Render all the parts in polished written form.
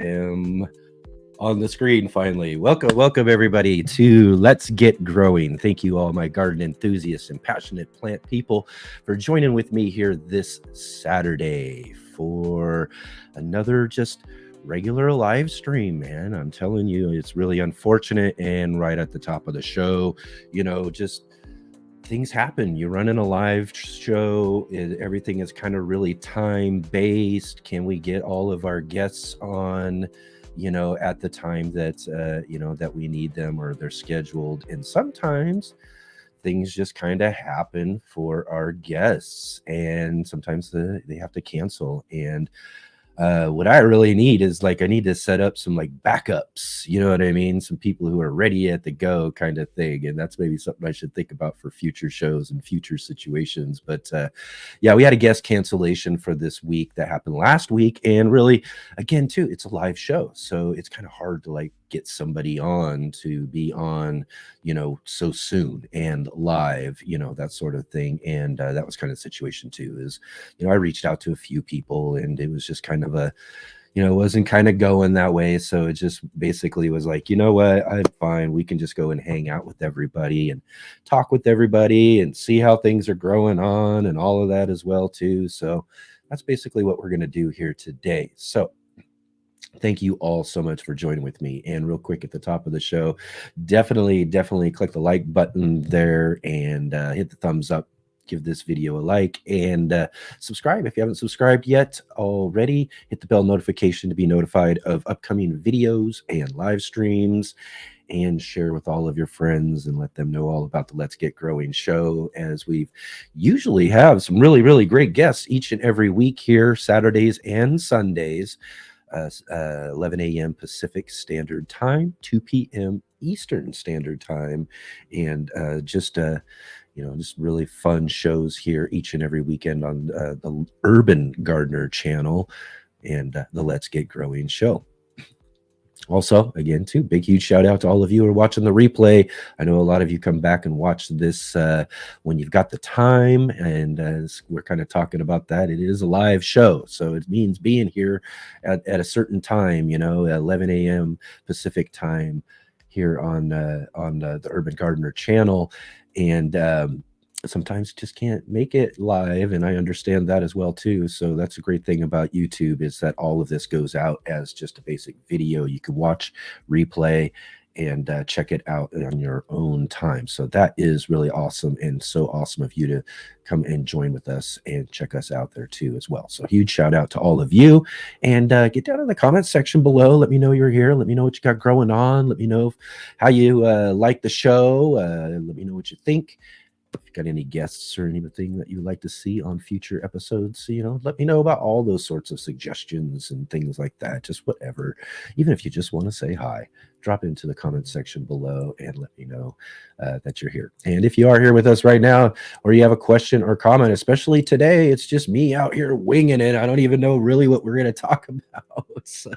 am on the screen finally. Welcome everybody to Let's Get Growing. Thank you all my garden enthusiasts and passionate plant people for joining with me here this Saturday for another just regular live stream, man. I'm telling you, it's really unfortunate. And right at the top of the show, just things happen. You're running a live show, everything is kind of really time based. Can we get all of our guests on at the time that that we need them, or they're scheduled? And sometimes things just kind of happen for our guests, and sometimes they have to cancel. And what I really need is, I need to set up some backups, you know what I mean? Some people who are ready at the go kind of thing. And that's maybe something I should think about for future shows and future situations. But yeah, we had a guest cancellation for this week that happened last week. And really, again, too, it's a live show. So it's kind of hard to get somebody on to be on, so soon and live, that sort of thing. And that was kind of the situation too, is, I reached out to a few people and it was just kind of it wasn't kind of going that way. So it just basically was like, you know what, I'm fine. We can just go and hang out with everybody and talk with everybody and see how things are growing on and all of that as well too. So that's basically what we're going to do here today. So thank you all so much for joining with me. And real quick at the top of the show, definitely click the like button there and hit the thumbs up. Give this video a like and subscribe if you haven't subscribed yet already. Hit the bell notification to be notified of upcoming videos and live streams, and share with all of your friends and let them know all about the Let's Get Growing show, as we usually have some really, really great guests each and every week here, Saturdays and Sundays. 11 a.m. Pacific Standard Time, 2 p.m. Eastern Standard Time, and just really fun shows here each and every weekend on the Urban Gardener channel and the Let's Get Growing show. Also, again, too, big, huge shout out to all of you who are watching the replay. I know a lot of you come back and watch this when you've got the time, and we're kind of talking about that. It is a live show, so it means being here at a certain time, 11 a.m. Pacific time here on the Urban Gardener channel. And sometimes just can't make it live, and I understand that as well too. So that's a great thing about YouTube, is that all of this goes out as just a basic video. You can watch, replay, and check it out on your own time. So that is really awesome, and so awesome of you to come and join with us and check us out there too as well. So huge shout out to all of you, and get down in the comments section below. Let me know you're here. Let me know what you got growing on. Let me know how you like the show. Let me know what you think. If you got any guests or anything that you'd like to see on future episodes, let me know about all those sorts of suggestions and things like that. Just whatever. Even if you just want to say hi, drop into the comment section below and let me know that you're here. And if you are here with us right now, or you have a question or comment, especially today, it's just me out here winging it. I don't even know really what we're going to talk about. So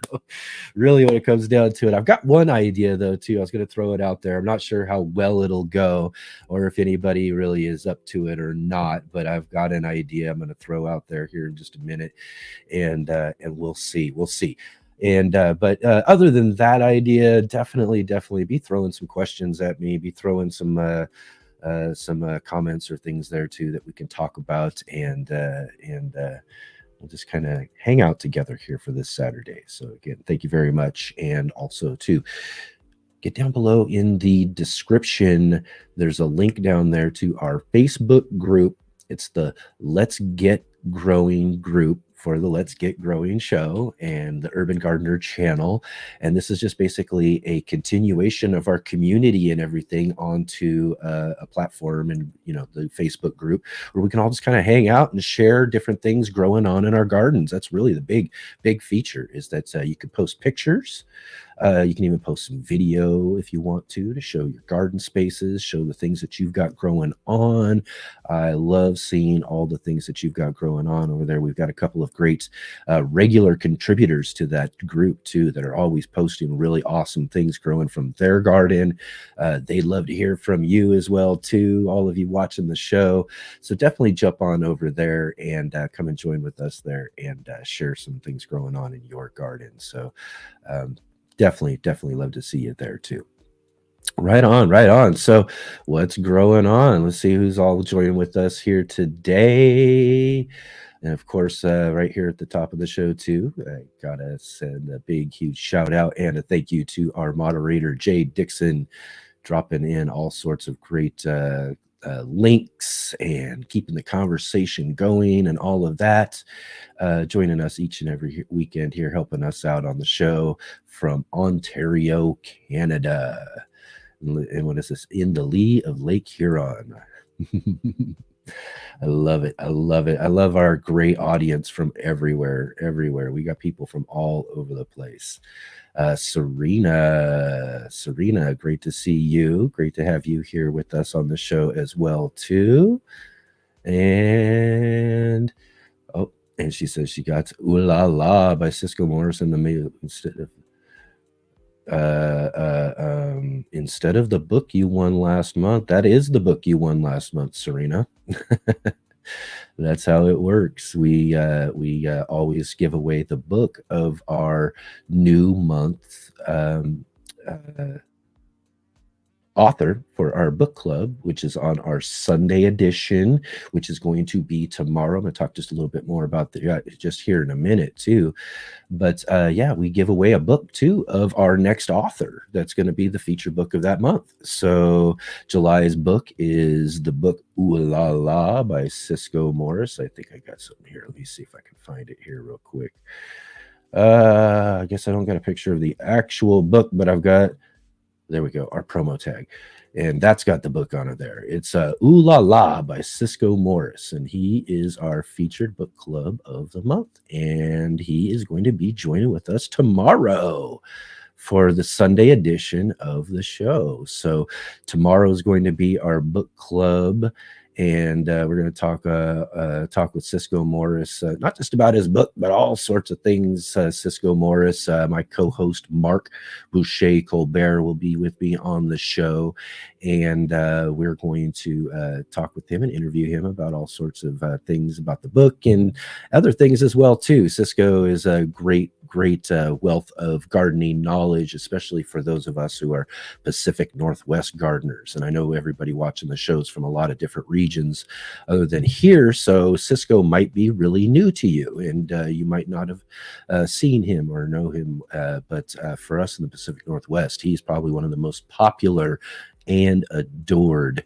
really, when it comes down to it, I've got one idea though too. I was going to throw it out there. I'm not sure how well it'll go, or if anybody really is up to it or not, but I've got an idea I'm going to throw out there here in just a minute, and we'll see. And but other than that idea, definitely be throwing some questions at me, be throwing some comments or things there too that we can talk about, and we'll just kind of hang out together here for this Saturday. So again, thank you very much. And also too, get down below in the description, there's a link down there to our Facebook group. It's the Let's Get Growing group for the Let's Get Growing show and the Urban Gardener channel. And this is just basically a continuation of our community and everything onto a platform, and the Facebook group, where we can all just kind of hang out and share different things growing on in our gardens. That's really the big feature, is that you can post pictures You can even post some video if you want to show your garden spaces, show the things that you've got growing on. I love seeing all the things that you've got growing on over there. We've got a couple of great regular contributors to that group too that are always posting really awesome things growing from their garden. They'd love to hear from you as well too, all of you watching the show. So definitely jump on over there and come and join with us there and share some things growing on in your garden. So definitely love to see you there too. Right on, right on. So what's growing on? Let's see who's all joining with us here today. And of course, right here at the top of the show too, I gotta send a big, huge shout out and a thank you to our moderator, Jay Dixon, dropping in all sorts of great links and keeping the conversation going and all of that. Joining us each and every weekend here, helping us out on the show from Ontario, Canada. And what is this? In the lee of Lake Huron. I love it. I love it. I love our great audience from everywhere. We got people from all over the place. Serena, great to see you. Great to have you here with us on the show as well too. And and she says she got Ooh La La by Cisco Morris in the mail instead of the book you won last month. That is the book you won last month, Serena. That's how it works. We always give away the book of our new month author for our book club, which is on our Sunday edition, which is going to be tomorrow. I'm going to talk just a little bit more about just here in a minute too. But yeah, we give away a book too of our next author. That's going to be the feature book of that month. So July's book is the book Ooh La La by Cisco Morris. I think I got something here. Let me see if I can find it here real quick. I guess I don't got a picture of the actual book, but I've got, there we go, our promo tag. And that's got the book on it there. It's Ooh La La by Cisco Morris. And he is our featured book club of the month. And he is going to be joining with us tomorrow for the Sunday edition of the show. So tomorrow is going to be our book club. And we're going to talk with Cisco Morris, not just about his book, but all sorts of things. Cisco Morris, my co-host Mark Boucher Colbert will be with me on the show, and we're going to talk with him and interview him about all sorts of things about the book and other things as well too. Cisco is a great wealth of gardening knowledge, especially for those of us who are Pacific Northwest gardeners. And I know everybody watching the shows from a lot of different regions other than here. So Cisco might be really new to you, and you might not have seen him or know him. But for us in the Pacific Northwest, he's probably one of the most popular and adored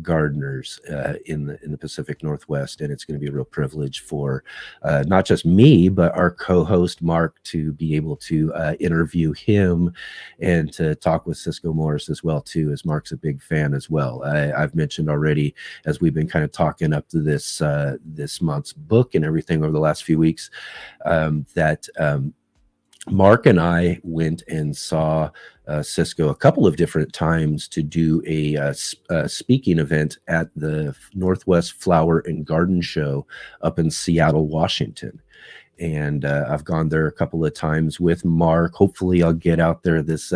gardeners in the Pacific Northwest, and it's going to be a real privilege for not just me but our co-host Mark to be able to interview him and to talk with Cisco Morris as well too, as Mark's a big fan as well. I've mentioned already, as we've been kind of talking up to this this month's book and everything over the last few weeks, that Mark and I went and saw Cisco a couple of different times to do a speaking event at the Northwest Flower and Garden Show up in Seattle, Washington. And I've gone there a couple of times with Mark. Hopefully I'll get out there this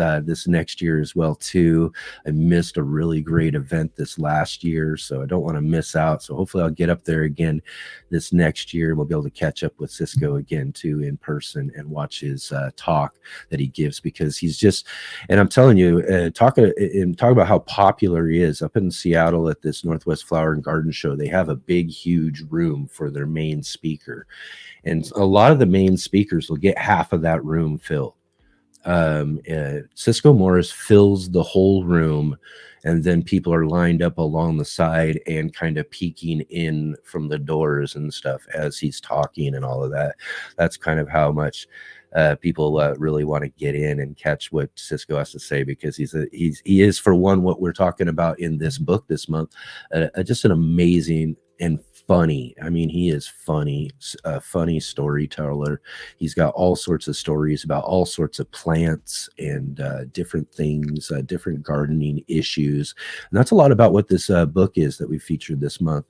next year as well too. I missed a really great event this last year, so I don't want to miss out. So hopefully I'll get up there again this next year. We'll be able to catch up with Cisco again too in person and watch his talk that he gives, because he's just, and I'm telling you, talk about how popular he is up in Seattle at this Northwest Flower and Garden Show. They have a big, huge room for their main speaker. And a lot of the main speakers will get half of that room filled. Cisco Morris fills the whole room, and then people are lined up along the side and kind of peeking in from the doors and stuff as he's talking and all of that. That's kind of how much people really want to get in and catch what Cisco has to say, because he is, for one, what we're talking about in this book this month, just an amazing and funny. I mean, he is funny, a funny storyteller. He's got all sorts of stories about all sorts of plants and different things, different gardening issues. And that's a lot about what this book is that we featured this month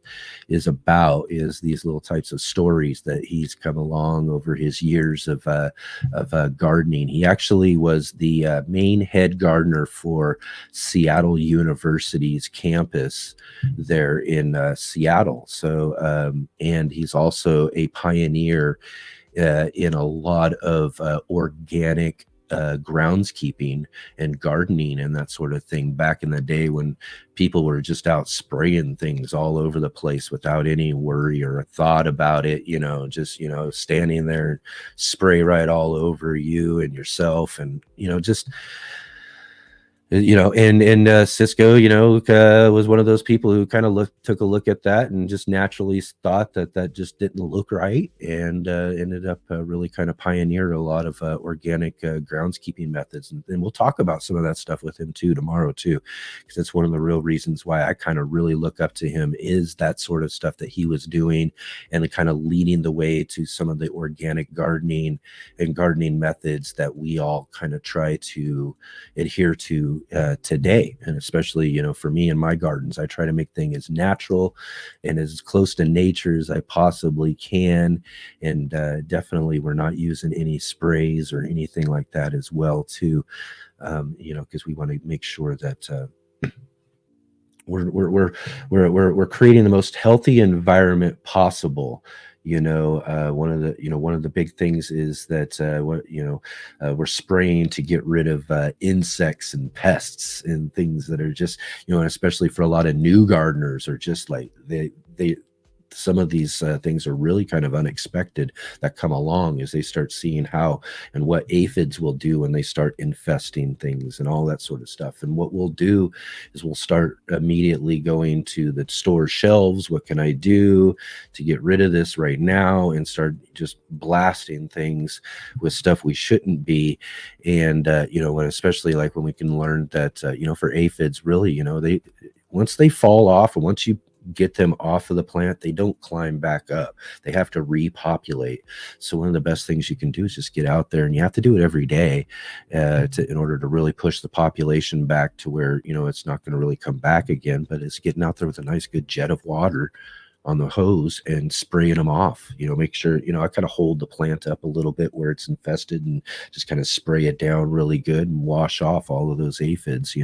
is about, is these little types of stories that he's come along over his years of gardening. He actually was the main head gardener for Seattle University's campus there in Seattle. So, and he's also a pioneer in a lot of organic groundskeeping and gardening and that sort of thing back in the day when people were just out spraying things all over the place without any worry or a thought about it, just, standing there and spray right all over you and yourself. And, just and Cisco, was one of those people who kind of took a look at that and just naturally thought that just didn't look right, and ended up really kind of pioneered a lot of organic groundskeeping methods. And we'll talk about some of that stuff with him too tomorrow too, because that's one of the real reasons why I kind of really look up to him, is that sort of stuff that he was doing and the kind of leading the way to some of the organic gardening and gardening methods that we all kind of try to adhere to today. And especially, for me in my gardens, I try to make things as natural and as close to nature as I possibly can. And definitely we're not using any sprays or anything like that as well too, because we want to make sure that we're creating the most healthy environment possible. One of the big things is that we're spraying to get rid of insects and pests and things that are just, and especially for a lot of new gardeners, are just like they some of these things are really kind of unexpected that come along as they start seeing how and what aphids will do when they start infesting things and all that sort of stuff. And what we'll do is we'll start immediately going to the store shelves. What can I do to get rid of this right now? And start just blasting things with stuff we shouldn't be. And, especially like when we can learn that, for aphids, really, they, once they fall off and once you get them off of the plant, they don't climb back up. They have to repopulate. So one of the best things you can do is just get out there, and you have to do it every day in order to really push the population back to where, it's not going to really come back again, but it's getting out there with a nice good jet of water on the hose and spraying them off. Make sure, I kind of hold the plant up a little bit where it's infested and just kind of spray it down really good and wash off all of those aphids,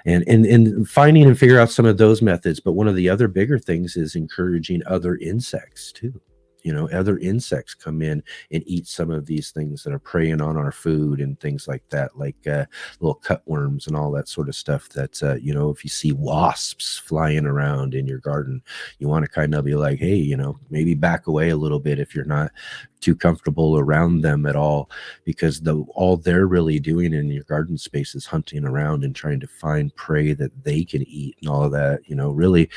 and finding and figure out some of those methods. But one of the other bigger things is encouraging other insects too. Other insects come in and eat some of these things that are preying on our food and things like that, like little cutworms and all that sort of stuff that, if you see wasps flying around in your garden, you want to kind of be like, hey, maybe back away a little bit if you're not too comfortable around them at all, because all they're really doing in your garden space is hunting around and trying to find prey that they can eat and all of that. Really,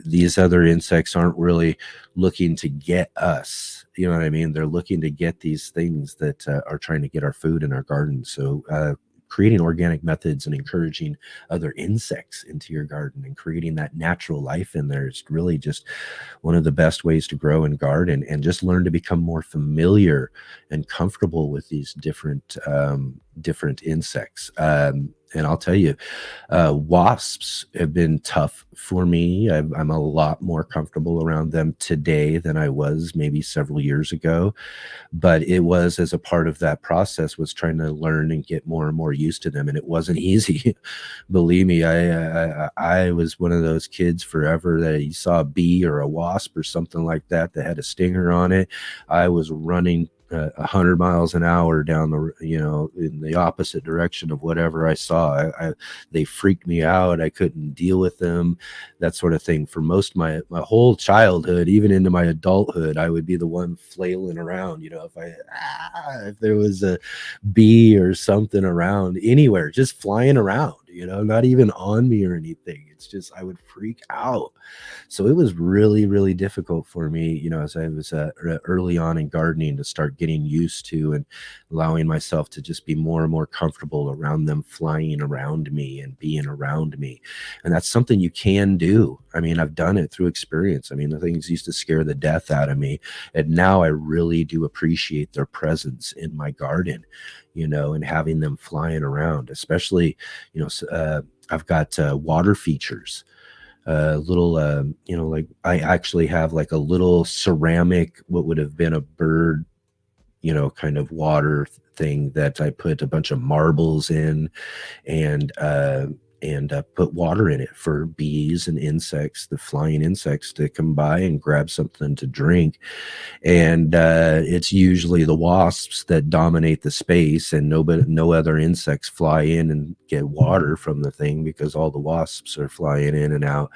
these other insects aren't really looking to get us. You know what I mean? They're looking to get these things that are trying to get our food in our garden. So creating organic methods and encouraging other insects into your garden and creating that natural life in there is really just one of the best ways to grow and garden, and just learn to become more familiar and comfortable with these different insects. And I'll tell you, wasps have been tough for me. I'm a lot more comfortable around them today than I was maybe several years ago. But it was as a part of that process, was trying to learn and get more and more used to them. And it wasn't easy. Believe me, I was one of those kids forever that you saw a bee or a wasp or something like that had a stinger on it. I was running 100 miles an hour down in the opposite direction of whatever I saw. They freaked me out. I couldn't deal with them, that sort of thing. For most my whole childhood, even into my adulthood, I would be the one flailing around. If there was a bee or something around anywhere, just flying around. not even on me or anything. It's just I would freak out. So it was really, really difficult for me, as I was early on in gardening, to start getting used to and allowing myself to just be more and more comfortable around them flying around me and being around me. And that's something you can do. I mean, I've done it through experience. I mean, the things used to scare the death out of me. And now I really do appreciate their presence in my garden, and having them flying around, especially, I've got water features, little, like I actually have like a little ceramic, what would have been a bird, kind of water thing that I put a bunch of marbles in, and put water in it for bees and insects, the flying insects, to come by and grab something to drink. And it's usually the wasps that dominate the space, and no other insects fly in and get water from the thing, because all the wasps are flying in and out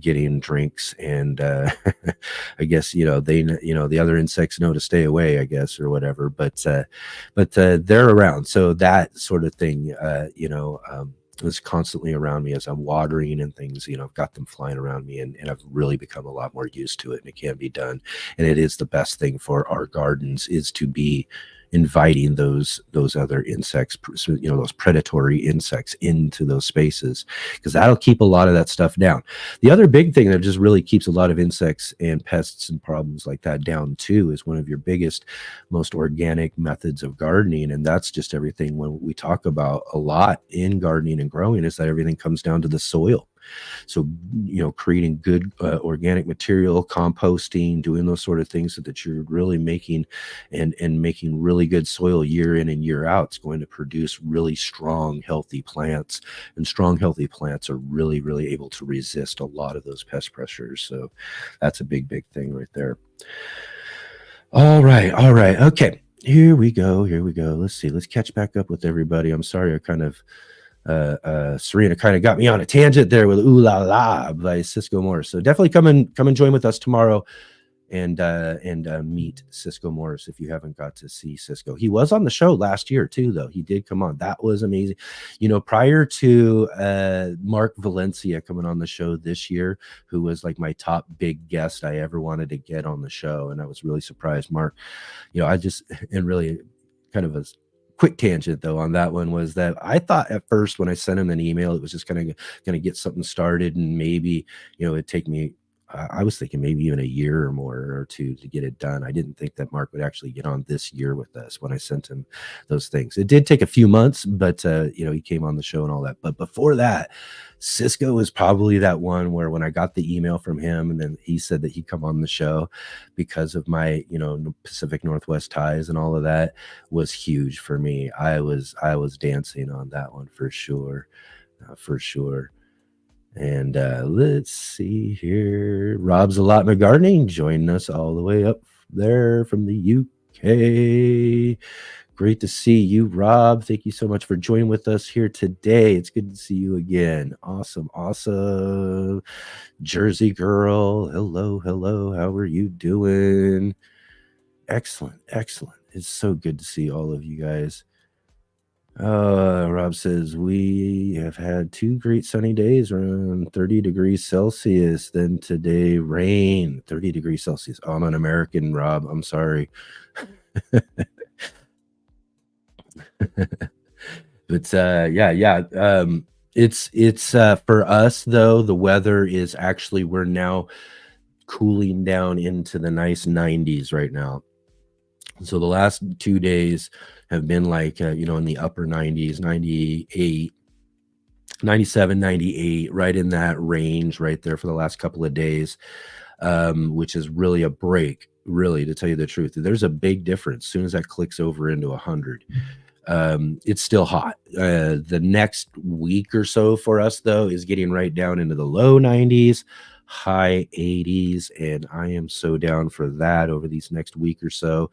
getting drinks. And I guess they the other insects know to stay away, I guess, or whatever. But they're around, so that sort of thing is constantly around me as I'm watering and things. I've got them flying around me, and I've really become a lot more used to it, and it can be done. And it is the best thing for our gardens, is to be inviting those other insects, those predatory insects into those spaces, because that'll keep a lot of that stuff down. The other big thing that just really keeps a lot of insects and pests and problems like that down too is one of your biggest, most organic methods of gardening. And that's just everything. When we talk about a lot in gardening and growing, is that everything comes down to the soil. So, creating good organic material, composting, doing those sort of things, so that you're really making and making really good soil year in and year out. It's going to produce really strong, healthy plants, and strong, healthy plants are really, really able to resist a lot of those pest pressures. So that's a big, big thing right there. All right. Okay. Here we go. Let's see. Let's catch back up with everybody. I'm sorry, I kind of Serena kind of got me on a tangent there with Ooh La La by Cisco Morris. So definitely come and join with us tomorrow and meet Cisco Morris if you haven't got to see Cisco. He was on the show last year too, though. He did come on. That was amazing. Prior to Mark Valencia coming on the show this year, who was like my top big guest I ever wanted to get on the show, and I was really surprised. Mark, and really kind of a quick tangent though on that one, was that I thought at first when I sent him an email, it was just kind of going to get something started, and maybe it'd take me, I was thinking maybe even a year or more or two to get it done. I didn't think that Mark would actually get on this year with us when I sent him those things. It did take a few months, but he came on the show and all that. But before that, Cisco was probably that one where when I got the email from him, and then he said that he'd come on the show because of my Pacific Northwest ties and all of that, was huge for me. I was dancing on that one for sure. And let's see here. Rob's Allotment Gardening joining us all the way up there from the UK. Great to see you, Rob. Thank you so much for joining with us here today. It's good to see you again. Awesome. Jersey girl. Hello. How are you doing? Excellent. It's so good to see all of you guys. Rob says, we have had 2 great sunny days around 30 degrees Celsius. Then today, rain, 30 degrees Celsius. Oh, I'm an American, Rob. I'm sorry. But yeah. It's for us though, the weather is actually, we're now cooling down into the nice 90s right now. So the last 2 days have been like, in the upper 90s, 98, 97, 98, right in that range right there for the last couple of days, which is really a break, really, to tell you the truth. There's a big difference. As soon as that clicks over into 100, it's still hot. The next week or so for us, though, is getting right down into the low 90s, high 80s, and I am so down for that over these next week or so.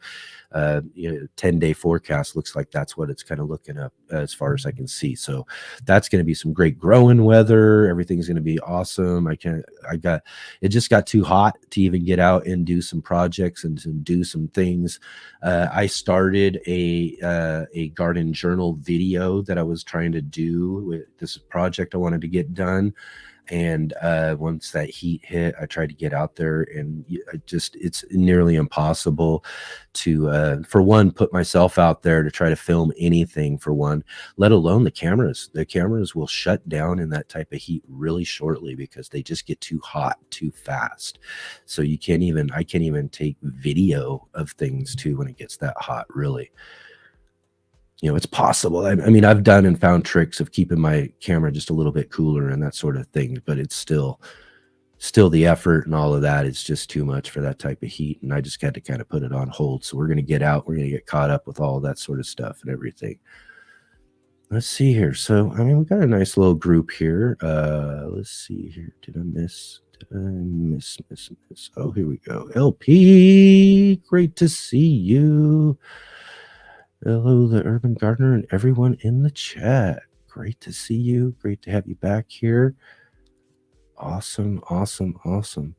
10-day forecast looks like that's what it's kind of looking up as far as I can see. So that's going to be some great growing weather. Everything's going to be awesome. It just got too hot to even get out and do some projects and to do some things. I started a garden journal video that I was trying to do with this project I wanted to get done. And once that heat hit, I tried to get out there, and it's nearly impossible to, for one, put myself out there to try to film anything, for one, let alone the cameras. The cameras will shut down in that type of heat really shortly because they just get too hot too fast. So I can't even take video of things too when it gets that hot, really. It's possible. I mean, I've done and found tricks of keeping my camera just a little bit cooler and that sort of thing, but it's still the effort and all of that is just too much for that type of heat. And I just had to kind of put it on hold. So we're going to get out, we're going to get caught up with all that sort of stuff and everything. Let's see here. So, I mean, we got a nice little group here. Let's see here. Did I miss? Oh, here we go. LP, great to see you. Hello, the Urban Gardener and everyone in the chat. Great to see you. Great to have you back here. Awesome, awesome, awesome.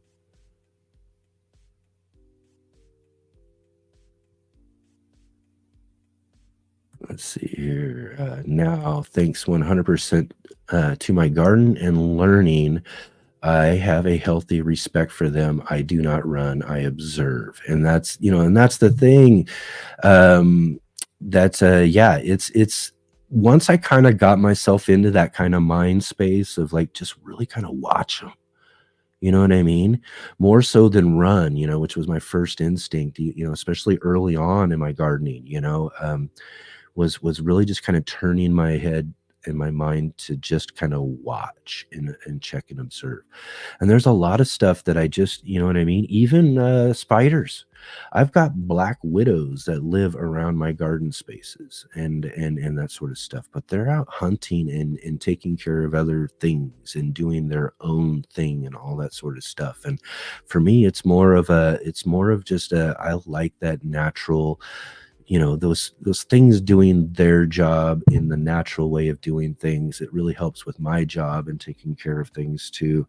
Let's see here. Now, thanks 100% to my garden and learning, I have a healthy respect for them. I do not run, I observe. And that's the thing. It's once I kind of got myself into that kind of mind space of like just really kind of watch them, you know what I mean, more so than run, which was my first instinct, especially early on in my gardening, was really just kind of turning my head and my mind to just kind of watch and check and observe. And there's a lot of stuff that I just, you know what I mean? Even spiders. I've got black widows that live around my garden spaces and that sort of stuff, but they're out hunting and taking care of other things and doing their own thing and all that sort of stuff. And for me, it's more of just I like that natural, those things doing their job in the natural way of doing things. It really helps with my job and taking care of things too.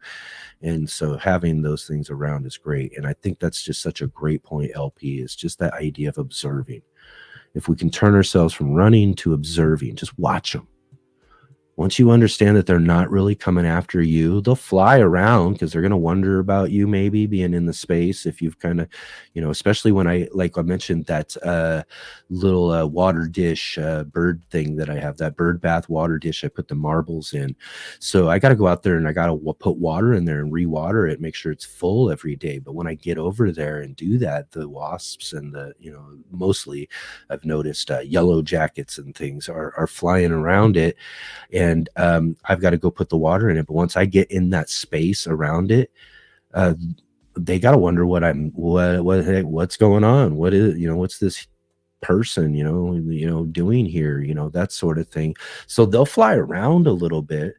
And so having those things around is great. And I think that's just such a great point, LP, is just that idea of observing. If we can turn ourselves from running to observing, just watch them. Once you understand that they're not really coming after you, they'll fly around because they're going to wonder about you, maybe being in the space. If you've kind of, especially when I mentioned that little water dish bird thing that I have, that bird bath water dish I put the marbles in. So I got to go out there and I got to put water in there and re-water it, make sure it's full every day. But when I get over there and do that, the wasps and mostly I've noticed yellow jackets and things are flying around it. And I've got to go put the water in it. But once I get in that space around it, they got to wonder what's going on. What is, what's this person, doing here, that sort of thing. So they'll fly around a little bit.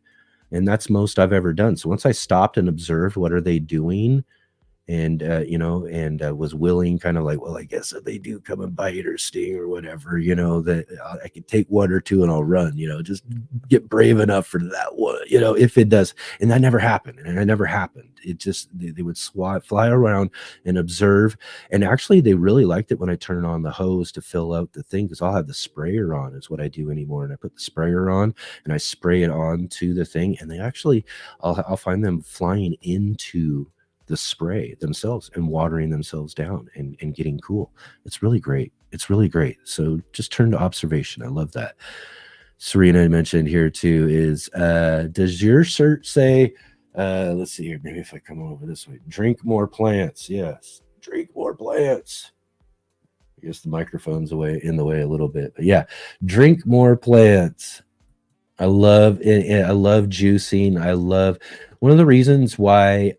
And that's most I've ever done. So once I stopped and observed what are they doing, and was willing, kind of like, well, I guess if they do come and bite or sting or whatever, that I can take one or two and I'll run, just get brave enough for that one, if it does. And that never happened. It just, they would fly around and observe. And actually they really liked it when I turn on the hose to fill out the thing, because I'll have the sprayer on is what I do anymore. And I put the sprayer on and I spray it on to the thing. And they actually, I'll find them flying into the spray themselves and watering themselves down and getting cool. It's really great. So just turn to observation. I love that. Serena mentioned here too is, does your shirt say, let's see here, maybe if I come over this way, drink more plants? Yes, drink more plants. I guess the microphone's in the way a little bit, but yeah, drink more plants. I love it. I love juicing. I love, one of the reasons why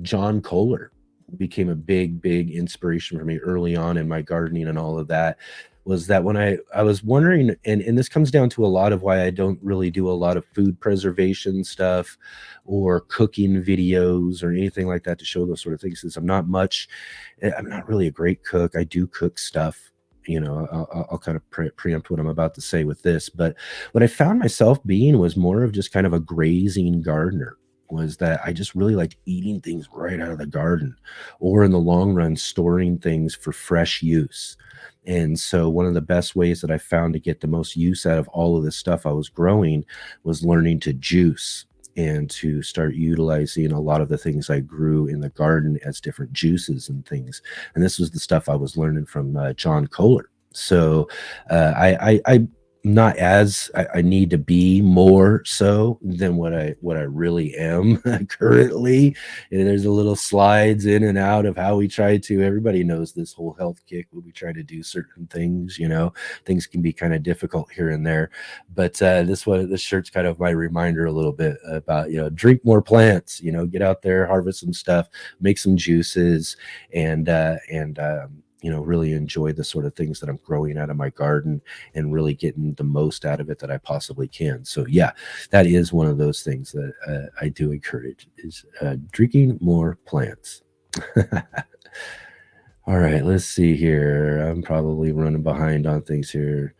John Kohler became a big inspiration for me early on in my gardening and all of that was that when I was wondering, and this comes down to a lot of why I don't really do a lot of food preservation stuff or cooking videos or anything like that to show those sort of things, is I'm not really a great cook. I do cook stuff. I'll kind of preempt what I'm about to say with this, but what I found myself being was more of just kind of a grazing gardener. Was that I just really liked eating things right out of the garden, or in the long run, storing things for fresh use. And so, one of the best ways that I found to get the most use out of all of this stuff I was growing was learning to juice and to start utilizing a lot of the things I grew in the garden as different juices and things. And this was the stuff I was learning from John Kohler. So I not as I need to be more so than what I really am currently. And there's a little slides in and out of how we try to. Everybody knows this whole health kick when we try to do certain things. Things can be kind of difficult here and there. But this shirt's kind of my reminder a little bit about drink more plants. Get out there, harvest some stuff, make some juices, and really enjoy the sort of things that I'm growing out of my garden and really getting the most out of it that I possibly can. So yeah, that is one of those things that I do encourage, is drinking more plants. All right, let's see here. I'm probably running behind on things here.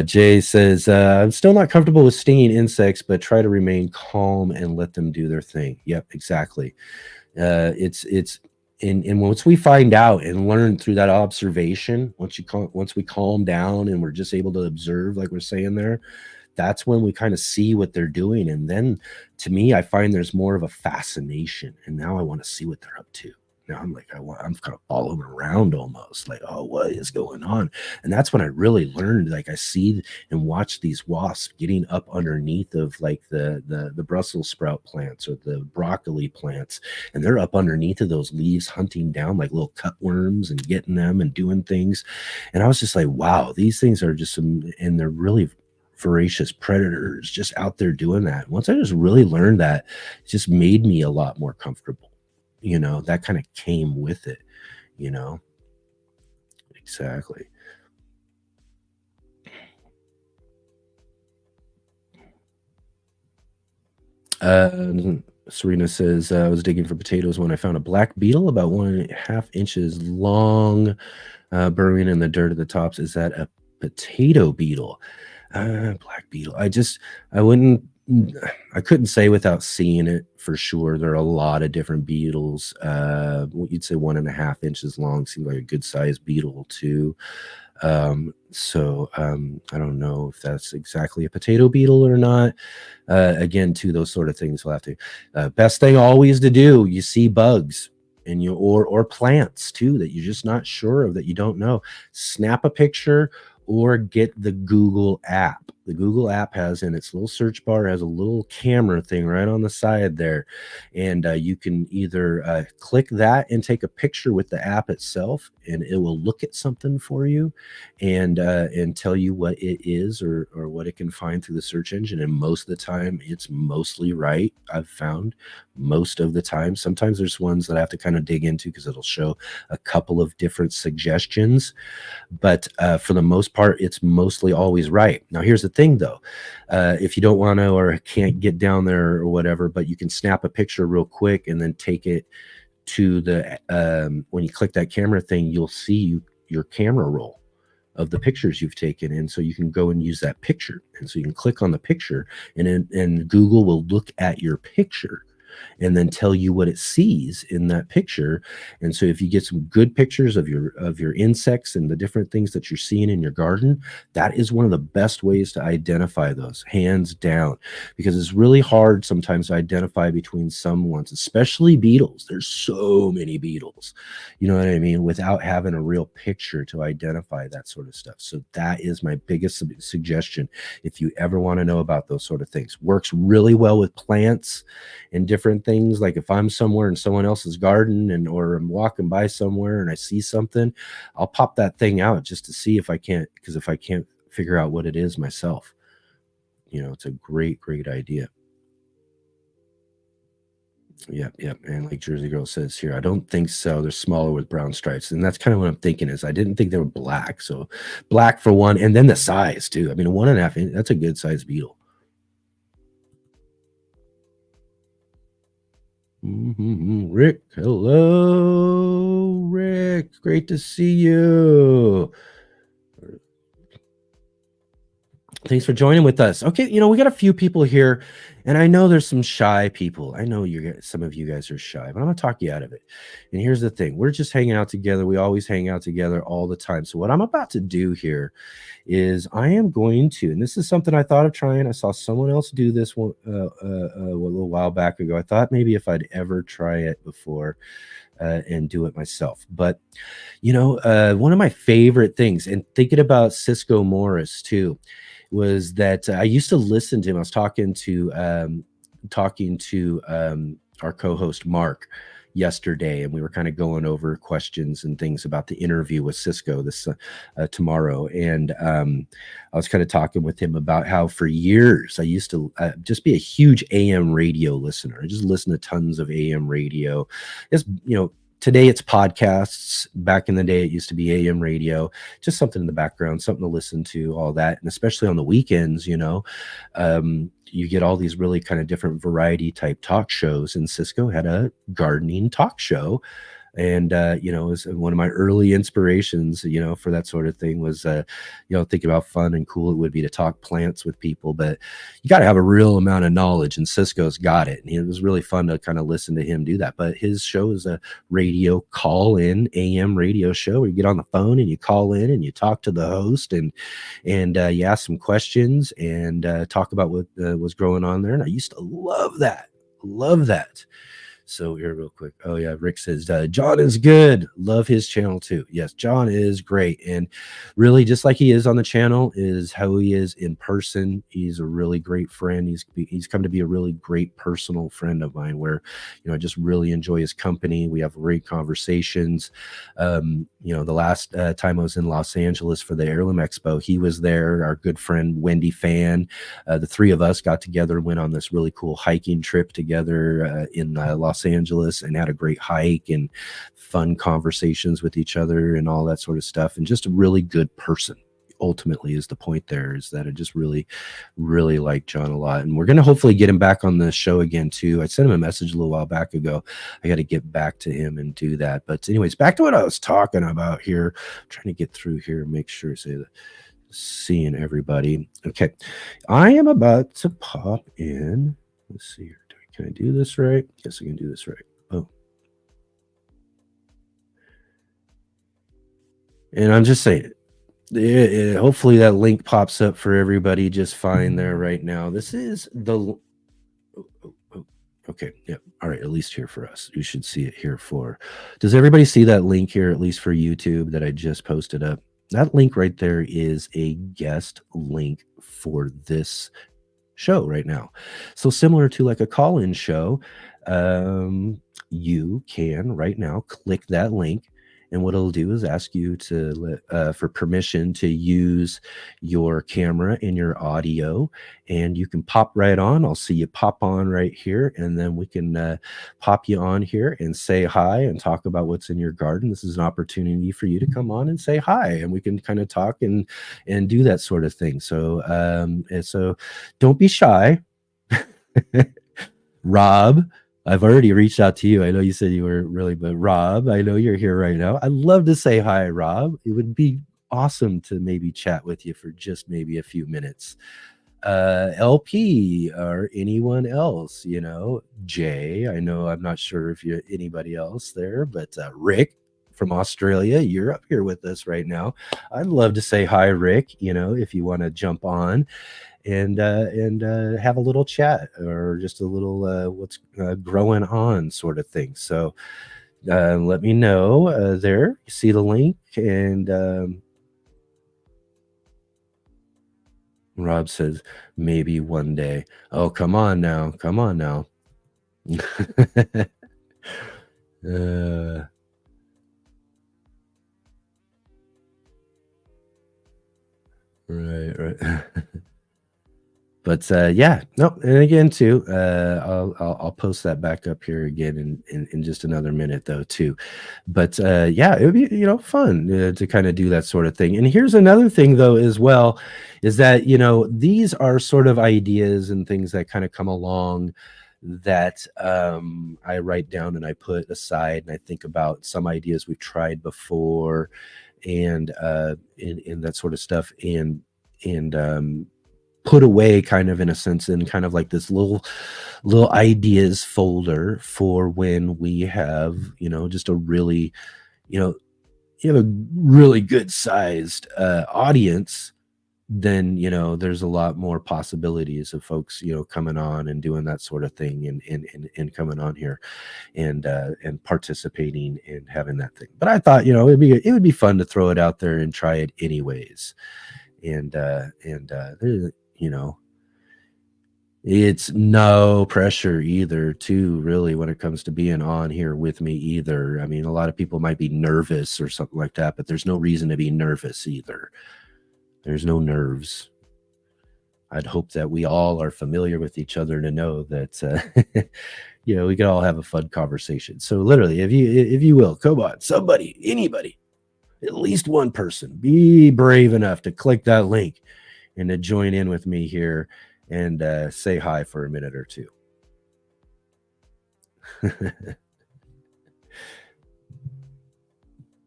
Jay says, I'm still not comfortable with stinging insects, but try to remain calm and let them do their thing. Yep, exactly. And once we find out and learn through that observation, once we calm down and we're just able to observe, like we're saying there, that's when we kind of see what they're doing. And then, to me, I find there's more of a fascination, and now I want to see what they're up to. Now I'm like, I'm kind of following around almost, like, oh, what is going on? And that's when I really learned. Like, I see and watch these wasps getting up underneath of like the Brussels sprout plants or the broccoli plants, and they're up underneath of those leaves hunting down like little cutworms and getting them and doing things. And I was just like, wow, these things are just and they're really voracious predators just out there doing that. Once I just really learned that, it just made me a lot more comfortable. That kind of came with it, exactly. Serena says, I was digging for potatoes when I found a black beetle about 1.5 inches long, burrowing in the dirt at the tops. Is that a potato beetle? Black beetle. I couldn't say without seeing it for sure. There are a lot of different beetles. You'd say 1.5 inches long seems like a good sized beetle too. I don't know if that's exactly a potato beetle or not. Again, too, those sort of things we'll have to. Best thing always to do, you see bugs and or plants too that you're just not sure of, that you don't know, snap a picture or get the Google app. The Google app has, in its little search bar, has a little camera thing right on the side there. And you can either click that and take a picture with the app itself, and it will look at something for you and tell you what it is or what it can find through the search engine. And most of the time, it's mostly right. I've found most of the time. Sometimes there's ones that I have to kind of dig into because it'll show a couple of different suggestions. But for the most part, it's mostly always right. Now, here's the thing, though. If you don't want to or can't get down there or whatever, but you can snap a picture real quick and then take it to when you click that camera thing, you'll see your camera roll of the pictures you've taken. And so you can go and use that picture. And so you can click on the picture, and Google will look at your picture and then tell you what it sees in that picture. And so if you get some good pictures of your insects and the different things that you're seeing in your garden, that is one of the best ways to identify those, hands down, because it's really hard sometimes to identify between some ones, especially beetles. There's so many beetles, you know what I mean, without having a real picture to identify that sort of stuff. So that is my biggest suggestion if you ever want to know about those sort of things. Works really well with plants and different things. Like if I'm somewhere in someone else's garden or I'm walking by somewhere and I see something, I'll pop that thing out just to see if I can't figure out what it is myself. It's a great idea. Yep, yep. And like Jersey Girl says here, I don't think so. They're smaller with brown stripes. And that's kind of what I'm thinking is I didn't think they were black. So black for one, and then the size too. I mean, a 1.5 inch, that's a good size beetle. Rick, hello, Rick. Great to see you. Thanks for joining with us. Okay, we got a few people here, and I know there's some shy people. I know some of you guys are shy, but I'm gonna talk you out of it. And here's the thing: we're just hanging out together. We always hang out together all the time. So what I'm about to do here is I am going to, and this is something I thought of trying. I saw someone else do this one a little while back ago. I thought maybe if I'd ever try it before and do it myself. But one of my favorite things, and thinking about Cisco Morris too, was that I used to listen to him. I was talking to our co-host Mark yesterday, and we were kind of going over questions and things about the interview with Cisco this tomorrow. And I was kind of talking with him about how for years I used to just be a huge AM radio listener. I just listen to tons of AM radio. Just today it's podcasts. Back in the day, it used to be AM radio, just something in the background, something to listen to, all that. And especially on the weekends, you get all these really kind of different variety type talk shows. And Cisco had a gardening talk show. And, it was one of my early inspirations, for that sort of thing was, thinking about fun and cool it would be to talk plants with people. But you got to have a real amount of knowledge, and Cisco's got it. And it was really fun to kind of listen to him do that. But his show is a radio call-in AM radio show where you get on the phone and you call in and you talk to the host and you ask some questions and talk about what was going on there. And I used to love that. Love that. So here real quick. Oh yeah, Rick says John is good. Love his channel too. Yes, John is great, and really just like he is on the channel is how he is in person. He's a really great friend. He's come to be a really great personal friend of mine. Where I just really enjoy his company. We have great conversations. The last time I was in Los Angeles for the Heirloom Expo, he was there. Our good friend Wendy Fan. The three of us got together and went on this really cool hiking trip together in Los Angeles and had a great hike and fun conversations with each other and all that sort of stuff. And just a really good person. Ultimately is the point there, is that I just really, really like John a lot. And we're going to hopefully get him back on the show again too. I sent him a message a little while back ago. I got to get back to him and do that. But anyways, back to what I was talking about here. I'm trying to get through here and make sure seeing everybody. Okay. I am about to pop in. Let's see here. Can I do this right? Yes, I can do this right. Oh. And I'm just saying it. Hopefully that link pops up for everybody just fine there right now. This is the okay. Yeah. All right. At least here for us. You should see it here does everybody see that link here, at least for YouTube, that I just posted up? That link right there is a guest link for this show right now. So similar to like a call-in show, you can right now click that link, and what it'll do is ask you for permission to use your camera and your audio, and you can pop right on. I'll see you pop on right here, and then we can pop you on here and say hi and talk about what's in your garden. This is an opportunity for you to come on and say hi, and we can kind of talk and do that sort of thing. So so don't be shy. Rob, I've already reached out to you. I know you said you were really, but Rob, I know you're here right now. I'd love to say hi, Rob. It would be awesome to maybe chat with you for just maybe a few minutes. LP or anyone else, Jay, I know, I'm not sure if you anybody else there, but Rick from Australia, you're up here with us right now. I'd love to say hi, Rick, if you want to jump on and have a little chat or just a little what's growing on sort of thing. So let me know there. You see the link, and Rob says maybe one day. Oh, come on now. Right. But yeah, no, and again too, I'll post that back up here again in just another minute though too. But yeah, it would be fun to kind of do that sort of thing. And here's another thing though as well, is that these are sort of ideas and things that kind of come along that I write down and I put aside, and I think about some ideas we've tried before, and in that sort of stuff, and put away kind of in a sense in kind of like this little ideas folder for when we have just a really you have a really good sized audience. Then there's a lot more possibilities of folks coming on and doing that sort of thing, and coming on here and participating and having that thing. But I thought it would be fun to throw it out there and try it anyways. And it's no pressure either too, really, when it comes to being on here with me either. I mean, a lot of people might be nervous or something like that, but there's no reason to be nervous either. There's no nerves. I'd hope that we all are familiar with each other to know that we could all have a fun conversation. So literally, if you will, come on, somebody, anybody, at least one person, be brave enough to click that link and to join in with me here and say hi for a minute or two.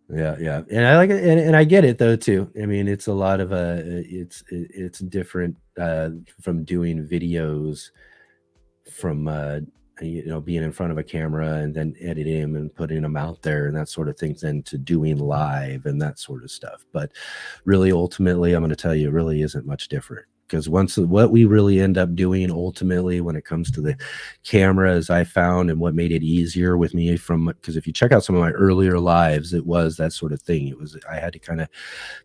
Yeah, and I like it, and I get it though too. I mean, it's a lot of it's different from doing videos, from being in front of a camera and then editing them and putting them out there and that sort of thing, than to doing live and that sort of stuff. But really, ultimately, I'm going to tell you, it really isn't much different. Because what we really end up doing ultimately when it comes to the camera, as I found, and what made it easier with me, because if you check out some of my earlier lives, it was that sort of thing. I had to kind of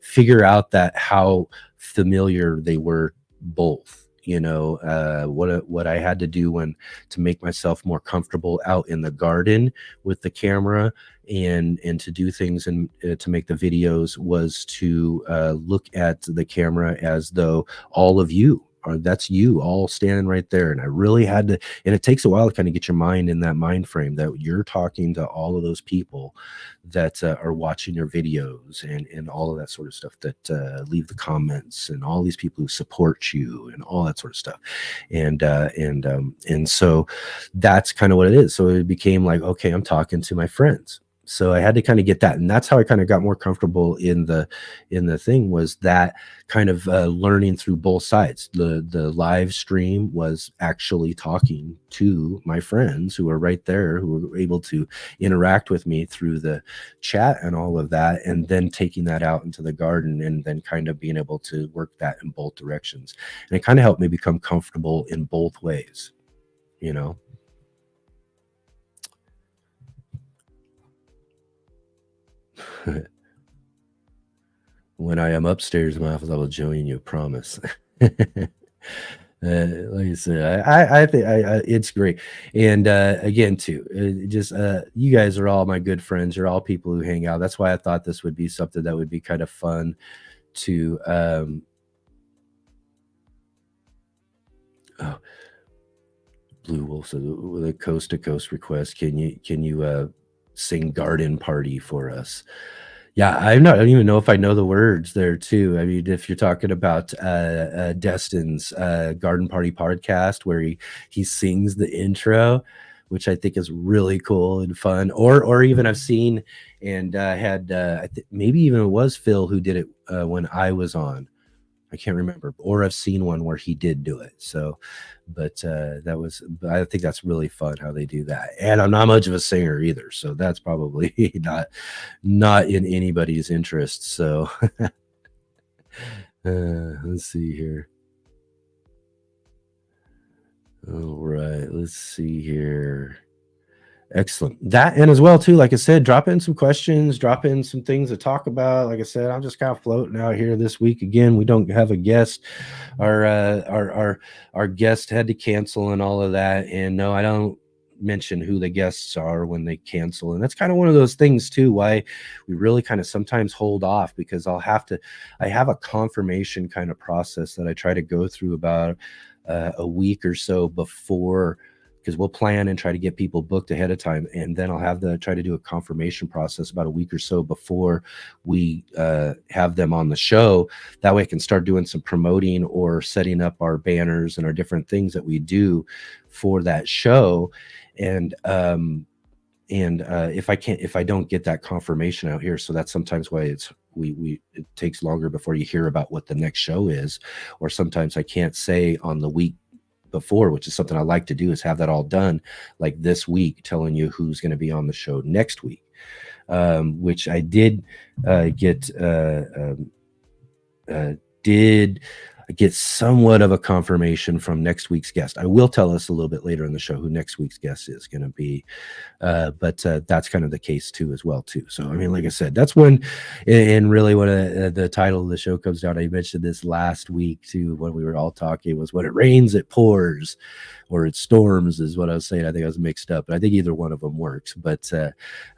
figure out that how familiar they were both. What I had to do to make myself more comfortable out in the garden with the camera, and to do things and to make the videos, was to look at the camera as though all of you that's you all standing right there. And I really had to, and it takes a while to kind of get your mind in that mind frame that you're talking to all of those people that are watching your videos, and all of that sort of stuff, that leave the comments, and all these people who support you and all that sort of stuff. And so that's kind of what it is. So it became like, okay, I'm talking to my friends. So I had to kind of get that, and that's how I kind of got more comfortable in the thing, was that kind of learning through both sides. The live stream was actually talking to my friends who were right there, who were able to interact with me through the chat and all of that, and then taking that out into the garden, and then kind of being able to work that in both directions. And it kind of helped me become comfortable in both ways, When I am upstairs in my office, I will join you, promise. Like I said, I think it's great. And again, too, just you guys are all my good friends. You're all people who hang out. That's why I thought this would be something that would be kind of fun to. Oh, Blue Wolf, so with a coast to coast request, can you sing Garden Party for us? Yeah, I don't even know if I know the words there too. I mean, if you're talking about Destin's Garden Party podcast, where he sings the intro, which I think is really cool and fun, or even I've seen and had maybe even it was Phil who did it when I was on. I can't remember, or I've seen one where he did do it. So, but I think that's really fun how they do that. And I'm not much of a singer either, so that's probably not in anybody's interest. So, let's see here. All right, let's see here. Excellent. That, and as well too, like I said, drop in some questions, drop in some things to talk about. Like I said, I'm just kind of floating out here this week. Again, we don't have a guest. Our guest had to cancel and all of that. And no, I don't mention who the guests are when they cancel. And that's kind of one of those things too, why we really kind of sometimes hold off, because I have a confirmation kind of process that I try to go through about a week or so before, because we'll plan and try to get people booked ahead of time, and then I'll have try to do a confirmation process about a week or so before we have them on the show. That way I can start doing some promoting or setting up our banners and our different things that we do for that show. And if I don't get that confirmation out here, so that's sometimes why it takes longer before you hear about what the next show is. Or sometimes I can't say on the week before, which is something I like to do, is have that all done like this week, telling you who's going to be on the show next week, which I did get somewhat of a confirmation from next week's guest. I will tell us a little bit later in the show who next week's guest is going to be, but that's kind of the case too as well too. So I mean, like I said, that's when, and really when the title of the show comes down. I mentioned this last week too when we were all talking, was when it rains it pours, or it storms is what I was saying. I think I was mixed up, but I think either one of them works. But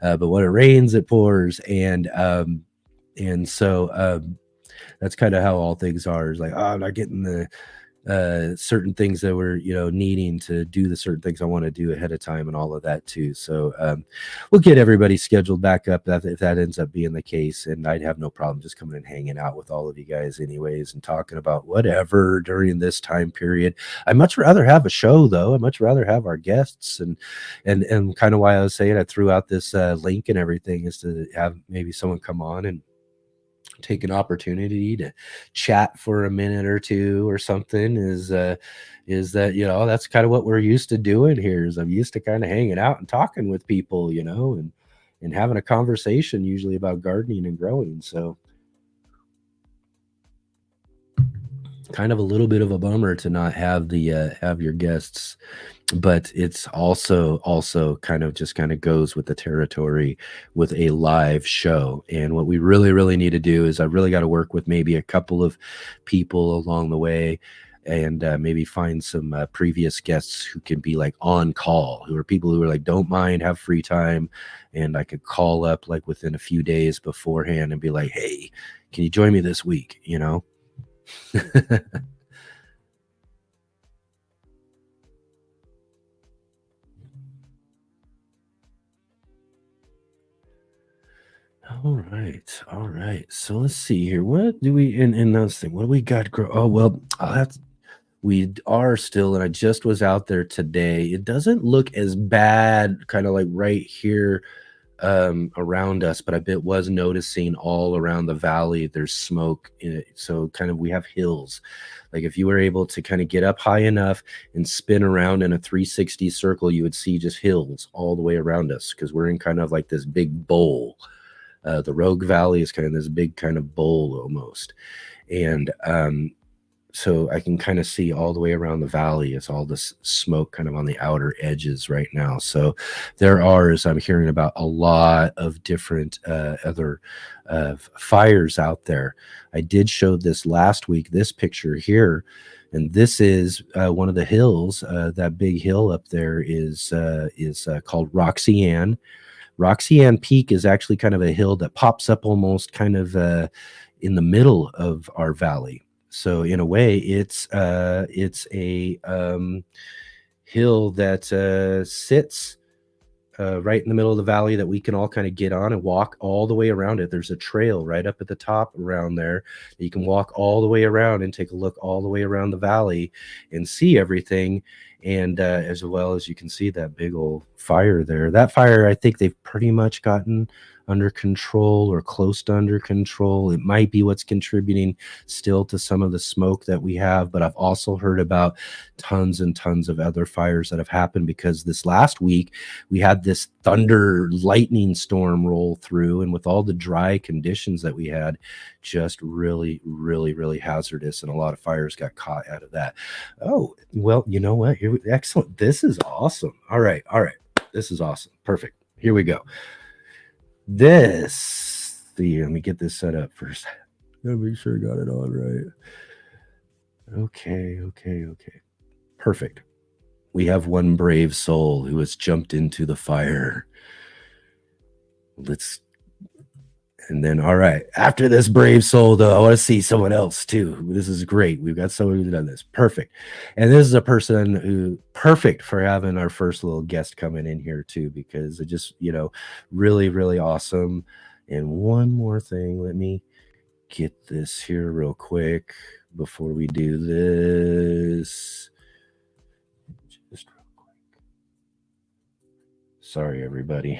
when it rains it pours, and so that's kind of how all things are. Is like, oh, I'm not getting the certain things that we're needing to do the certain things I want to do ahead of time, and all of that too. So we'll get everybody scheduled back up if that ends up being the case, and I'd have no problem just coming and hanging out with all of you guys anyways, and talking about whatever during this time period. I'd much rather have a show though. I'd much rather have our guests, and kind of why I was saying I threw out this link and everything, is to have maybe someone come on and take an opportunity to chat for a minute or two or something. Is that that's kind of what we're used to doing here. Is I'm used to kind of hanging out and talking with people, and having a conversation usually about gardening and growing. So kind of a little bit of a bummer to not have the have your guests, but it's also kind of goes with the territory with a live show. And what we really need to do is I really got to work with maybe a couple of people along the way, and maybe find some previous guests who can be like on call, who are people who are like don't mind, have free time, and I could call up like within a few days beforehand and be like, hey, can you join me this week? All right. So let's see here. What do we in those things? What do we got? Oh well, we are still, and I just was out there today. It doesn't look as bad, kind of like right here around us, but I was noticing all around the valley there's smoke in it. So kind of we have hills. Like if you were able to kind of get up high enough and spin around in a 360 circle, you would see just hills all the way around us, because we're in kind of like this big bowl. The Rogue Valley is kind of this big kind of bowl almost. And so I can kind of see all the way around the valley. It's all this smoke kind of on the outer edges right now. So there are, as I'm hearing about, a lot of different other fires out there. I did show this last week, this picture here. And this is one of the hills. That big hill up there is called Roxy Ann. Roxy Ann Peak is actually kind of a hill that pops up almost kind of in the middle of our valley. So in a way, it's a hill that sits right in the middle of the valley that we can all kind of get on and walk all the way around it. There's a trail right up at the top around there. You can walk all the way around and take a look all the way around the valley and see everything. And as well as you can see that big old fire there. That fire, I think they've pretty much gotten under control or close to under control. It might be what's contributing still to some of the smoke that we have, but I've also heard about tons and tons of other fires that have happened, because this last week we had this thunder lightning storm roll through, and with all the dry conditions that we had, just really hazardous, and a lot of fires got caught out of that. Oh, well, you know what? Excellent. This is awesome. All right. This is awesome. Perfect. Here we go. Let me get this set up first. Gotta make sure I got it on right. Okay. Perfect. We have one brave soul who has jumped into the fire. Let's And then, all right, after this brave soul, though, I want to see someone else too. This is great. We've got someone who's done this. Perfect. And this is a person who perfect for having our first little guest coming in here too, because it just, really, really awesome. And one more thing, let me get this here real quick before we do this. Just real quick. Sorry, everybody.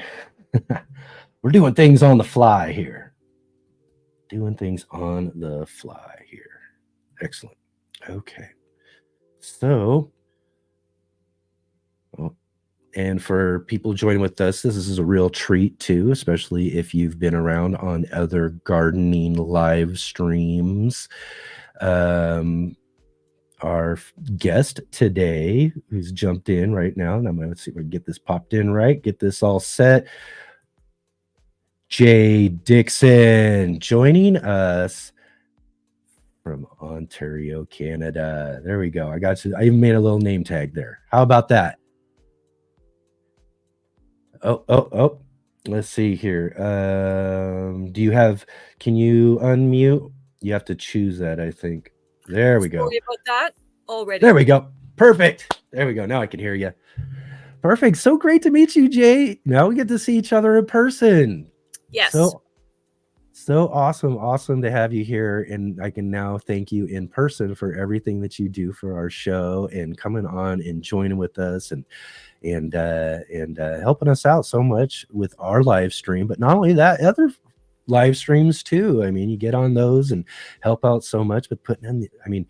We're doing things on the fly here. Excellent. Okay. So, and for people joining with us, this is a real treat too, especially if you've been around on other gardening live streams. Our guest today, who's jumped in right now, and I'm going to see if we can get this popped in right, get this all set. Jay Dixon joining us from Ontario, Canada. There we go. I even made a little name tag there. How about that? Oh. Let's see here. Can you unmute? You have to choose that, I think. There we go. Sorry about that already. There we go. Perfect. There we go. Now I can hear you. Perfect. So great to meet you, Jay. Now we get to see each other in person. Yes. So awesome to have you here, and I can now thank you in person for everything that you do for our show and coming on and joining with us and helping us out so much with our live stream. But not only that, other live streams too. I mean, you get on those and help out so much with putting in. And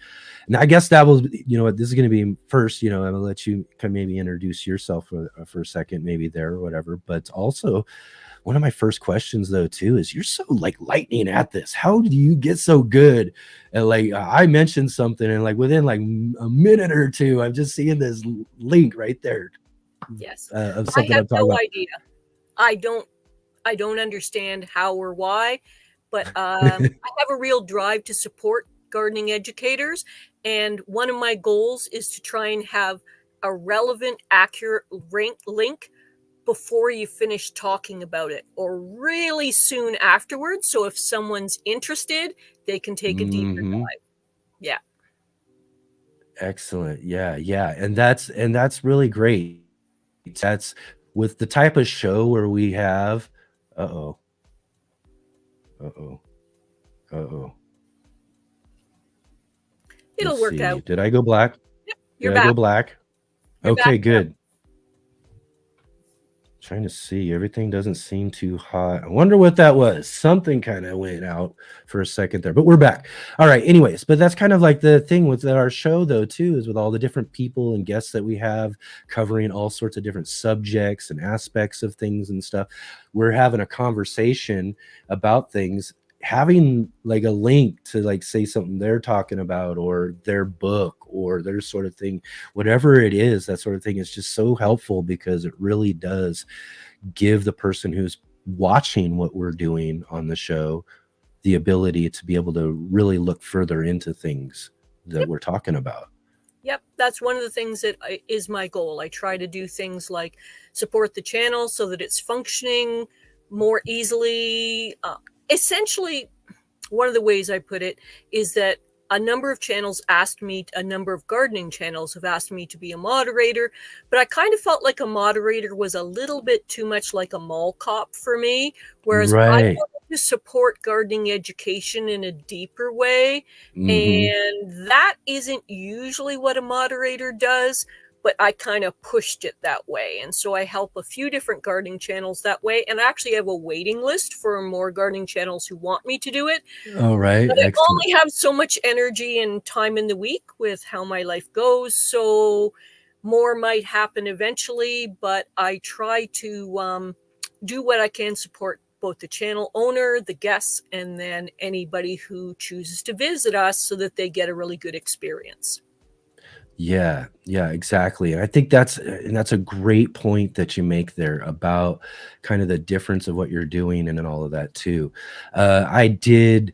I guess that will, this is going to be first. I'm gonna let you maybe introduce yourself for a second, maybe there or whatever. But also, one of my first questions though too is, you're so like lightning at this. How do you get so good at I mentioned something and within a minute or two, I'm just seeing this link right there. Yes. Of something I have no idea. I don't understand how or why, but I have a real drive to support gardening educators. And one of my goals is to try and have a relevant, accurate link before you finish talking about it, or really soon afterwards. So if someone's interested, they can take a deeper dive. Yeah. Excellent. Yeah. And that's really great. That's with the type of show where we have, uh-oh. It'll work out. Did I go black? Yep, you're back. Did I go black? You're okay, back good. Now. Trying to see, everything doesn't seem too hot. I wonder what that was. Something kind of went out for a second there, but we're back. All right. Anyways, but that's kind of like the thing with our show though too, is with all the different people and guests that we have covering all sorts of different subjects and aspects of things and stuff. We're having a conversation about things, having a link to say something they're talking about, or their book, or their sort of thing, whatever it is, that sort of thing is just so helpful, because it really does give the person who's watching what we're doing on the show the ability to be able to really look further into things that we're talking about. Yep, that's one of the things that is my goal. I try to do things like support the channel so that it's functioning more easily. Essentially, one of the ways I put it is that a number of gardening channels have asked me to be a moderator, but I kind of felt like a moderator was a little bit too much like a mall cop for me, whereas I wanted to support gardening education in a deeper way. And that isn't usually what a moderator does, but I kind of pushed it that way. And so I help a few different gardening channels that way. And I actually have a waiting list for more gardening channels who want me to do it. All right. But I only have so much energy and time in the week with how my life goes. So more might happen eventually, but I try to do what I can support both the channel owner, the guests, and then anybody who chooses to visit us so that they get a really good experience. Yeah, exactly. And I think that's a great point that you make there about kind of the difference of what you're doing and all of that too. I did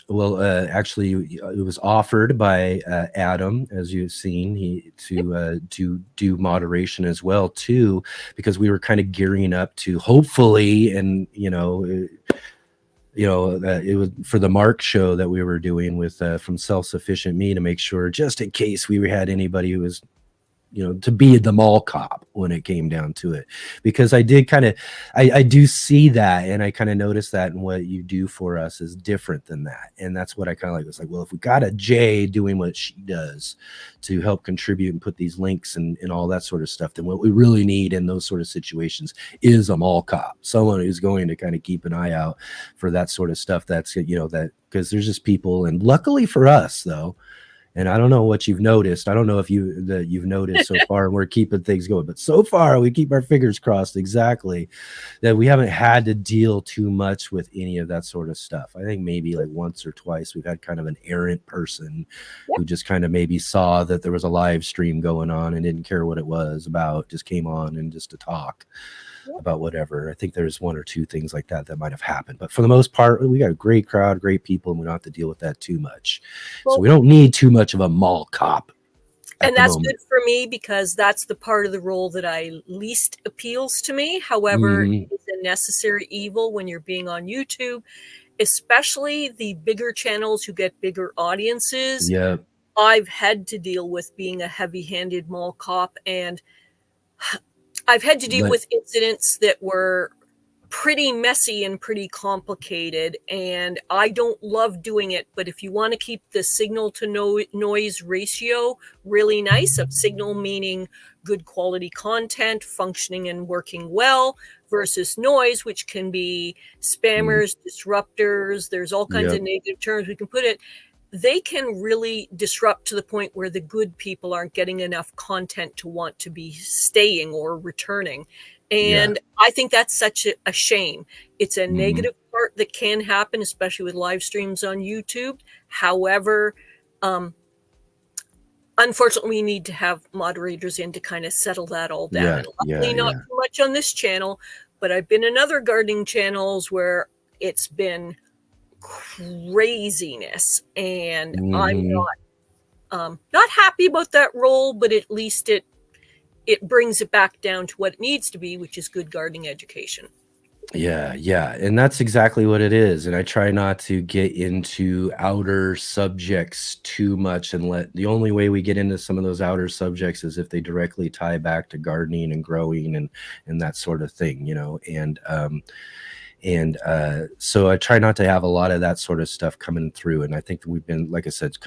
Well, actually, it was offered by Adam, as you've seen, to do moderation as well too, because we were kind of gearing up to hopefully, and it was for the Mark show that we were doing with from Self Sufficient Me, to make sure, just in case we had anybody who was, to be the mall cop when it came down to it, because I did kind of, I do see that, and I kind of noticed that, and what you do for us is different than that, and that's what I kind of like. Was like, well, if we got a Jay doing what she does to help contribute and put these links and all that sort of stuff, then what we really need in those sort of situations is a mall cop, someone who's going to kind of keep an eye out for that sort of stuff. That's that, because there's just people, and luckily for us though. And I don't know what you've noticed. I don't know if you've noticed so far, and we're keeping things going. But so far, we keep our fingers crossed exactly that we haven't had to deal too much with any of that sort of stuff. I think maybe like once or twice we've had kind of an errant person who just kind of maybe saw that there was a live stream going on and didn't care what it was about, just came on and just to talk about whatever. I think there's one or two things like that might have happened, but for the most part, we got a great crowd, great people, and we don't have to deal with that too much. So we don't need too much of a mall cop. And that's good for me, because that's the part of the role that least appeals to me. However, it's a necessary evil when you're being on YouTube, especially the bigger channels who get bigger audiences. Yeah. I've had to deal with being a heavy-handed mall cop, and I've had to deal with incidents that were pretty messy and pretty complicated, and I don't love doing it. But if you want to keep the signal to noise ratio really nice, of signal meaning good quality content functioning and working well, versus noise, which can be spammers, disruptors, there's all kinds of negative terms we can put it, they can really disrupt to the point where the good people aren't getting enough content to want to be staying or returning. And I think that's such a shame. It's a negative part that can happen, especially with live streams on YouTube. However, unfortunately, we need to have moderators in to kind of settle that all down. And luckily, not too much on this channel, but I've been in other gardening channels where it's been craziness, and I'm not happy about that role, but at least it brings it back down to what it needs to be, which is good gardening education. Yeah, and that's exactly what it is. And I try not to get into outer subjects too much, and the only way we get into some of those outer subjects is if they directly tie back to gardening and growing and that sort of thing, and so I try not to have a lot of that sort of stuff coming through. And I think we've been, like I said,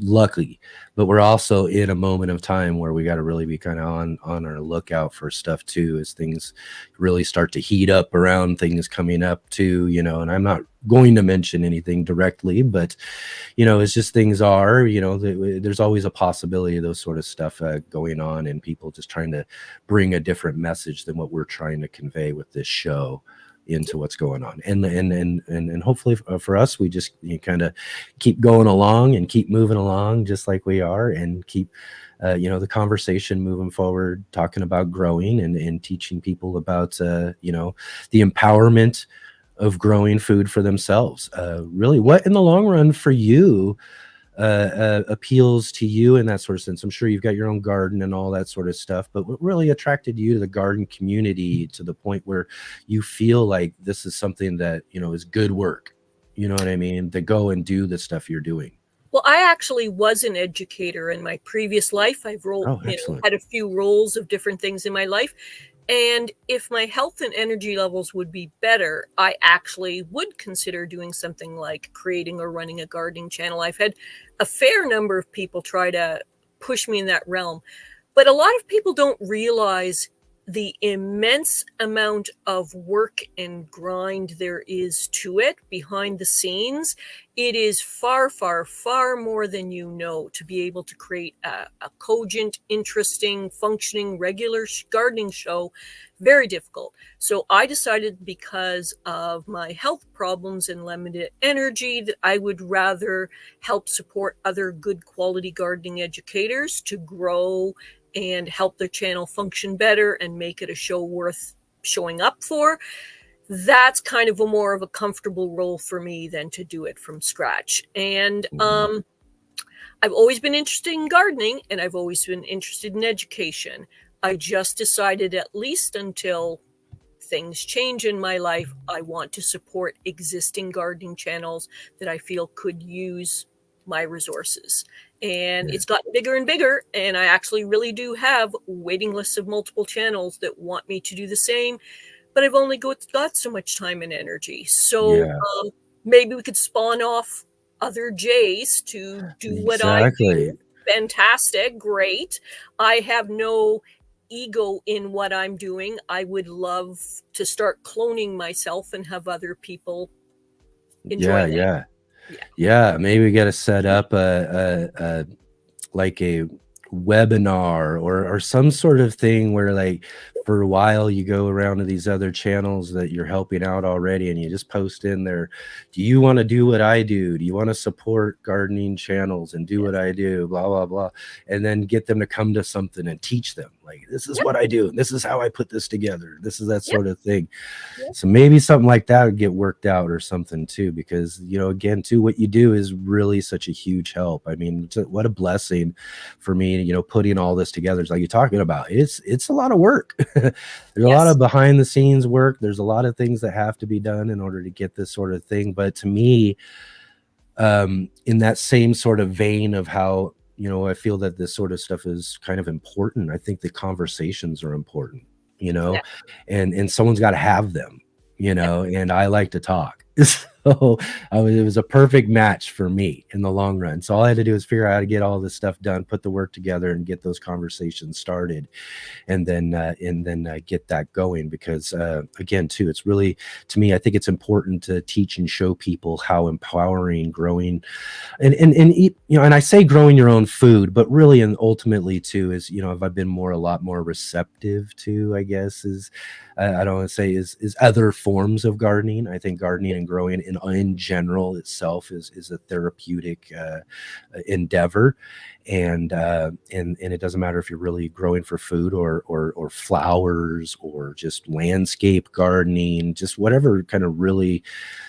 lucky, but we're also in a moment of time where we got to really be kind of on our lookout for stuff too, as things really start to heat up around things coming up too, and I'm not going to mention anything directly, but it's just things are, there's always a possibility of those sort of stuff going on, and people just trying to bring a different message than what we're trying to convey with this show into what's going on. And hopefully for us, we just kind of keep going along and keep moving along just like we are, and keep the conversation moving forward, talking about growing and teaching people about the empowerment of growing food for themselves. Really, what in the long run for you appeals to you in that sort of sense? I'm sure you've got your own garden and all that sort of stuff, but what really attracted you to the garden community to the point where you feel like this is something that is good work, you know what I mean, to go and do the stuff you're doing? Well, I actually was an educator in my previous life. I've had a few roles of different things in my life. And if my health and energy levels would be better, I actually would consider doing something like creating or running a gardening channel. I've had a fair number of people try to push me in that realm, but a lot of people don't realize the immense amount of work and grind there is to it behind the scenes. It is far, far, far more than to be able to create a cogent, interesting, functioning, regular gardening show. Very difficult. So I decided, because of my health problems and limited energy, that I would rather help support other good quality gardening educators to grow and help their channel function better and make it a show worth showing up for, that's kind of a more of a comfortable role for me than to do it from scratch. And I've always been interested in gardening, and I've always been interested in education. I just decided, at least until things change in my life, I want to support existing gardening channels that I feel could use my resources. And it's gotten bigger and bigger, and I actually really do have waiting lists of multiple channels that want me to do the same, but I've only got so much time and energy. So maybe we could spawn off other Jays to do what I do. Fantastic, great. I have no ego in what I'm doing. I would love to start cloning myself and have other people enjoy that. Yeah, maybe we got to set up like a webinar or some sort of thing where, like, for a while you go around to these other channels that you're helping out already, and you just post in there, do you want to do what I do? Do you want to support gardening channels and do what I do? Blah, blah, blah. And then get them to come to something and teach them, like, this is what I do, and this is how I put this together. This is that sort of thing. So maybe something like that would get worked out or something too, because, you know, again, too, what you do is really such a huge help. I mean, what a blessing for me, you know, putting all this together. It's like you're talking about, it's a lot of work. There's a lot of behind the scenes work. There's a lot of things that have to be done in order to get this sort of thing. But to me, in that same sort of vein of how, you know, I feel that this sort of stuff is kind of important, I think the conversations are important, you know, and someone's got to have them, you know, and I like to talk. So it was a perfect match for me in the long run. So all I had to do was figure out how to get all this stuff done, put the work together, and get those conversations started, and then get that going. Because again, too, it's really, to me, I think it's important to teach and show people how empowering growing and eat, you know, and I say growing your own food, but really and ultimately too is, you know, have I been a lot more receptive to, I guess, is I don't want to say is other forms of gardening. I think gardening and growing in general itself is a therapeutic endeavor, and it doesn't matter if you're really growing for food or flowers or just landscape gardening, just whatever kind of really,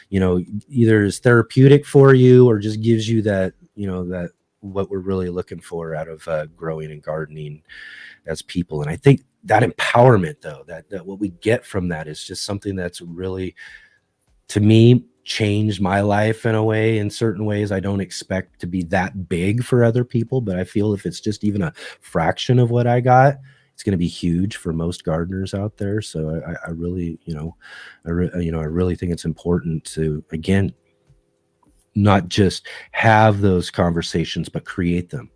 you know, either is therapeutic for you or just gives you that, you know, that what we're really looking for out of growing and gardening as people. And I think that empowerment, though, that what we get from that is just something that's really, to me, changed my life in a way. In certain ways, I don't expect to be that big for other people, but I feel if it's just even a fraction of what I got, it's going to be huge for most gardeners out there. So I really, you know, I really think it's important to, again, not just have those conversations, but create them.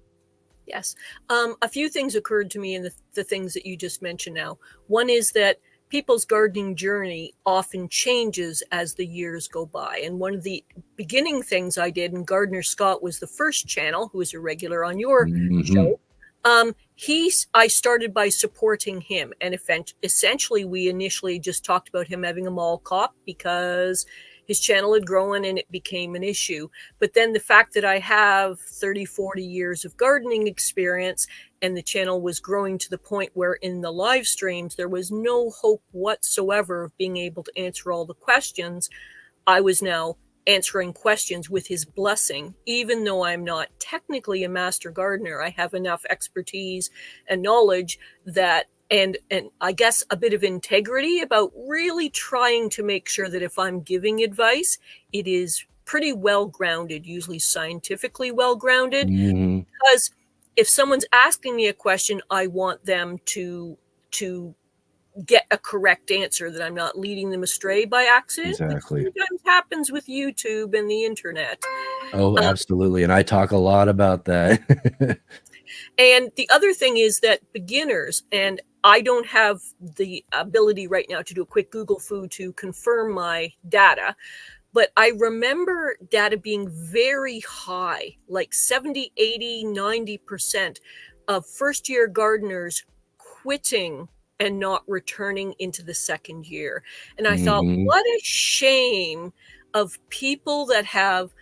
Yes. A few things occurred to me in the things that you just mentioned now. One is that people's gardening journey often changes as the years go by. And one of the beginning things I did, and Gardener Scott was the first channel, who was a regular on your show. I started by supporting him. And essentially, we initially just talked about him having a mall cop because his channel had grown and it became an issue. But then the fact that I have 30, 40 years of gardening experience, and the channel was growing to the point where in the live streams, there was no hope whatsoever of being able to answer all the questions. I was now answering questions with his blessing. Even though I'm not technically a master gardener, I have enough expertise and knowledge that and I guess a bit of integrity about really trying to make sure that if I'm giving advice, it is pretty well grounded, usually scientifically well grounded. Because if someone's asking me a question, I want them to get a correct answer, that I'm not leading them astray by accident. Exactly. Which sometimes happens with YouTube and the internet. Oh, absolutely. And I talk a lot about that. And the other thing is that beginners, and I don't have the ability right now to do a quick Google food to confirm my data, but I remember data being very high, like 70, 80, 90% of first-year gardeners quitting and not returning into the second year. And I thought, what a shame of people that have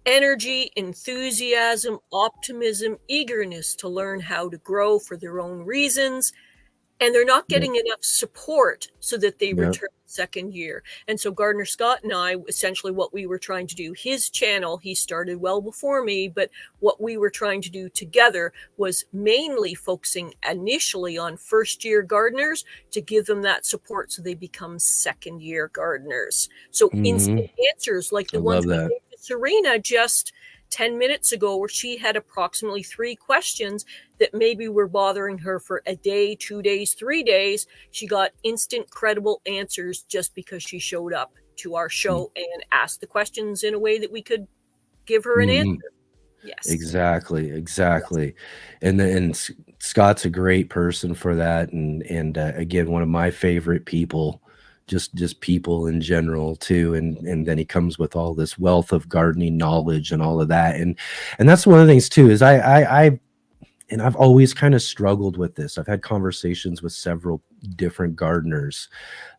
energy, enthusiasm, optimism, eagerness to learn how to grow for their own reasons, and they're not Yep. getting enough support so that they Yep. return second year. And so Gardner Scott and I, essentially what we were trying to do, his channel, he started well before me, but what we were trying to do together was mainly focusing initially on first year gardeners to give them that support so they become second year gardeners. So instant answers like I the ones love we that. gave to Serena just 10 minutes ago, where she had approximately 3 questions that maybe were bothering her for a day, 2 days, 3 days. She got instant, credible answers just because she showed up to our show and asked the questions in a way that we could give her an answer. Yes. Exactly. Yes. And Scott's a great person for that. And again, one of my favorite people, just people in general too. And then he comes with all this wealth of gardening knowledge and all of that. And that's one of the things too, is I've always kind of struggled with this. I've had conversations with several different gardeners,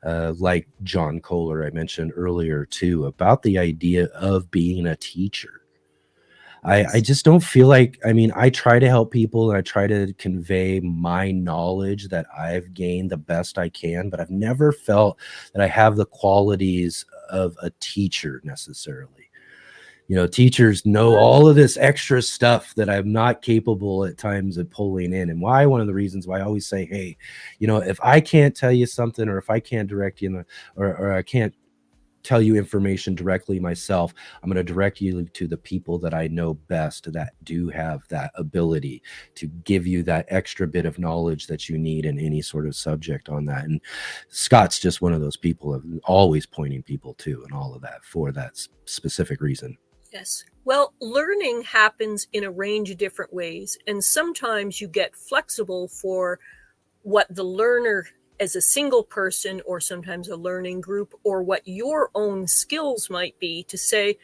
like John Kohler, I mentioned earlier too, about the idea of being a teacher. I just don't feel like, I mean, I try to help people and I try to convey my knowledge that I've gained the best I can, but I've never felt that I have the qualities of a teacher necessarily. You know, teachers know all of this extra stuff that I'm not capable at times of pulling in. And why, one of the reasons why I always say, hey, you know, if I can't tell you something, or if I can't direct you, or I can't tell you information directly myself, I'm going to direct you to the people that I know best that do have that ability to give you that extra bit of knowledge that you need in any sort of subject on that. And Scott's just one of those people, of always pointing people to and all of that for that specific reason. Yes. Well, learning happens in a range of different ways, and sometimes you get flexible for what the learner as a single person, or sometimes a learning group, or what your own skills might be, to say,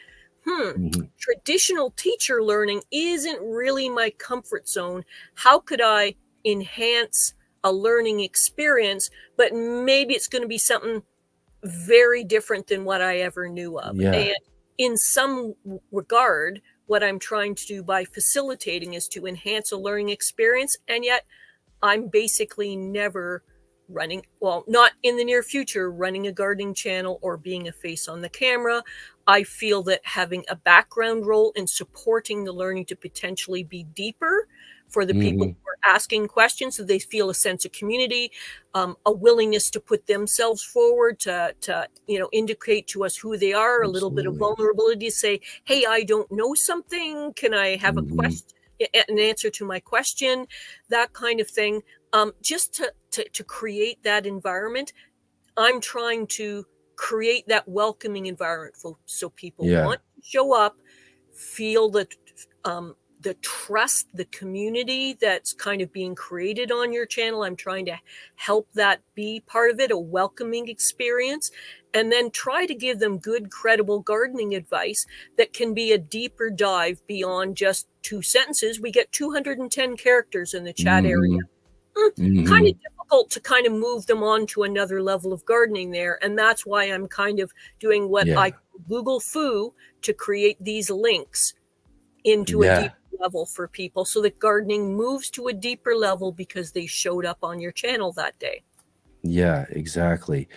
traditional teacher learning isn't really my comfort zone. How could I enhance a learning experience, but maybe it's going to be something very different than what I ever knew of. Yeah. And in some regard, what I'm trying to do by facilitating is to enhance a learning experience. And yet I'm basically never running, well, not in the near future, running a gardening channel or being a face on the camera. I feel that having a background role in supporting the learning to potentially be deeper for the people who are asking questions, so they feel a sense of community, a willingness to put themselves forward, to indicate to us who they are, a little bit of vulnerability to say, hey, I don't know something. Can I have a question? An answer to my question, that kind of thing. Just to create that environment, I'm trying to create that welcoming environment so people want to show up, feel that the trust, the community that's kind of being created on your channel. I'm trying to help that be part of it, a welcoming experience, and then try to give them good, credible gardening advice that can be a deeper dive beyond just 2 sentences. We get 210 characters in the chat area. Kind of difficult to kind of move them on to another level of gardening there. And that's why I'm kind of doing what I Google Foo to create these links into a deeper level for people, so that gardening moves to a deeper level because they showed up on your channel that day. Yeah, exactly.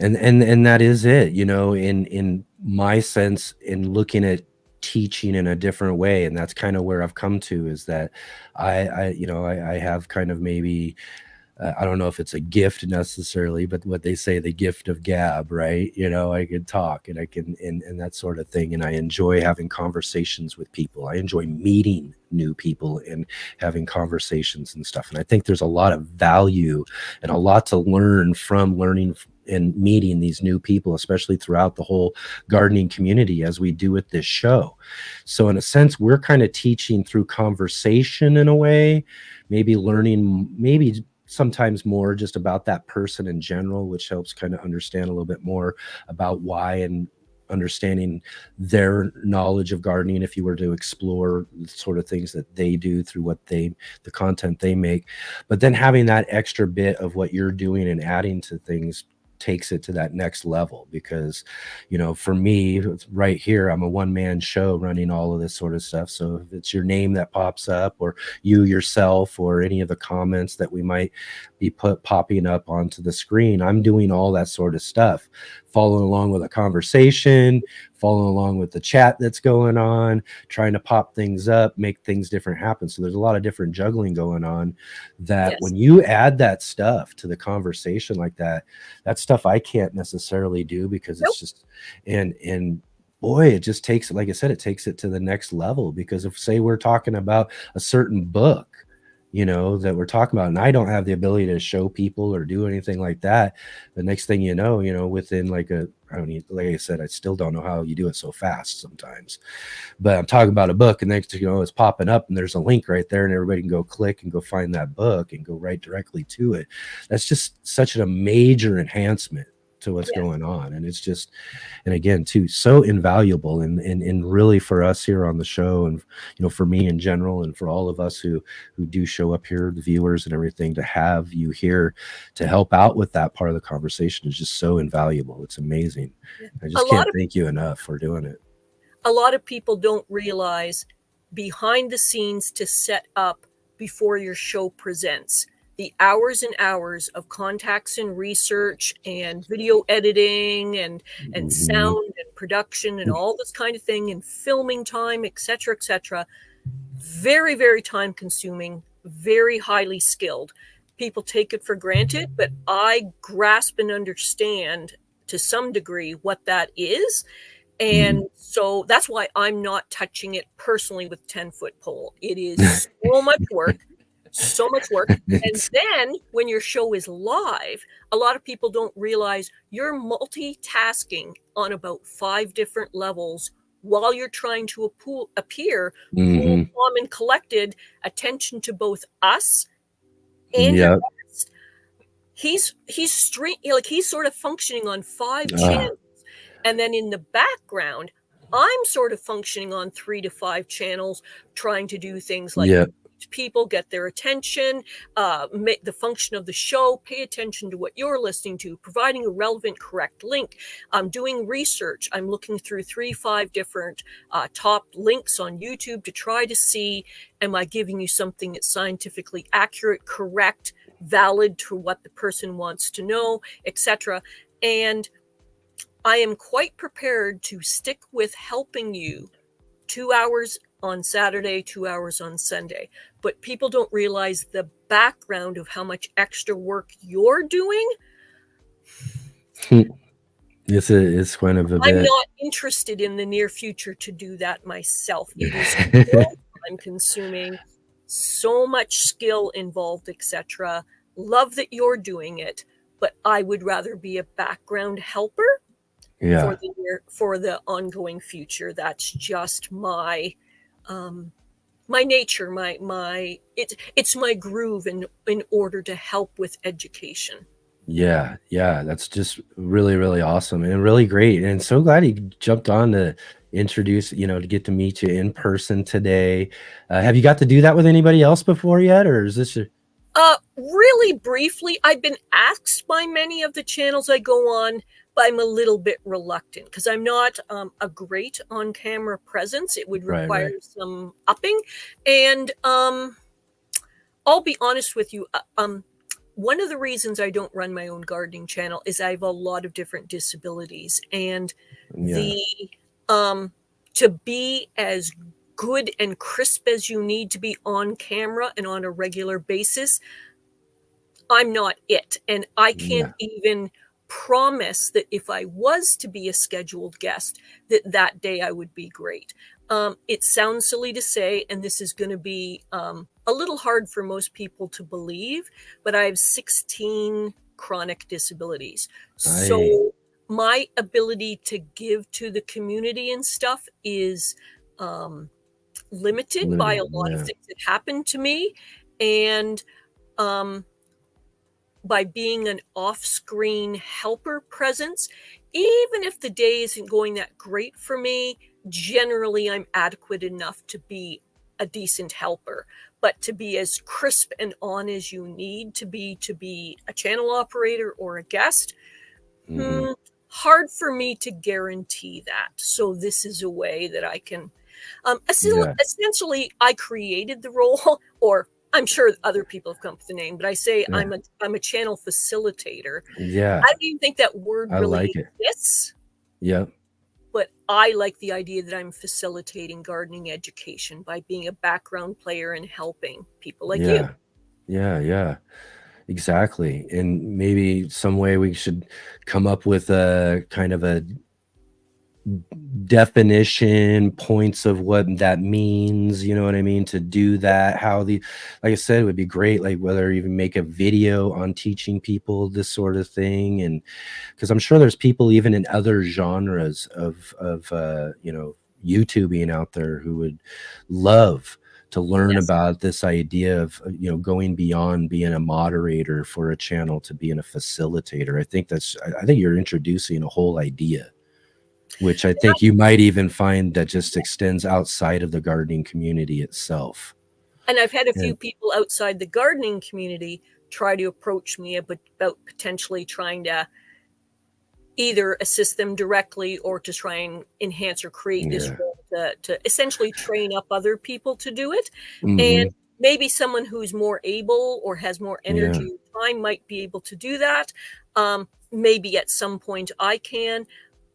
And that is it, you know, in my sense, in looking at teaching in a different way. And that's kind of where I've come to, is that I have kind of maybe, I don't know if it's a gift necessarily, but what they say, the gift of gab, right? You know, I can talk and I can, and that sort of thing. And I enjoy having conversations with people. I enjoy meeting new people and having conversations and stuff. And I think there's a lot of value and a lot to learn from learning and meeting these new people, especially throughout the whole gardening community, as we do with this show. So in a sense, we're kind of teaching through conversation in a way, maybe learning, maybe sometimes more just about that person in general, which helps kind of understand a little bit more about why, and understanding their knowledge of gardening if you were to explore the sort of things that they do through the content they make. But then having that extra bit of what you're doing and adding to things takes it to that next level. Because, you know, for me right here, I'm a one-man show running all of this sort of stuff. So if it's your name that pops up, or you yourself, or any of the comments that we might be popping up onto the screen, I'm doing all that sort of stuff, following along with a conversation, following along with the chat that's going on, trying to pop things up, make things different happen. So there's a lot of different juggling going on, that Yes. when you add that stuff to the conversation like that, that's stuff I can't necessarily do, because it's just, and boy, it just takes, like I said, it takes it to the next level. Because if, say, we're talking about a certain book, you know, that we're talking about, and I don't have the ability to show people or do anything like that, the next thing you know, within like I don't need, like I said, I still don't know how you do it so fast sometimes, but I'm talking about a book, and next, it's popping up and there's a link right there, and everybody can go click and go find that book and go right directly to it. That's just such a major enhancement to what's going on. And it's just, and again, too, so invaluable, and really for us here on the show, and for me in general, and for all of us who do show up here, the viewers and everything, to have you here to help out with that part of the conversation is just so invaluable. It's amazing. I just can't thank you enough for doing it. A lot of people don't realize behind the scenes to set up before your show presents, the hours and hours of contacts and research and video editing and sound and production and all this kind of thing, and filming time, etc., etc. Very, very time consuming, very highly skilled. People take it for granted, but I grasp and understand to some degree what that is. And so that's why I'm not touching it personally with 10-foot pole. It is so much work. So much work. And then when your show is live, a lot of people don't realize you're multitasking on about 5 different levels while you're trying to appear cool, calm, and collected, attention to both us and your guest. He's sort of functioning on 5 channels. And then in the background, I'm sort of functioning on 3 to 5 channels, trying to do things like people, get their attention, make the function of the show, pay attention to what you're listening to, providing a relevant, correct link. I'm doing research. I'm looking through 3-5 different top links on YouTube to try to see, am I giving you something that's scientifically accurate, correct, valid to what the person wants to know, etc. And I am quite prepared to stick with helping you 2 hours on Saturday, 2 hours on Sunday. But people don't realize the background of how much extra work you're doing. It's kind of a bit. I'm not interested in the near future to do that myself. It is so time consuming, so much skill involved, etc. Love that you're doing it, but I would rather be a background helper. For the ongoing future. That's just my my nature, it's my groove in order to help with education. Yeah, that's just really, really awesome and really great. And so glad you jumped on to introduce, to get to meet you in person today. Have you got to do that with anybody else before yet, or is this really briefly? I've been asked by many of the channels I go on, but I'm a little bit reluctant because I'm not a great on-camera presence. It would require some upping. And I'll be honest with you, one of the reasons I don't run my own gardening channel is I have a lot of different disabilities. And to be as good and crisp as you need to be on camera and on a regular basis, I'm not it. And I can't even promise that if I was to be a scheduled guest, that day I would be great. It sounds silly to say, and this is going to be a little hard for most people to believe, but I have 16 chronic disabilities. So my ability to give to the community and stuff is limited by a lot of things that happened to me. And by being an off-screen helper presence, even if the day isn't going that great for me, generally I'm adequate enough to be a decent helper. But to be as crisp and on as you need to be a channel operator or a guest, hard for me to guarantee that. So this is a way that I can, Yeah. essentially, I created the role, or I'm sure other people have come up with the name, but I say Yeah. I'm a channel facilitator. Yeah. I don't even think that word I really like it. exists, Yep. but I like the idea that I'm facilitating gardening education by being a background player and helping people like you. Yeah. Yeah. Yeah. Exactly. And maybe some way we should come up with a kind of a definition, points of what that means, you know what I mean, to do that, how the like I said, it would be great, like whether even make a video on teaching people this sort of thing. And because I'm sure there's people even in other genres of you know, YouTubing out there who would love to learn Yes. about this idea of you know, going beyond being a moderator for a channel to being a facilitator. I think I think you're introducing a whole idea, which I think you might even find that just extends outside of the gardening community itself. And I've had a few And people outside the gardening community try to approach me about potentially trying to either assist them directly or to try and enhance or create this yeah. role to essentially train up other people to do it. And Hmm. maybe someone who's more able or has more Yeah. energy or time might be able to do that. Maybe at some point I can.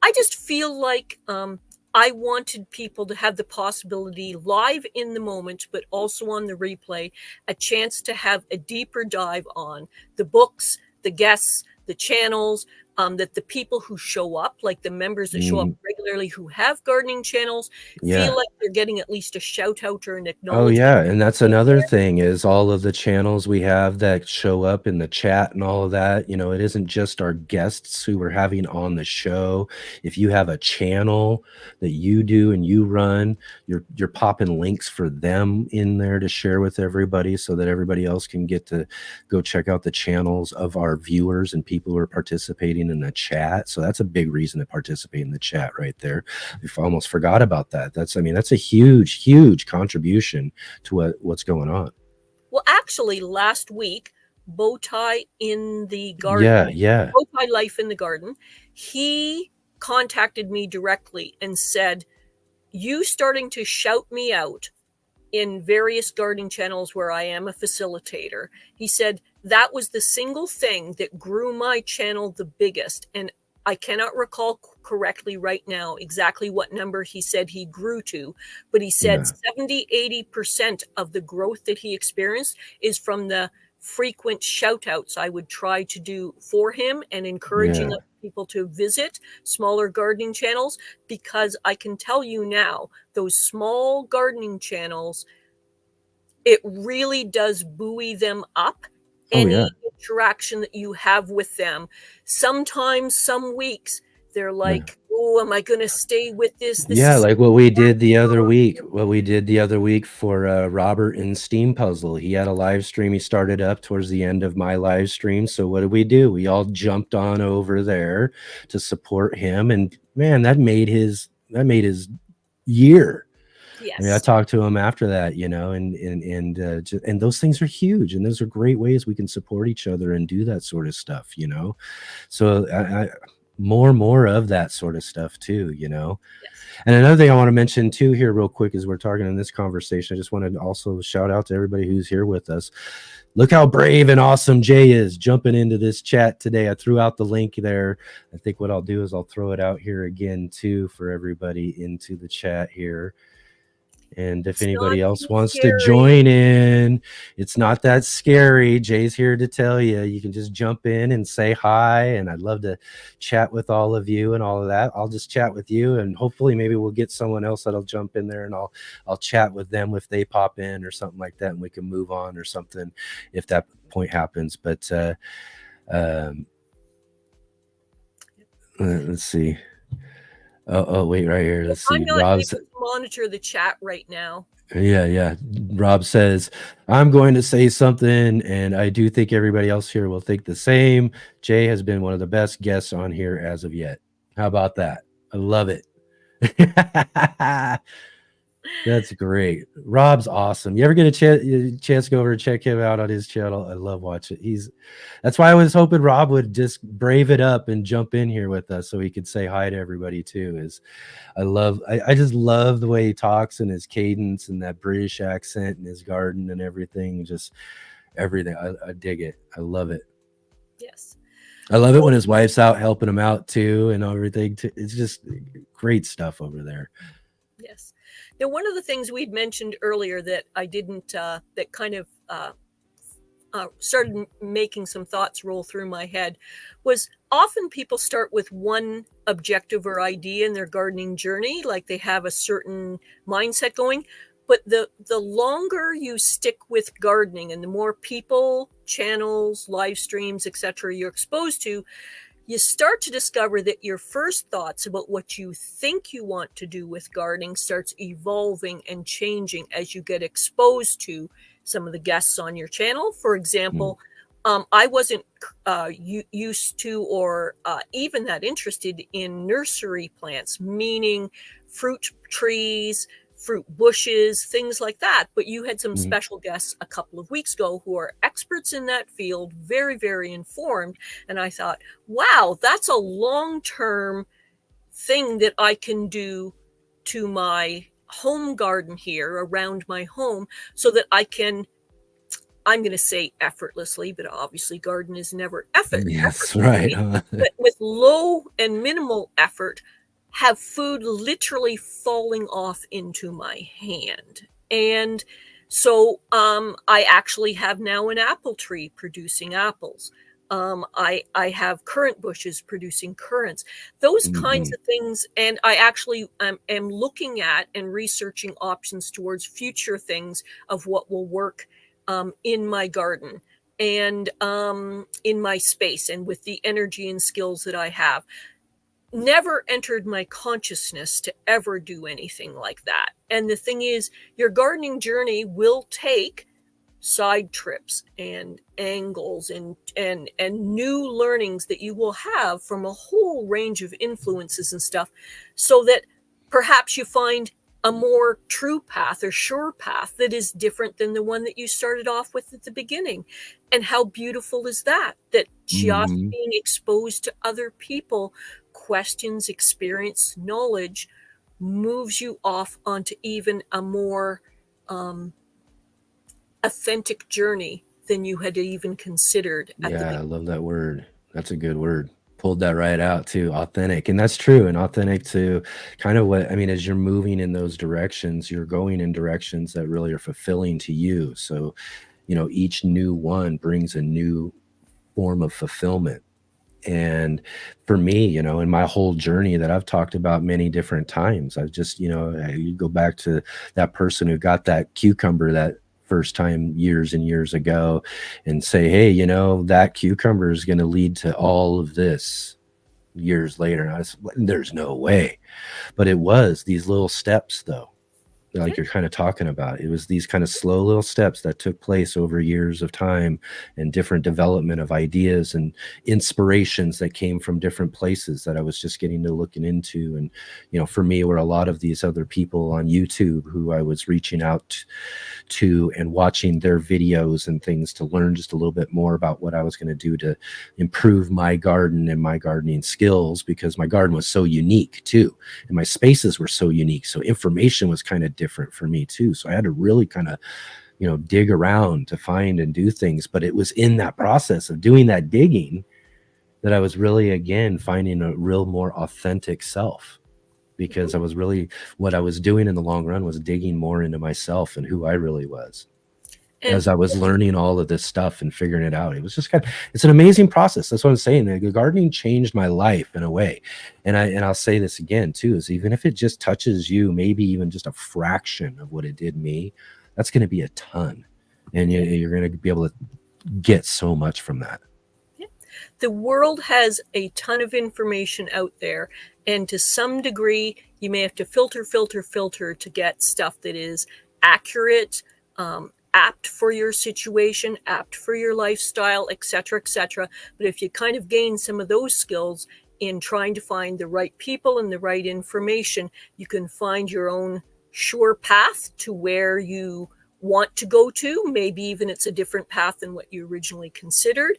I just feel like I wanted people to have the possibility live in the moment, but also on the replay, a chance to have a deeper dive on the books, the guests, the channels, that the people who show up, like the members that show up Mhm. regularly who have gardening channels, feel Yeah. like they're getting at least a shout out or an Oh acknowledgement. yeah, and that's another thing is all of the channels we have that show up in the chat and all of that, you know, it isn't just our guests who we're having on the show. If you have a channel that you do and you run, you're popping links for them in there to share with everybody so that everybody else can get to go check out the channels of our viewers and people who are participating in the chat. So that's a big reason to participate in the chat right there. I almost forgot about that. I mean, that's a huge, huge contribution to what's going on. Well, actually, last week, Bowtie in the Yeah, garden, yeah. Bowtie Life in the Garden, he contacted me directly and said, you starting to shout me out in various gardening channels where I am a facilitator. He said that was the single thing that grew my channel the biggest. And I cannot recall correctly right now exactly what number he said he grew to, but he said Yeah. 70-80% of the growth that he experienced is from the frequent shout outs I would try to do for him and encouraging Yeah. people to visit smaller gardening channels, because I can tell you now, those small gardening channels, it really does buoy them up. Oh yeah. Any interaction that you have with them, sometimes some weeks they're Yeah. like, oh, am I going to stay with this? This Yeah, is like what we did the other week. What we did the other week for Robert in Steam Puzzle. He had a live stream he started up towards the end of my live stream. So what did we do? We all jumped on over there to support him, and man, that made his year. I mean, I yes. talked to him after that, you know, and those things are huge, and those are great ways we can support each other and do that sort of stuff, you know. So more of that sort of stuff too, you know. Yes. And another thing I want to mention too here real quick as we're talking in this conversation, I just want to also shout out to everybody who's here with us. Look how brave and awesome Jay is jumping into this chat today. I threw out the link there. I think what I'll do is I'll throw it out here again too for everybody into the chat here. And if anybody else wants to join in, it's not that scary. Jay's here to tell you. You can just jump in and say hi. And I'd love to chat with all of you and all of that. I'll just chat with you, and hopefully maybe we'll get someone else that'll jump in there, and I'll chat with them if they pop in or something like that, and we can move on or something if that point happens. But let's see. Oh, wait, right here. Let's see. I'm not able to monitor the chat right now. Yeah. Rob says, I'm going to say something, and I do think everybody else here will think the same. Jay has been one of the best guests on here as of yet. How about that? I love it. That's great. Rob's awesome. You ever get a chance to go over and check him out on his channel? I love watching. That's why I was hoping Rob would just brave it up and jump in here with us so he could say hi to everybody too. I just love the way he talks and his cadence and that British accent and his garden and everything. Just everything. I dig it. I love it. Yes. I love it when his wife's out helping him out too and everything. It's just great stuff over there. Yes. Now, one of the things we'd mentioned earlier that I didn't, that kind of started making some thoughts roll through my head was often people start with one objective or idea in their gardening journey, like they have a certain mindset going. But the longer you stick with gardening and the more people, channels, live streams, etc., you're exposed to, you start to discover that your first thoughts about what you think you want to do with gardening starts evolving and changing as you get exposed to some of the guests on your channel. For example, I wasn't used to or even that interested in nursery plants, meaning fruit trees, fruit bushes, things like that. But you had some special guests a couple of weeks ago who are experts in that field, very, very informed. And I thought, wow, that's a long-term thing that I can do to my home garden here around my home so that I can, I'm going to say effortlessly, but obviously garden is never Yes, effortlessly, right. but with low and minimal effort, have food literally falling off into my hand. And so I actually have now an apple tree producing apples. I have currant bushes producing currants, those kinds of things. And I actually am looking at and researching options towards future things of what will work in my garden and in my space and with the energy and skills that I have. Never entered my consciousness to ever do anything like that. And the thing is, your gardening journey will take side trips and angles and new learnings that you will have from a whole range of influences and stuff, so that perhaps you find a more true path or sure path that is different than the one that you started off with at the beginning. And how beautiful is that? That just being exposed to other people, questions, experience, knowledge moves you off onto even a more authentic journey than you had even considered at the beginning. I love that word. That's a good word. Pulled that right out too. Authentic. And that's true. And authentic to kind of what I mean, as you're moving in those directions, you're going in directions that really are fulfilling to you. So, each new one brings a new form of fulfillment. And for me, in my whole journey that I've talked about many different times, I've just, you go back to that person who got that cucumber that first time years and years ago and say, hey, that cucumber is going to lead to all of this years later. And there's no way. But it was these little steps, though, like you're kind of talking about. It was these kind of slow little steps that took place over years of time and different development of ideas and inspirations that came from different places that I was just getting to looking into. And, for me, were a lot of these other people on YouTube who I was reaching out to and watching their videos and things to learn just a little bit more about what I was going to do to improve my garden and my gardening skills, because my garden was so unique too. And my spaces were so unique. So information was kind of different for me too. So I had to really kind of, dig around to find and do things. But it was in that process of doing that digging that I was really, again, finding a real more authentic self, because I was really, what I was doing in the long run was digging more into myself and who I really was. As I was learning all of this stuff and figuring it out. It was just it's an amazing process. That's what I'm saying. The gardening changed my life in a way. And I'll say this again too, is even if it just touches you, maybe even just a fraction of what it did me, that's going to be a ton. And you're going to be able to get so much from that. The world has a ton of information out there, and to some degree, you may have to filter to get stuff that is accurate, apt for your situation, apt for your lifestyle, etc., etc. But if you kind of gain some of those skills in trying to find the right people and the right information, you can find your own sure path to where you want to go to. Maybe even it's a different path than what you originally considered.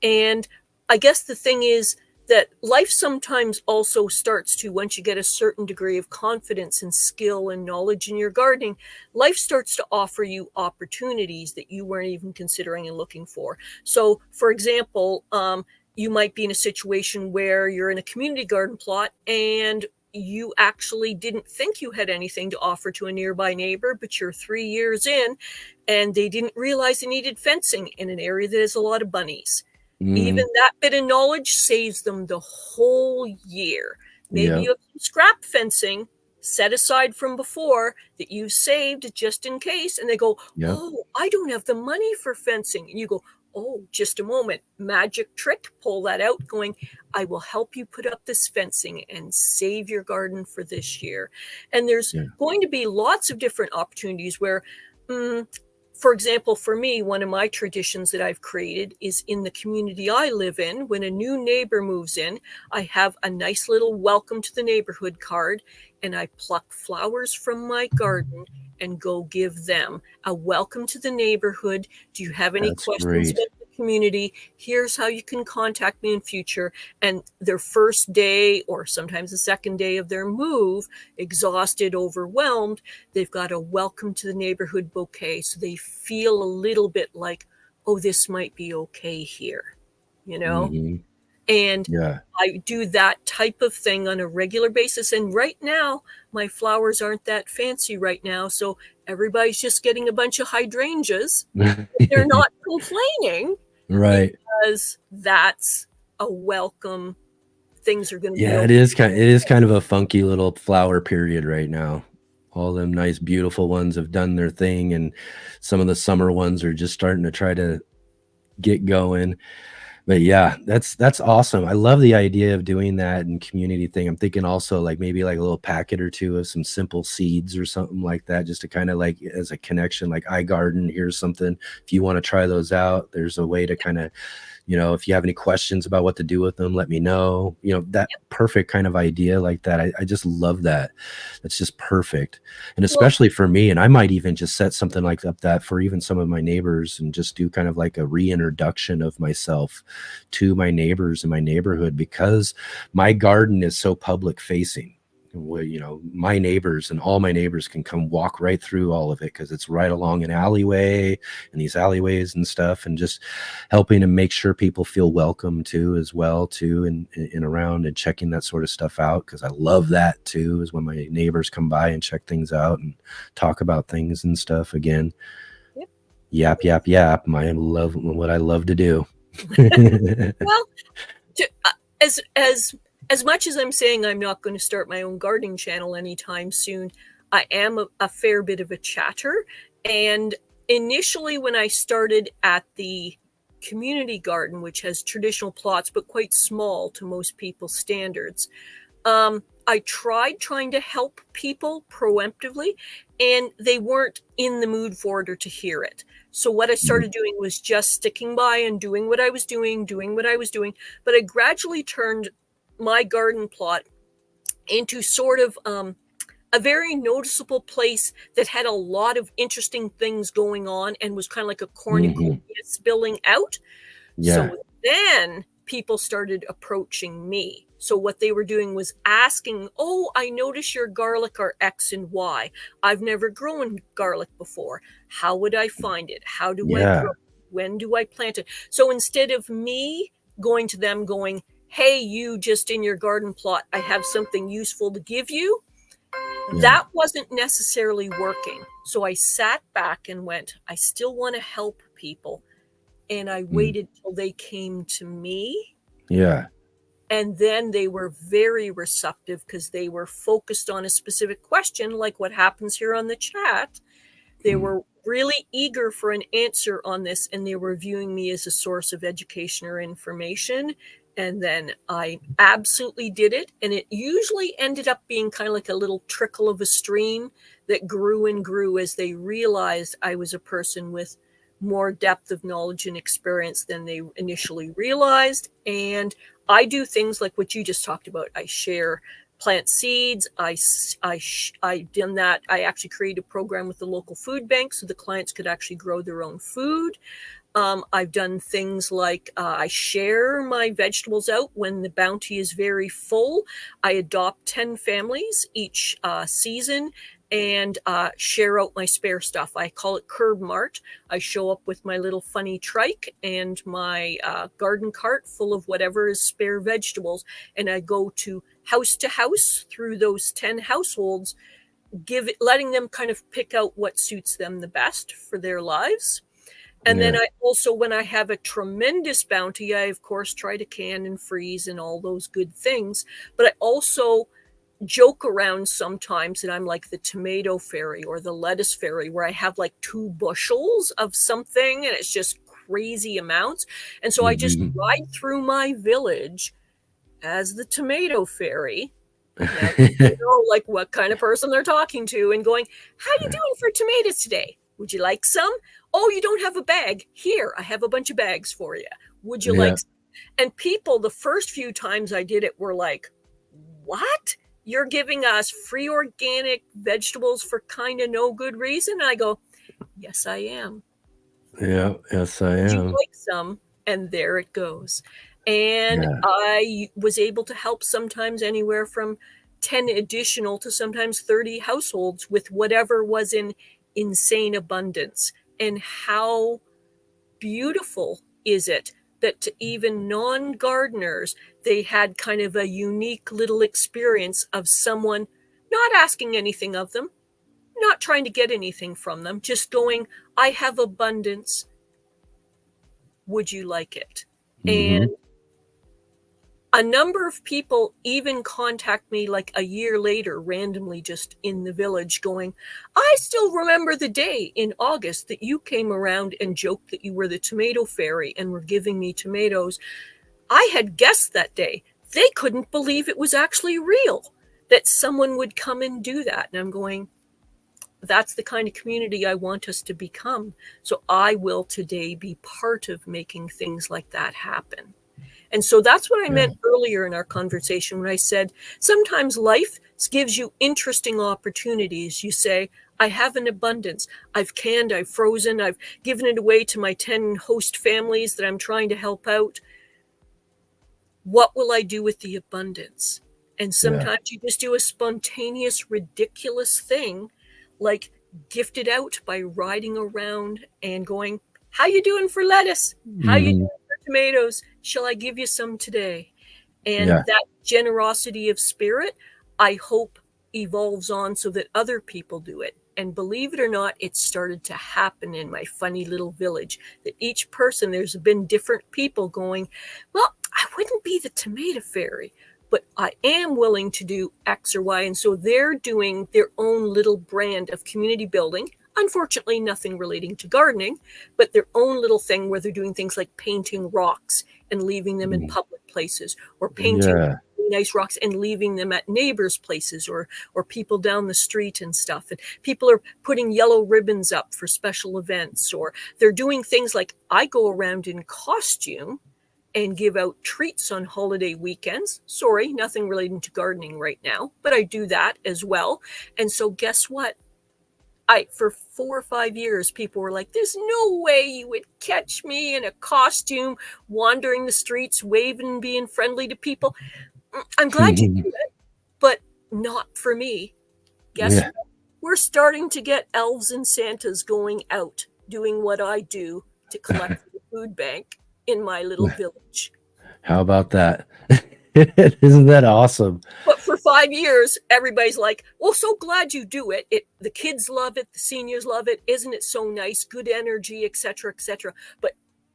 And I guess the thing is that life sometimes also starts to, once you get a certain degree of confidence and skill and knowledge in your gardening, life starts to offer you opportunities that you weren't even considering and looking for. So, for example, you might be in a situation where you're in a community garden plot and you actually didn't think you had anything to offer to a nearby neighbor, but you're 3 years in and they didn't realize they needed fencing in an area that has a lot of bunnies. Even that bit of knowledge saves them the whole year. Maybe you have some scrap fencing set aside from before that you saved just in case, and they go, oh, I don't have the money for fencing. And you go, oh, just a moment, magic trick, pull that out, going, I will help you put up this fencing and save your garden for this year. And there's going to be lots of different opportunities where, for example, for me, one of my traditions that I've created is in the community I live in. When a new neighbor moves in, I have a nice little welcome to the neighborhood card, and I pluck flowers from my garden and go give them a welcome to the neighborhood. Do you have any questions about the community? Here's how you can contact me in future. And their first day, or sometimes the second day of their move, exhausted, overwhelmed, they've got a welcome to the neighborhood bouquet. So they feel a little bit like, oh, this might be okay here, you know? And I do that type of thing on a regular basis. And right now, my flowers aren't that fancy right now. So everybody's just getting a bunch of hydrangeas. They're not complaining. Right. Because that's a welcome. Things are going to be okay. It is kind of a funky little flower period right now. All them nice, beautiful ones have done their thing, and some of the summer ones are just starting to try to get going. But yeah, that's awesome. I love the idea of doing that and community thing. I'm thinking also like maybe like a little packet or two of some simple seeds or something like that, just to kind of like as a connection, like I garden, here's something. If you want to try those out, there's a way to kind of, if you have any questions about what to do with them, let me know. That perfect kind of idea like that. I just love that. That's just perfect. And especially for me, and I might even just set something like that for even some of my neighbors and just do kind of like a reintroduction of myself to my neighbors in my neighborhood, because my garden is so public facing. My neighbors and all my neighbors can come walk right through all of it because it's right along an alleyway and these alleyways and stuff, and just helping to make sure people feel welcome too, as well too, and around and checking that sort of stuff out, because I love that too, is when my neighbors come by and check things out and talk about things and stuff. Again, yap yap yap. I love what I love to do. Well, as much as I'm saying I'm not going to start my own gardening channel anytime soon, I am a fair bit of a chatter. And initially, when I started at the community garden, which has traditional plots but quite small to most people's standards, I tried trying to help people preemptively, and they weren't in the mood for it or to hear it. So what I started doing was just sticking by and doing what I was doing. But I gradually turned my garden plot into sort of a very noticeable place that had a lot of interesting things going on and was kind of like a cornucopia spilling out. So then people started approaching me. So what they were doing was asking, oh, I notice your garlic are X and Y. I've never grown garlic before. How would I find it? How do I grow it? When do I plant it? So instead of me going to them going, hey, you just in your garden plot, I have something useful to give you, that wasn't necessarily working. So I sat back and went, I still want to help people. And I waited till they came to me. And then they were very receptive because they were focused on a specific question, like what happens here on the chat. They were really eager for an answer on this, and they were viewing me as a source of education or information. And then I absolutely did it. And it usually ended up being kind of like a little trickle of a stream that grew and grew as they realized I was a person with more depth of knowledge and experience than they initially realized. And I do things like what you just talked about. I share plant seeds. I done that. I actually created a program with the local food bank so the clients could actually grow their own food. I've done things like I share my vegetables out when the bounty is very full. I adopt 10 families each season and share out my spare stuff. I call it Curb Mart. I show up with my little funny trike and my garden cart full of whatever is spare vegetables, and I go to house through those 10 households, letting them kind of pick out what suits them the best for their lives. And then I also, when I have a tremendous bounty, I, of course, try to can and freeze and all those good things. But I also joke around sometimes that I'm like the tomato fairy or the lettuce fairy, where I have like 2 bushels of something and it's just crazy amounts. And so I just ride through my village as the tomato fairy. Now, you know, like what kind of person they're talking to, and going, how you doing for tomatoes today? Would you like some? Oh, you don't have a bag. Here, I have a bunch of bags for you. Would you like some? And people, the first few times I did it, were like, what? You're giving us free organic vegetables for kind of no good reason? And I go, yes, I am. Yeah, yes, I am. Would you like some? And there it goes. And I was able to help sometimes anywhere from 10 additional to sometimes 30 households with whatever was in insane abundance. And how beautiful is it that to even non-gardeners, they had kind of a unique little experience of someone not asking anything of them, not trying to get anything from them, just going, I have abundance. Would you like it? And a number of people even contact me like a year later, randomly just in the village, going, I still remember the day in August that you came around and joked that you were the tomato fairy and were giving me tomatoes. I had guessed that day. They couldn't believe it was actually real, that someone would come and do that. And I'm going, that's the kind of community I want us to become. So I will today be part of making things like that happen. And so that's what I meant earlier in our conversation when I said sometimes life gives you interesting opportunities. You say, I have an abundance. I've canned, I've frozen, I've given it away to my 10 host families that I'm trying to help out. What will I do with the abundance? And sometimes you just do a spontaneous, ridiculous thing, like gift it out by riding around and going, how you doing for lettuce? How you doing for tomatoes? Shall I give you some today? And that generosity of spirit, I hope, evolves on so that other people do it. And believe it or not, it started to happen in my funny little village, that each person, there's been different people going, well, I wouldn't be the tomato fairy, but I am willing to do X or Y. And so they're doing their own little brand of community building. Unfortunately, nothing relating to gardening, but their own little thing where they're doing things like painting rocks and leaving them in public places, or painting nice rocks and leaving them at neighbors' places, or people down the street and stuff. And people are putting yellow ribbons up for special events, or they're doing things like I go around in costume and give out treats on holiday weekends. Sorry, nothing relating to gardening right now, but I do that as well. And so guess what? For 4 or 5 years, people were like, there's no way you would catch me in a costume, wandering the streets, waving and being friendly to people. I'm glad you do it, but not for me. Guess what? We're starting to get elves and Santas going out, doing what I do to collect the food bank in my little village. How about that? Isn't that awesome? But for 5 years, everybody's like, well, so glad you do it. The kids love it. The seniors love it. Isn't it so nice? Good energy, et cetera, et cetera. But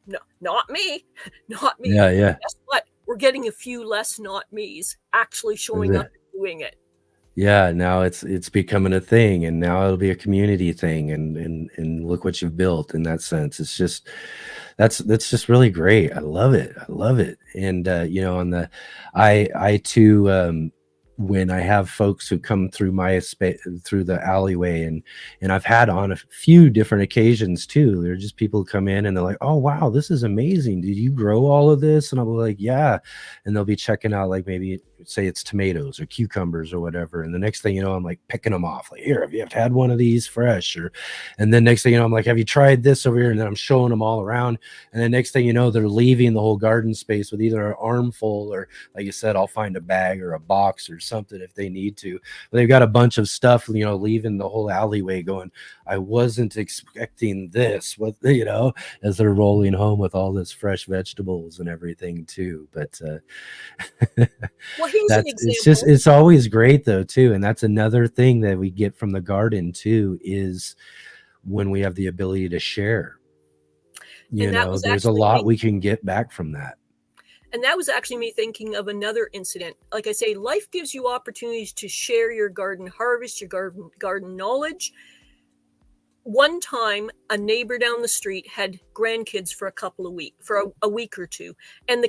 no, not me. Not me. Yeah. Guess what? We're getting a few less not me's actually showing up and doing it. Yeah, now it's becoming a thing, and now it'll be a community thing, and look what you've built in that sense. It's just that's just really great. I love it. And on the I too, when I have folks who come through through the alleyway, and I've had on a few different occasions too, there are just people who come in and they're like, oh wow, this is amazing, did you grow all of this? And I'll be like, yeah. And they'll be checking out like maybe say it's tomatoes or cucumbers or whatever. And the next thing you know, I'm like picking them off. Like, here, have you had one of these fresh? And then next thing you know, I'm like, have you tried this over here? And then I'm showing them all around. And then next thing you know, they're leaving the whole garden space with either an armful or, like you said, I'll find a bag or a box or something if they need to. But they've got a bunch of stuff, leaving the whole alleyway going, I wasn't expecting this, as they're rolling home with all this fresh vegetables and everything too. But well, here's an example. It's always great though too. And that's another thing that we get from the garden too, is when we have the ability to share, there's a lot we can get back from that. And that was actually me thinking of another incident. Like I say, life gives you opportunities to share your garden harvest, your garden knowledge. One time, a neighbor down the street had grandkids for a week or two, and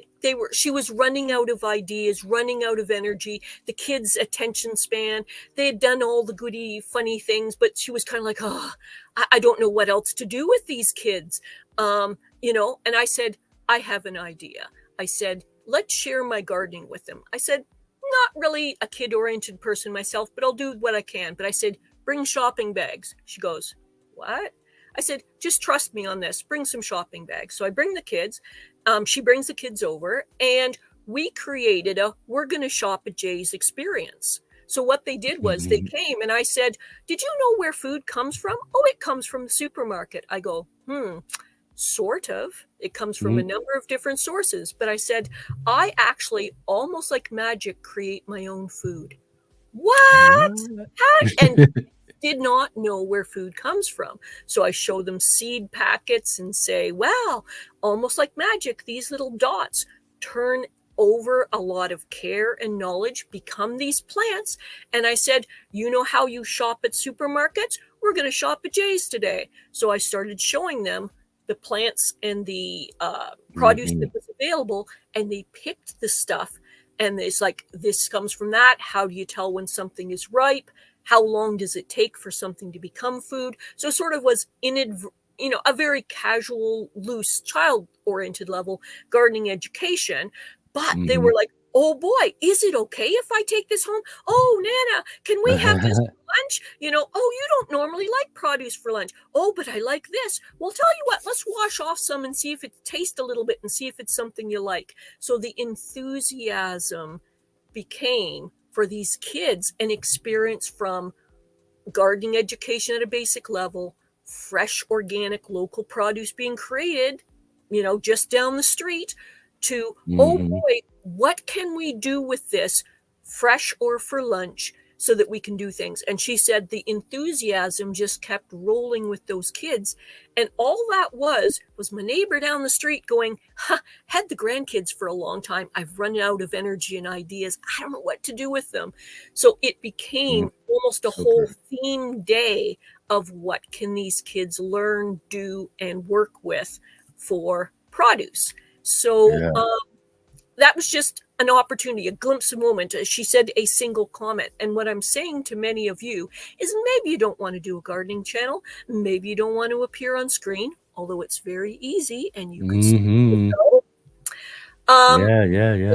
she was running out of ideas, running out of energy. The kids' attention span, they had done all the goody, funny things, but she was kind of like, oh, I don't know what else to do with these kids, And I said, I have an idea. I said, let's share my gardening with them. I said, not really a kid-oriented person myself, but I'll do what I can. But I said, bring shopping bags. She goes, what? I said, just trust me on this. Bring some shopping bags. So I bring the kids. She brings the kids over, and we created we're going to shop at Jay's experience. So what they did was they came, and I said, did you know where food comes from? Oh, it comes from the supermarket. I go, sort of. It comes from a number of different sources. But I said, I actually, almost like magic, create my own food. What? How? And did not know where food comes from. So I show them seed packets and say, wow, almost like magic, these little dots turn over a lot of care and knowledge, become these plants. And I said, you know how you shop at supermarkets? We're going to shop at Jay's today. So I started showing them the plants and the produce that was available, and they picked the stuff. And it's like, this comes from that. How do you tell when something is ripe? How long does it take for something to become food? So it sort of was a very casual, loose, child-oriented level gardening education. But they were like, oh boy, is it okay if I take this home? Oh, Nana, can we have this for lunch? Oh, you don't normally like produce for lunch. Oh, but I like this. Well, tell you what, let's wash off some and see if it tastes a little bit and see if it's something you like. So the enthusiasm became, for these kids, an experience from gardening education at a basic level, fresh, organic, local produce being created, just down the street, to, oh boy, what can we do with this, fresh or for lunch, so that we can do things? And she said the enthusiasm just kept rolling with those kids. And all that was my neighbor down the street going, had the grandkids for a long time. I've run out of energy and ideas. I don't know what to do with them. So it became almost a whole theme day of what can these kids learn, do, and work with for produce. So that was just an opportunity, a glimpse of moment. She said a single comment. And what I'm saying to many of you is, maybe you don't want to do a gardening channel. Maybe you don't want to appear on screen, although it's very easy and you can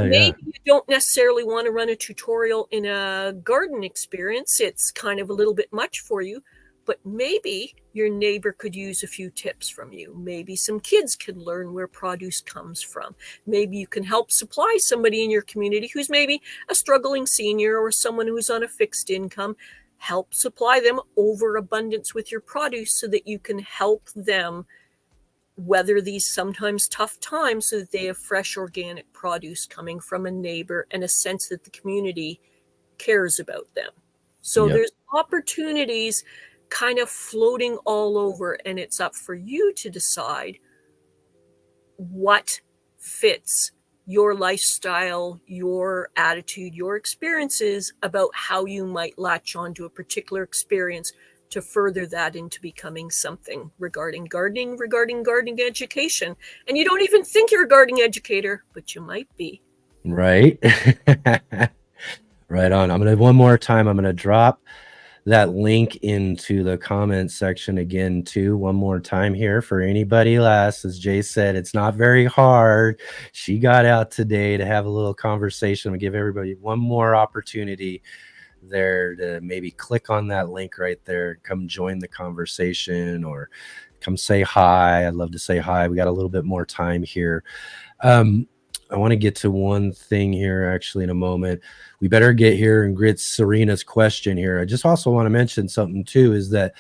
maybe you don't necessarily want to run a tutorial in a garden experience. It's kind of a little bit much for you. But maybe your neighbor could use a few tips from you. Maybe some kids can learn where produce comes from. Maybe you can help supply somebody in your community who's maybe a struggling senior or someone who's on a fixed income. Help supply them overabundance with your produce so that you can help them weather these sometimes tough times, so that they have fresh organic produce coming from a neighbor and a sense that the community cares about them. So there's opportunities kind of floating all over, and it's up for you to decide what fits your lifestyle, your attitude, your experiences, about how you might latch onto a particular experience to further that into becoming something regarding gardening education. And you don't even think you're a gardening educator, but you might be. Right. Right on. One more time, I'm going to drop that link into the comment section again too, one more time here for anybody last. As Jay said, it's not very hard. She got out today to have a little conversation. We give everybody one more opportunity there to maybe click on that link right there, come join the conversation, or come say hi. I'd love to say hi. We got a little bit more time here. I want to get to one thing here actually in a moment. We better get here and get Serena's question here. I just also want to mention something too, is that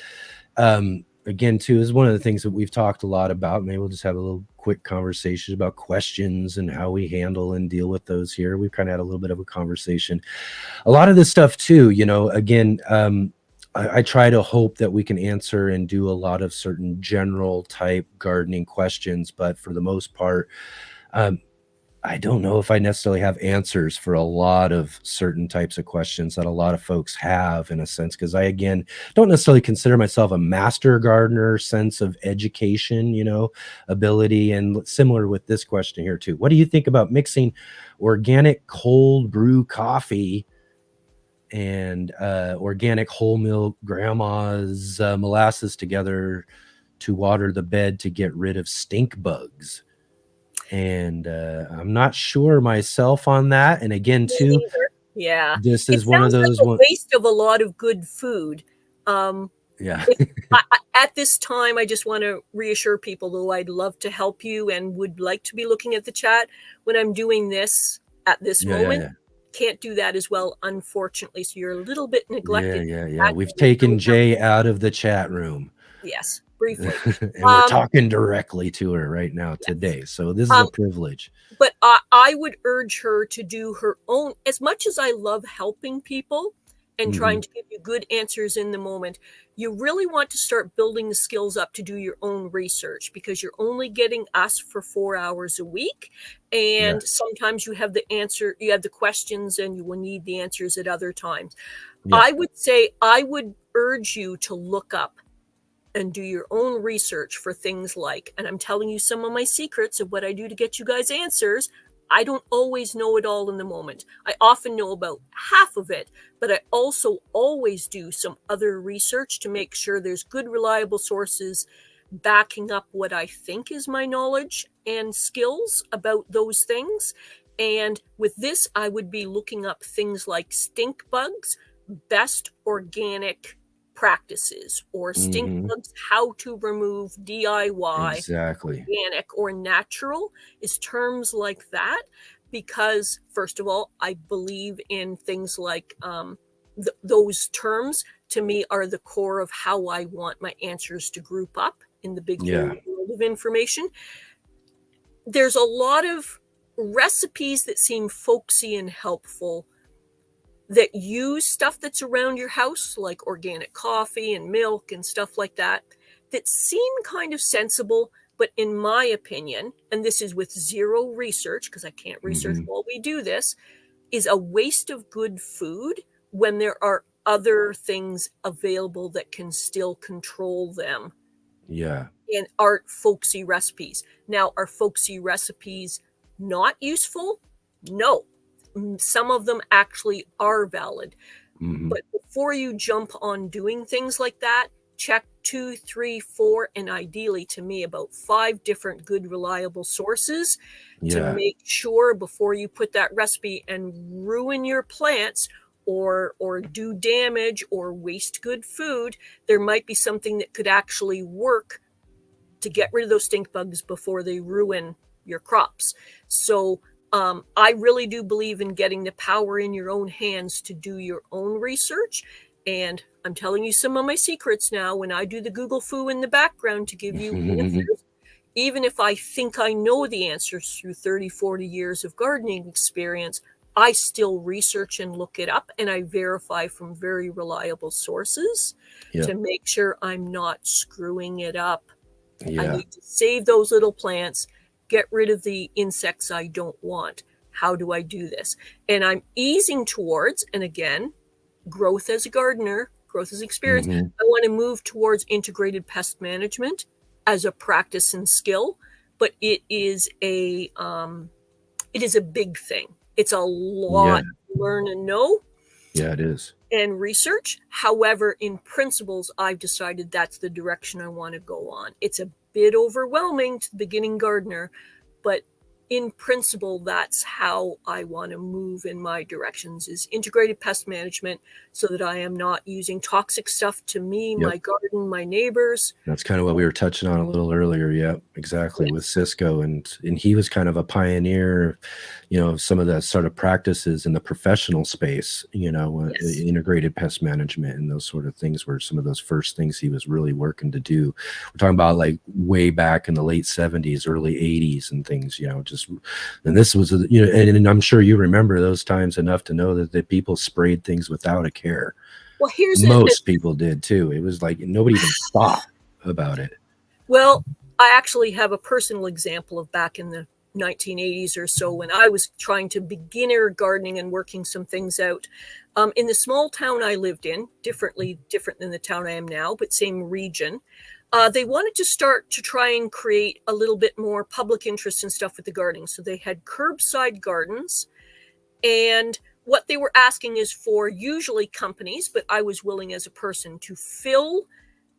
again too, is one of the things that we've talked a lot about. Maybe we'll just have a little quick conversation about questions and how we handle and deal with those here. We've kind of had a little bit of a conversation. A lot of this stuff too, you know, again, I try to hope that we can answer and do a lot of certain general type gardening questions, but for the most part, I don't know if I necessarily have answers for a lot of certain types of questions that a lot of folks have, in a sense, because I, again, don't necessarily consider myself a master gardener, sense of education, you know, ability. And similar with this question here too. What do you think about mixing organic cold brew coffee and organic whole milk grandma's molasses together to water the bed to get rid of stink bugs? And I'm not sure myself on that. And again, too, yeah, this it is one of sounds those like a waste of a lot of good food. Yeah. At this time, I just want to reassure people, though I'd love to help you and would like to be looking at the chat when I'm doing this at this moment. Can't do that as well, unfortunately. So you're a little bit neglected. Yeah. We've taken Jay out of the chat room. Yes, briefly. And we're talking directly to her right now today. So this is a privilege. But I would urge her to do her own, as much as I love helping people and trying to give you good answers in the moment, you really want to start building the skills up to do your own research, because you're only getting us for 4 hours a week. And sometimes you have the answer, you have the questions, and you will need the answers at other times. I would say, I would urge you to look up and do your own research for things like, and I'm telling you some of my secrets of what I do to get you guys answers. I don't always know it all in the moment. I often know about half of it, but I also always do some other research to make sure there's good, reliable sources backing up what I think is my knowledge and skills about those things. And with this, I would be looking up things like stink bugs, best organic practices, or stink bugs, how to remove, DIY, exactly, organic or natural, is terms like that. Because first of all, I believe in things like those terms, to me, are the core of how I want my answers to group up in the big whole world of information. There's a lot of recipes that seem folksy and helpful that use stuff that's around your house, like organic coffee and milk and stuff like that, that seem kind of sensible. But in my opinion, and this is with zero research, because I can't research while we do this, is a waste of good food when there are other things available that can still control them. And aren't folksy recipes. Now, are folksy recipes not useful? No. Some of them actually are valid. But before you jump on doing things like that, check 2, 3, 4, and ideally, to me, about 5 different good, reliable sources to make sure before you put that recipe and ruin your plants or do damage or waste good food, there might be something that could actually work to get rid of those stink bugs before they ruin your crops. So I really do believe in getting the power in your own hands to do your own research. And I'm telling you some of my secrets now when I do the Google foo in the background to give you answers. Even if I think I know the answers through 30, 40 years of gardening experience, I still research and look it up, and I verify from very reliable sources to make sure I'm not screwing it up. I need to save those little plants, get rid of the insects I don't want. How do I do this? And I'm easing towards, and again, growth as a gardener, growth as experience. I want to move towards integrated pest management as a practice and skill, but it is a big thing. It's a lot to learn and know. Yeah, it is. and research. However, in principles, I've decided that's the direction I want to go on. It's a bit overwhelming to the beginning gardener, but in principle, that's how I want to move in my directions, is integrated pest management, so that I am not using toxic stuff to me, Yep. my garden, my neighbors. That's kind of what we were touching on a little earlier. Yeah, exactly. Yes. With Cisco, and he was kind of a pioneer, some of the sort of practices in the professional space, Yes. integrated pest management and those sort of things were some of those first things he was really working to do. We're talking about like way back in the late 70s, early 80s and things, and this was, and I'm sure you remember those times enough to know that people sprayed things without a care. Well, here's Most people did too. It was like nobody even thought about it. Well, I actually have a personal example of back in the 1980s or so, when I was trying to beginner gardening and working some things out. In the small town I lived in, different than the town I am now, but same region, they wanted to start to try and create a little bit more public interest and stuff with the gardening. So they had curbside gardens, and what they were asking is for usually companies, but I was willing as a person to fill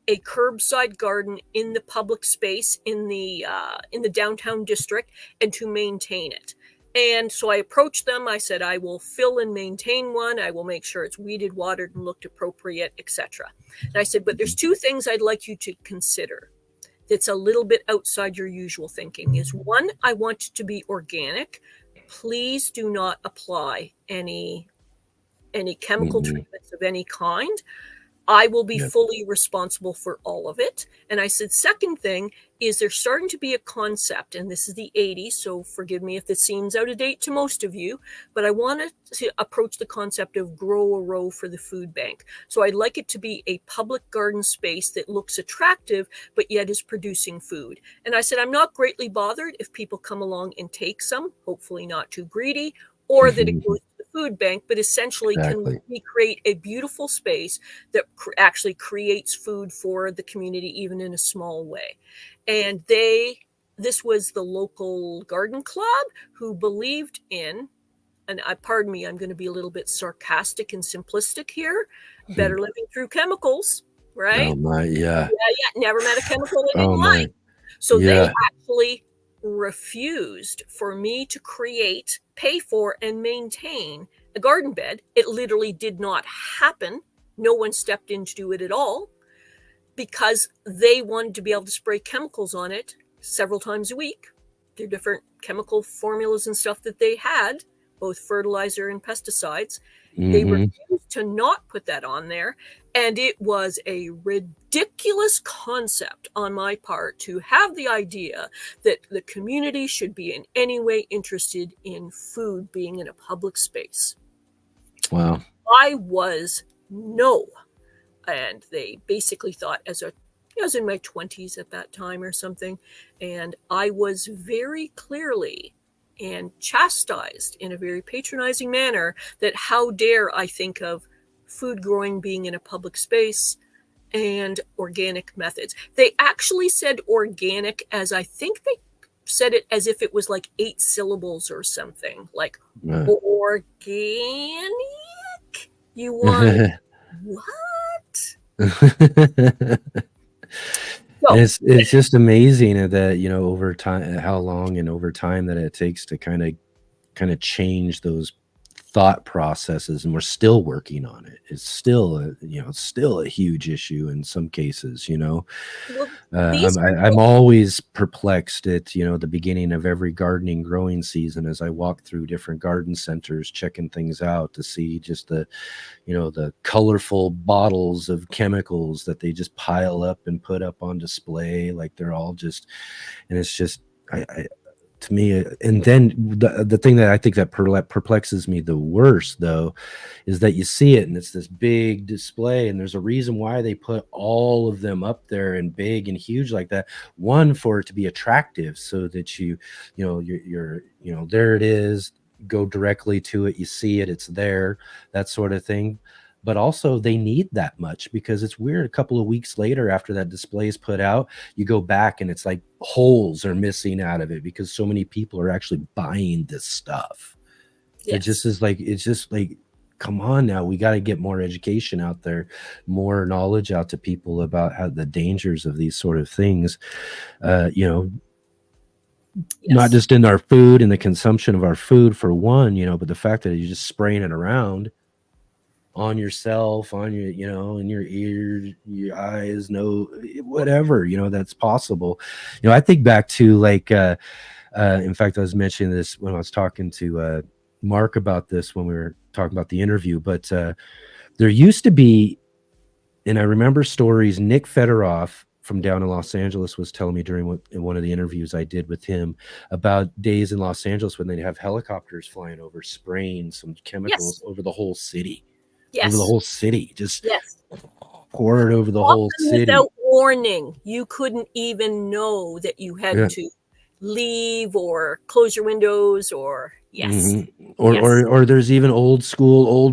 a curbside garden in the public space in the downtown district, and to maintain it. And so I approached them. I said, I will fill and maintain one. I will make sure it's weeded, watered, and looked appropriate, etc. And I said, but there's two things I'd like you to consider that's a little bit outside your usual thinking. Is one, I want it to be organic. Please do not apply any chemical treatments of any kind. I will be fully responsible for all of it. And I said, second thing is, there's starting to be a concept, and this is the 80s, so forgive me if this seems out of date to most of you, but I wanted to approach the concept of grow a row for the food bank. So I'd like it to be a public garden space that looks attractive, but yet is producing food. And I said, I'm not greatly bothered if people come along and take some, hopefully not too greedy, or that it goes to the food bank, but essentially can we create a beautiful space that actually creates food for the community, even in a small way. And this was the local garden club who believed in, and pardon me, I'm going to be a little bit sarcastic and simplistic here, better living through chemicals, right? Oh my, yeah. Never met a chemical they didn't like. So they actually refused for me to create, pay for, and maintain a garden bed. It literally did not happen. No one stepped in to do it at all, because they wanted to be able to spray chemicals on it several times a week. There are different chemical formulas and stuff that they had, both fertilizer and pesticides. They refused to not put that on there. And it was a ridiculous concept on my part to have the idea that the community should be in any way interested in food being in a public space. Wow. I was no. And they basically thought, I was in my 20s at that time or something, and I was very clearly and chastised in a very patronizing manner that how dare I think of food growing being in a public space and organic methods. They actually said organic, as I think they said it as if it was like 8 syllables or something, like organic. You want what? And it's just amazing that over time, how long and over time that it takes to kind of change those thought processes, and we're still working on it. It's still a huge issue in some cases. I'm always perplexed at the beginning of every gardening growing season as I walk through different garden centers checking things out to see just the colorful bottles of chemicals that they just pile up and put up on display, like they're all just, and it's just to me. And then the thing that I think that perplexes me the worst, though, is that you see it and it's this big display, and there's a reason why they put all of them up there and big and huge like that. One, for it to be attractive, so that you're there it is, go directly to it, you see it, it's there, that sort of thing. But also they need that much, because it's weird, a couple of weeks later after that display is put out, you go back and it's like holes are missing out of it because so many people are actually buying this stuff. It's just like come on now, we got to get more education out there, more knowledge out to people about how the dangers of these sort of things. You know, not just in our food and the consumption of our food for one, you know, but the fact that you're just spraying it around on yourself, on your, you know, in your ears, your eyes, no, whatever, you know, that's possible. You know, I think back to like, in fact, I was mentioning this when I was talking to Mark about this when we were talking about the interview, but there used to be, and I remember stories, Nick Fedoroff from down in Los Angeles was telling me during one of the interviews I did with him about days in Los Angeles when they'd have helicopters flying over, spraying some chemicals over the whole city. Over the whole city, just pour it over the whole city. Without warning, you couldn't even know that you had to leave or close your windows or or there's even old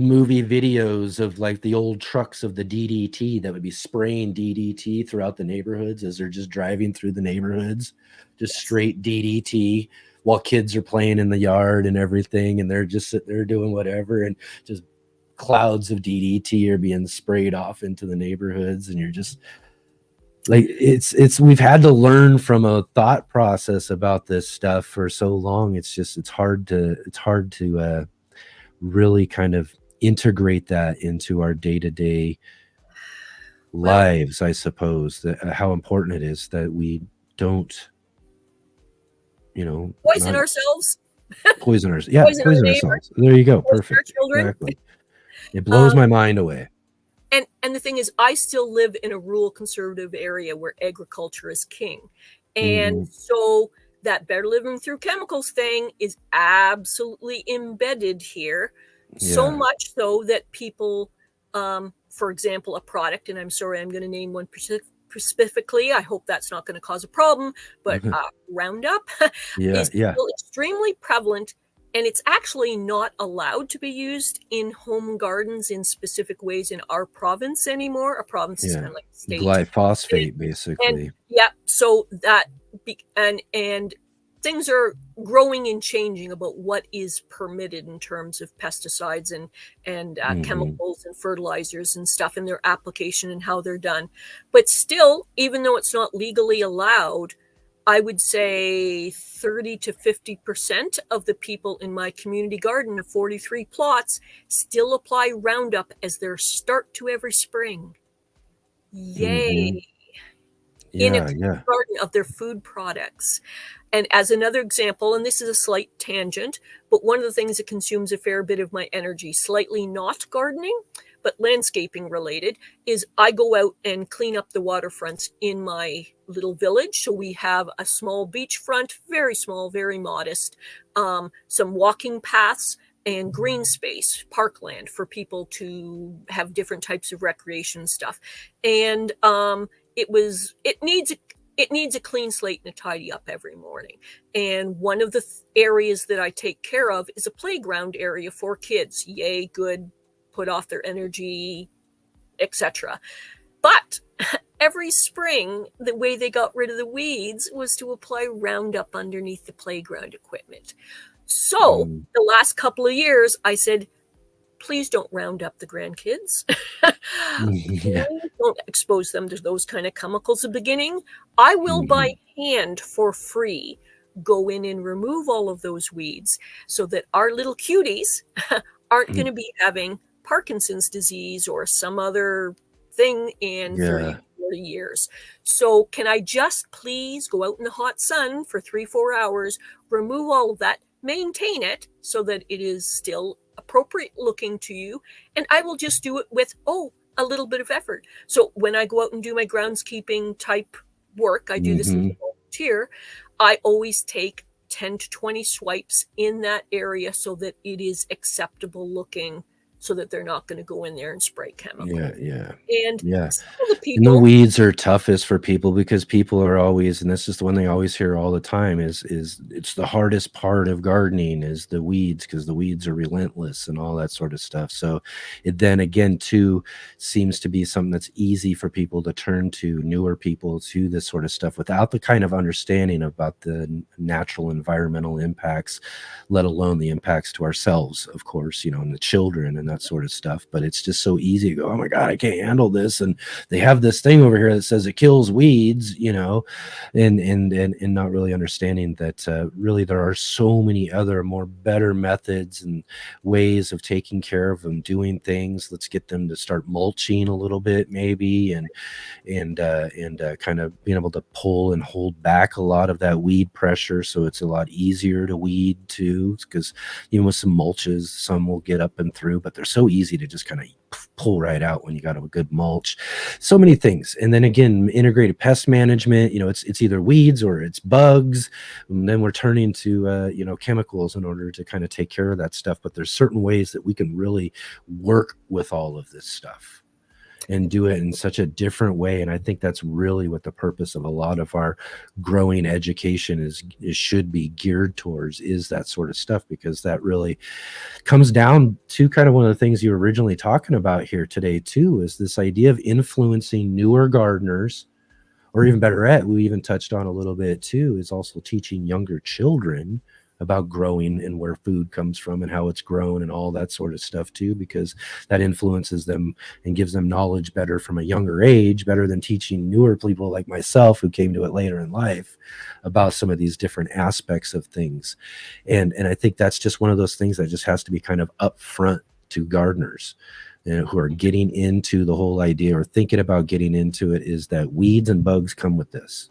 movie videos of like the old trucks of the DDT that would be spraying DDT throughout the neighborhoods as they're just driving through the neighborhoods, just straight DDT while kids are playing in the yard and everything, and they're just sitting there doing whatever, and just clouds of DDT are being sprayed off into the neighborhoods, and you're just like, it's we've had to learn from a thought process about this stuff for so long. It's hard to really kind of integrate that into our day-to-day lives, I suppose, that how important it is that we don't, you know, poison ourselves. Poison ourselves. There you go. Perfect. Exactly. It blows my mind away. And the thing is, I still live in a rural conservative area where agriculture is king. And so that better living through chemicals thing is absolutely embedded here. So much so that people, for example, a product, and I'm sorry, I'm going to name one specifically. I hope that's not going to cause a problem, but Roundup is still extremely prevalent. And it's actually not allowed to be used in home gardens in specific ways in our province anymore. Our province is kind of like a state. Glyphosate, basically. And, so that and things are growing and changing about what is permitted in terms of pesticides and chemicals and fertilizers and stuff in their application and how they're done. But still, even though it's not legally allowed, I would say 30 to 50% of the people in my community garden of 43 plots still apply Roundup as their start to every spring. Yay. In a garden of their food products. And as another example, and this is a slight tangent, but one of the things that consumes a fair bit of my energy, slightly not gardening, but landscaping related, is I go out and clean up the waterfronts in my little village. So we have a small beachfront, very small, very modest, some walking paths and green space, parkland for people to have different types of recreation stuff. And it needs a clean slate and a tidy up every morning. And one of the areas that I take care of is a playground area for kids. Yay, good, put off their energy, etc. But every spring, the way they got rid of the weeds was to apply Roundup underneath the playground equipment. So the last couple of years, I said, please don't round up the grandkids. Don't expose them to those kind of chemicals at the beginning. I will by hand for free go in and remove all of those weeds so that our little cuties aren't going to be having Parkinson's disease or some other thing in 30, 40 years. So can I just please go out in the hot sun for 3-4 hours, remove all of that, maintain it so that it is still appropriate looking to you, and I will just do it with a little bit of effort. So when I go out and do my groundskeeping type work, I do this as a volunteer, I always take 10 to 20 swipes in that area so that it is acceptable looking, so that they're not going to go in there and spray chemicals. And the weeds are toughest for people because people are always, and this is the one they always hear all the time, is it's the hardest part of gardening is the weeds, because the weeds are relentless and all that sort of stuff. So it then again too seems to be something that's easy for people to turn to, newer people, to this sort of stuff without the kind of understanding about the natural environmental impacts, let alone the impacts to ourselves, of course, you know, and the children and and that sort of stuff. But it's just so easy to go, oh my God, I can't handle this. And they have this thing over here that says it kills weeds, and not really understanding that really there are so many other more better methods and ways of taking care of them, doing things. Let's get them to start mulching a little bit, maybe, and kind of being able to pull and hold back a lot of that weed pressure, so it's a lot easier to weed too. Because even with some mulches, some will get up and through, but they're so easy to just kind of pull right out when you got a good mulch. So many things. And then again, integrated pest management, it's either weeds or it's bugs, and then we're turning to chemicals in order to kind of take care of that stuff. But there's certain ways that we can really work with all of this stuff and do it in such a different way. And I think that's really what the purpose of a lot of our growing education is should be geared towards, is that sort of stuff, because that really comes down to kind of one of the things you were originally talking about here today too, is this idea of influencing newer gardeners, or even better yet, we even touched on a little bit too, is also teaching younger children about growing and where food comes from and how it's grown and all that sort of stuff too, because that influences them and gives them knowledge better from a younger age, better than teaching newer people like myself who came to it later in life about some of these different aspects of things. And I think that's just one of those things that just has to be kind of upfront to gardeners who are getting into the whole idea or thinking about getting into it, is that weeds and bugs come with this.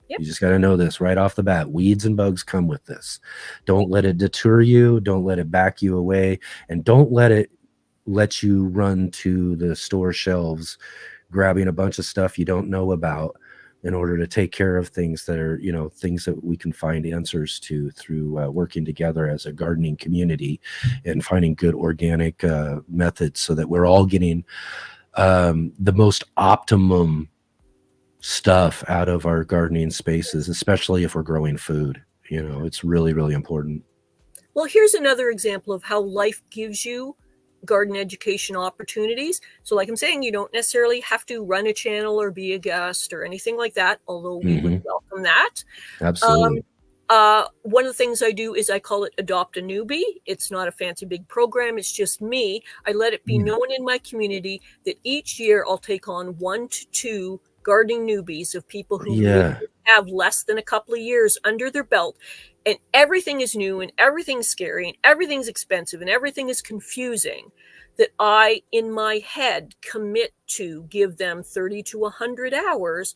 Yep. You just got to know this right off the bat. Weeds and bugs come with this. Don't let it deter you. Don't let it back you away. And don't let you run to the store shelves grabbing a bunch of stuff you don't know about in order to take care of things that are, things that we can find answers to through working together as a gardening community and finding good organic methods, so that we're all getting the most optimum stuff out of our gardening spaces, especially if we're growing food. It's really, really important. Well, here's another example of how life gives you garden education opportunities. So like I'm saying, you don't necessarily have to run a channel or be a guest or anything like that, although we would welcome that. Absolutely. One of the things I do is I call it Adopt a Newbie. It's not a fancy big program. It's just me. I let it be known in my community that each year I'll take on 1 to 2 gardening newbies of people who have less than a couple of years under their belt, and everything is new and everything's scary and everything's expensive and everything is confusing, that I, in my head, commit to give them 30 to 100 hours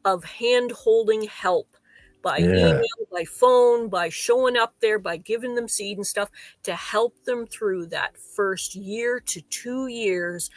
of hand-holding help by email, by phone, by showing up there, by giving them seed and stuff, to help them through that first year to 2 years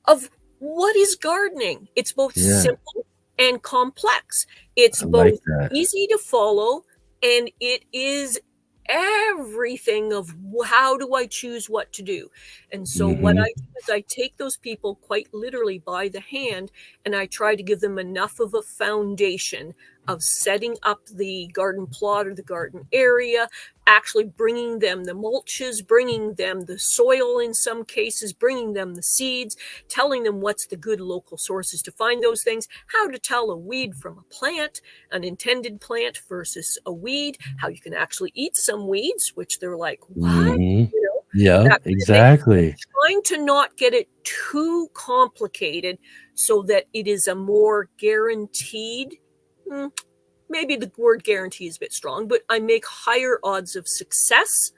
of what is gardening. It's both simple and complex. It's both easy to follow, and it is everything of how do I choose what to do. And so what I do is I take those people quite literally by the hand, and I try to give them enough of a foundation of setting up the garden plot or the garden area, actually bringing them the mulches, bringing them the soil in some cases, bringing them the seeds, telling them what's the good local sources to find those things, how to tell a weed from a plant, an intended plant versus a weed, how you can actually eat some weeds, which they're like, what? Yeah, exactly. Trying to not get it too complicated so that it is a more guaranteed, maybe the word guarantee is a bit strong, but I make higher odds of success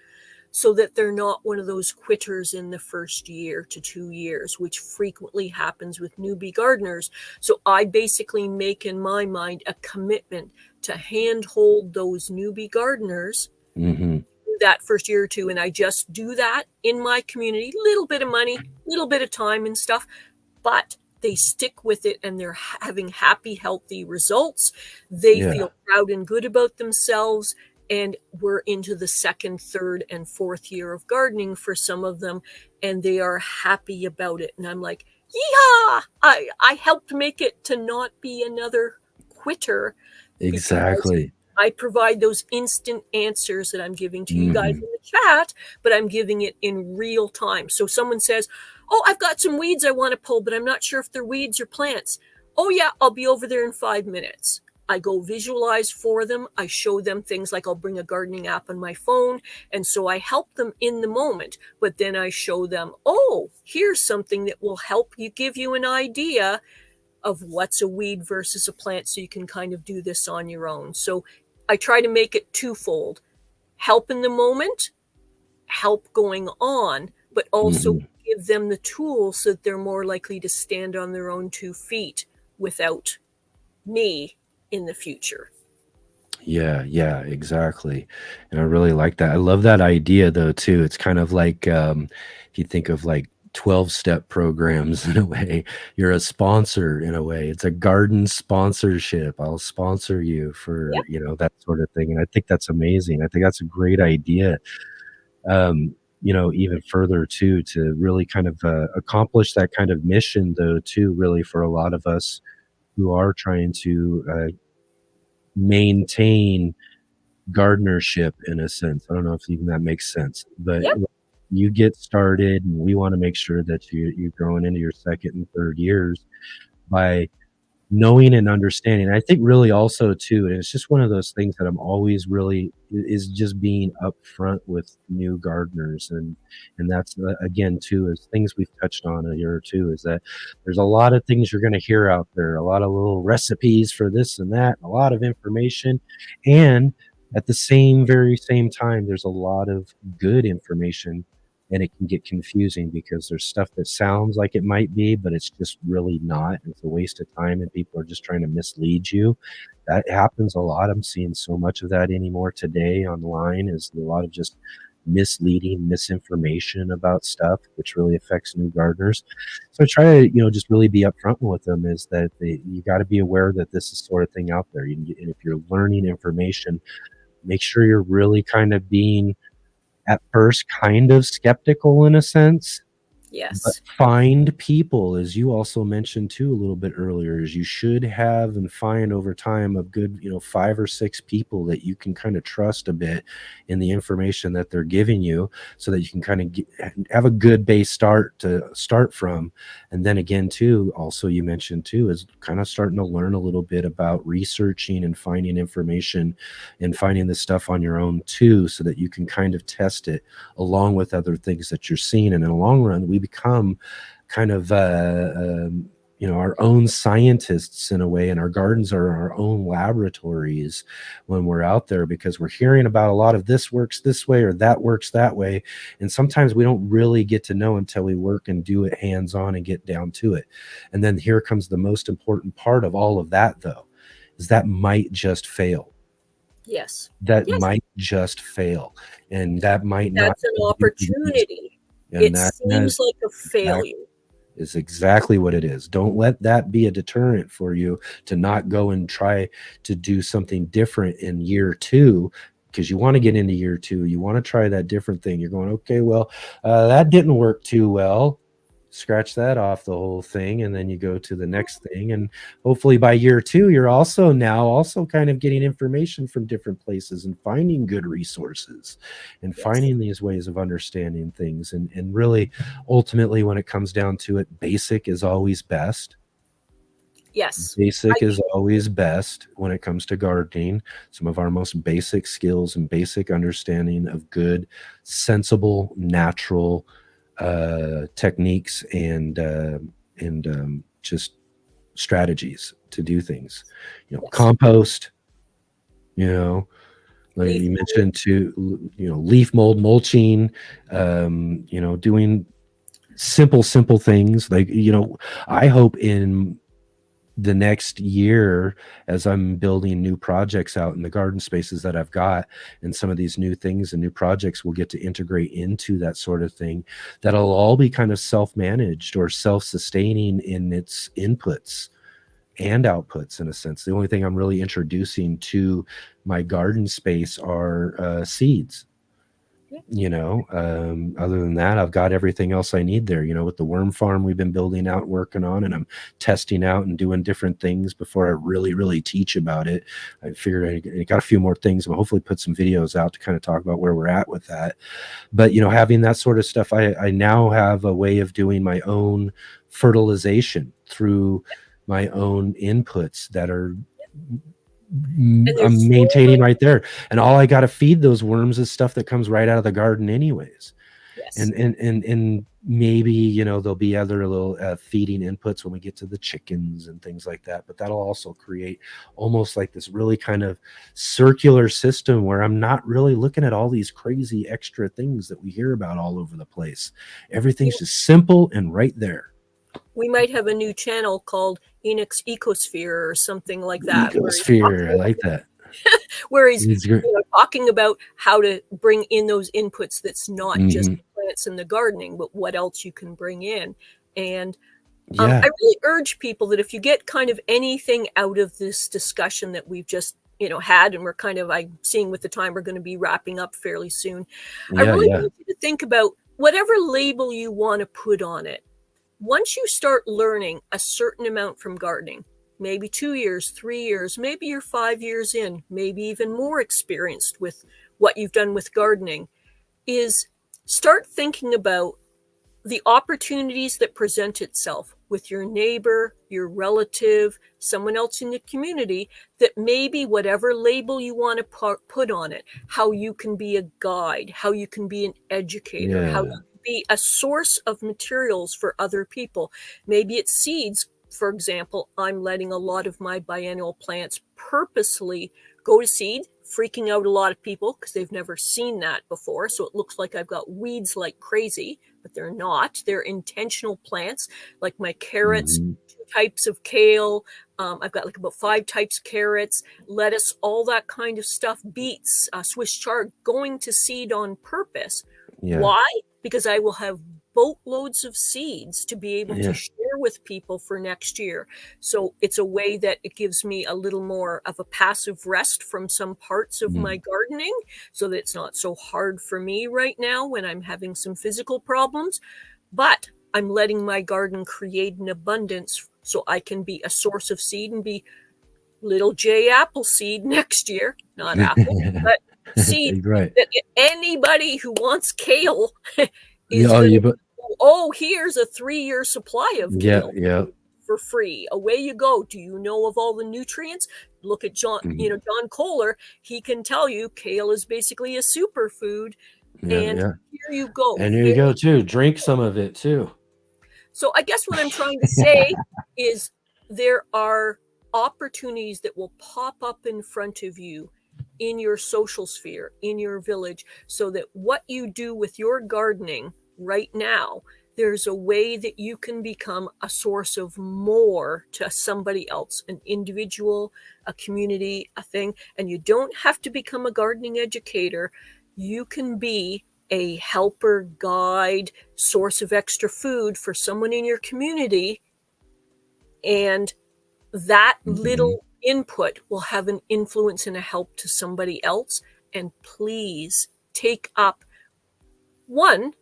so that they're not one of those quitters in the first year to 2 years, which frequently happens with newbie gardeners. So I basically make in my mind a commitment to handhold those newbie gardeners that first year or two. And I just do that in my community, little bit of money, little bit of time and stuff, but they stick with it and they're having happy, healthy results. They feel proud and good about themselves. And we're into the 2nd, 3rd, and 4th year of gardening for some of them, and they are happy about it. And I'm like, yeah, I helped make it to not be another quitter. Exactly. I provide those instant answers that I'm giving to you guys in the chat, but I'm giving it in real time. So someone says, oh, I've got some weeds I want to pull, but I'm not sure if they're weeds or plants. Oh yeah, I'll be over there in 5 minutes. I go visualize for them. I show them things like I'll bring a gardening app on my phone. And so I help them in the moment, but then I show them, oh, here's something that will help you, give you an idea of what's a weed versus a plant, so you can kind of do this on your own. So I try to make it twofold: help in the moment, help going on, but also give them the tools so that they're more likely to stand on their own 2 feet without me in the future. Yeah, exactly. And I really like that. I love that idea though too. It's kind of like if you think of like 12-step programs in a way, you're a sponsor in a way. It's a garden sponsorship. I'll sponsor you for, Yep. that sort of thing. And I think that's amazing. I think that's a great idea. Even further too, to really kind of accomplish that kind of mission though too, really for a lot of us who are trying to maintain gardenership in a sense. I don't know if even that makes sense, but Yep. you get started and we want to make sure that you're growing into your second and third years by knowing and understanding. I think really also too, and it's just one of those things that I'm always really is just being upfront with new gardeners, and that's again too, is things we've touched on a year or two, is that there's a lot of things you're going to hear out there, a lot of little recipes for this and that, a lot of information, and at the very same time, there's a lot of good information, and it can get confusing because there's stuff that sounds like it might be, but it's just really not. It's a waste of time, and people are just trying to mislead you. That happens a lot. I'm seeing so much of that anymore today online, is a lot of just misleading misinformation about stuff, which really affects new gardeners. So I try to, just really be upfront with them, is that you got to be aware that this is sort of thing out there. And if you're learning information, make sure you're really kind of being at first kind of skeptical in a sense, but Yes. find people, as you also mentioned too a little bit earlier, is you should have and find over time a good, 5 or 6 people that you can kind of trust a bit in the information that they're giving you, so that you can kind of have a good base to start from. And then again too, also you mentioned too, is kind of starting to learn a little bit about researching and finding information and finding this stuff on your own too, so that you can kind of test it along with other things that you're seeing. And in the long run, we become kind of our own scientists in a way, and our gardens are our own laboratories when we're out there, because we're hearing about a lot of this works this way or that works that way, and sometimes we don't really get to know until we work and do it hands-on and get down to it. And then here comes the most important part of all of that though, is that might just fail. Yes. That Yes. might just fail, and that might not That's an opportunity. and It that seems like a failure. is exactly what it is. Don't let that be a deterrent for you to not go and try to do something different in year 2, because you want to get into year 2. You want to try that different thing. You're going, okay, well, that didn't work too well. Scratch that off the whole thing, and then you go to the next thing, and hopefully by year 2 you're also kind of getting information from different places and finding good resources and Yes. finding these ways of understanding things. And really, ultimately, when it comes down to it, basic is always best. Yes. Basic is always best when it comes to gardening. Some of our most basic skills and basic understanding of good, sensible, natural techniques and just strategies to do things. Yes. Compost, like Leaf you mentioned too, leaf mold mulching, doing simple things like, I hope in the next year, as I'm building new projects out in the garden spaces that I've got, and some of these new things and new projects will get to integrate into that sort of thing, that'll all be kind of self-managed or self-sustaining in its inputs and outputs, in a sense. The only thing I'm really introducing to my garden space are seeds. Other than that, I've got everything else I need there, with the worm farm we've been building out, working on, and I'm testing out and doing different things before I really teach about it. I figured I got a few more things, and hopefully put some videos out to kind of talk about where we're at with that. But, having that sort of stuff, I now have a way of doing my own fertilization through my own inputs that are I'm maintaining right there. And all I got to feed those worms is stuff that comes right out of the garden anyways. Yes. And maybe, you know, there'll be other little feeding inputs when we get to the chickens and things like that. But that'll also create almost like this really kind of circular system where I'm not really looking at all these crazy extra things that we hear about all over the place. Everything's just simple and right there. We might have a new channel called Enix Ecosphere or something like that. Ecosphere, I like that. Where he's talking about how to bring in those inputs that's not just the plants and the gardening, but what else you can bring in. And I really urge people that if you get kind of anything out of this discussion that we've just had, and we're kind of, I'm seeing with the time we're going to be wrapping up fairly soon. I really want you to think about whatever label you want to put on it. Once you start learning a certain amount from gardening, maybe 2 years, 3 years, maybe you're 5 years in, maybe even more experienced with what you've done with gardening, is start thinking about the opportunities that present itself with your neighbor, your relative, someone else in the community, that maybe whatever label you want to put on it, how you can be a guide, how you can be an educator, how you can be a source of materials for other people. Maybe it's seeds. For example, I'm letting a lot of my biennial plants purposely go to seed, freaking out a lot of people because they've never seen that before. So it looks like I've got weeds like crazy, but they're not. They're intentional plants, like my carrots, 2 types of kale. I've got like about 5 types of carrots, lettuce, all that kind of stuff, beets, Swiss chard, going to seed on purpose. Why? Because I will have boatloads of seeds to be able to share with people for next year. So it's a way that it gives me a little more of a passive rest from some parts of my gardening, so that it's not so hard for me right now when I'm having some physical problems. But I'm letting my garden create an abundance so I can be a source of seed and be little J Appleseed next year. Not apple, but seed. That anybody who wants kale is here's a 3-year supply of kale for free. Away you go. Do you know of all the nutrients? Look at John Kohler. He can tell you kale is basically a superfood. Here you go. And here you go too. Drink some of it too. So I guess what I'm trying to say is there are opportunities that will pop up in front of you in your social sphere, in your village, so that what you do with your gardening right now, there's a way that you can become a source of more to somebody else, an individual, a community, a thing. And you don't have to become a gardening educator. You can be a helper, guide, source of extra food for someone in your community. And that little input will have an influence and a help to somebody else. And please take up one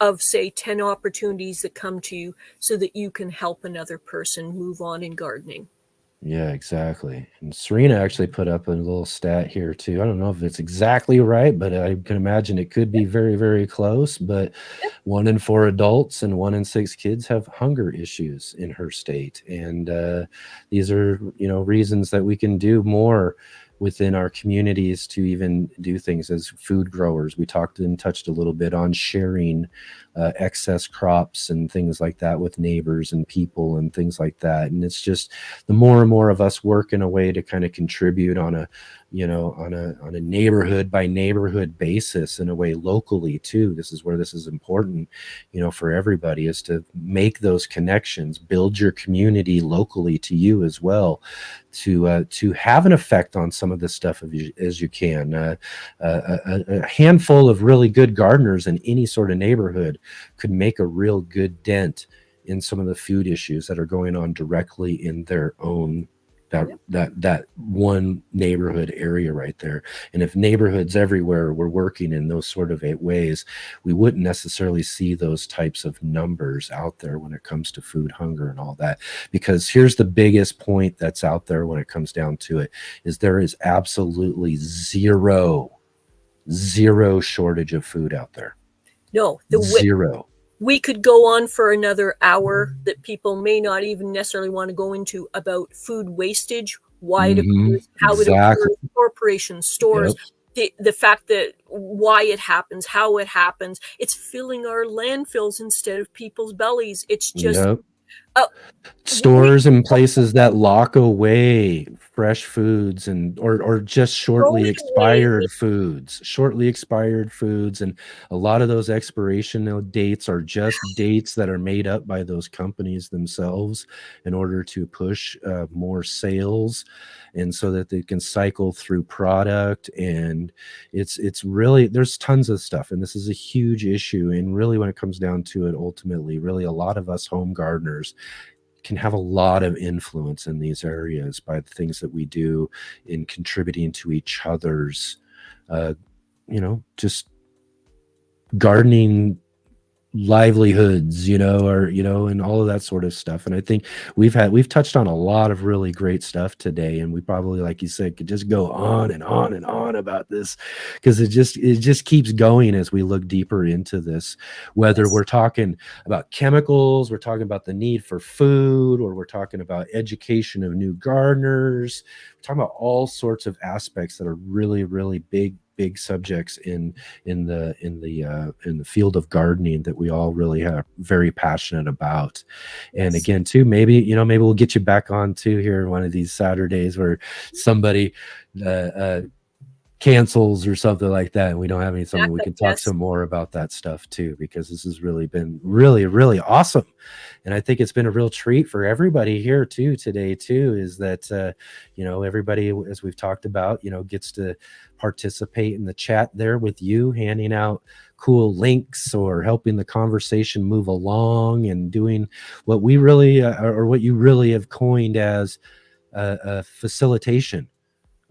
of, say, 10 opportunities that come to you so that you can help another person move on in gardening. Yeah, exactly. And Serena actually put up a little stat here too. I don't know if it's exactly right, but I can imagine it could be very, very close. But 1 in 4 adults and 1 in 6 kids have hunger issues in her state. And these are, reasons that we can do more within our communities to even do things as food growers. We talked and touched a little bit on sharing excess crops and things like that with neighbors and people and things like that. And it's just the more and more of us work in a way to kind of contribute on a neighborhood by neighborhood basis, in a way locally too. This is where this is important, for everybody, is to make those connections, build your community locally to you as well, to have an effect on some of this stuff as you can. A handful of really good gardeners in any sort of neighborhood could make a real good dent in some of the food issues that are going on directly in their own that one neighborhood area right there. And if neighborhoods everywhere were working in those sort of ways, we wouldn't necessarily see those types of numbers out there when it comes to food hunger and all that. Because here's the biggest point that's out there when it comes down to it, is there is absolutely zero shortage of food out there. No, zero. We could go on for another hour that people may not even necessarily want to go into about food wastage why it Mm-hmm. occurs, how it Exactly. occurs, corporations, stores, Yep. the fact that why it happens, how it happens. It's filling our landfills instead of people's bellies. It's just Yep. uh, we Stores and places that lock away fresh foods and or just throw it away. shortly expired foods, and a lot of those expiration dates are just dates that are made up by those companies themselves in order to push more sales, and so that they can cycle through product. And it's really, there's tons of stuff, and this is a huge issue. And really, when it comes down to it, ultimately, really, a lot of us home gardeners can have a lot of influence in these areas by the things that we do in contributing to each other's uh, just gardening livelihoods, or and all of that sort of stuff. And I think we've touched on a lot of really great stuff today, and we probably, like you said, could just go on and on and on about this, because it just keeps going as we look deeper into this, whether Yes, we're talking about chemicals, we're talking about the need for food, or we're talking about education of new gardeners. We're talking about all sorts of aspects that are really, really big subjects in the field of gardening that we all really are very passionate about. And yes. again, too, maybe we'll get you back on too here one of these Saturdays where somebody cancels or something like that, and we don't have any something, we Backup, can talk yes. some more about that stuff too, because this has really been really, really awesome. And I think it's been a real treat for everybody here too today too, is that everybody, as we've talked about, gets to participate in the chat there with you, handing out cool links or helping the conversation move along, and doing what we really or what you really have coined as a facilitation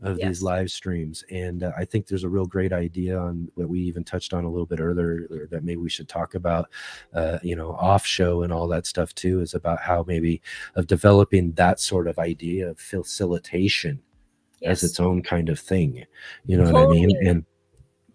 of these Yes. live streams. And I think there's a real great idea on what we even touched on a little bit earlier that maybe we should talk about, off show and all that stuff too, is about how maybe of developing that sort of idea of facilitation as Yes. its own kind of thing. You know what I mean? Totally. And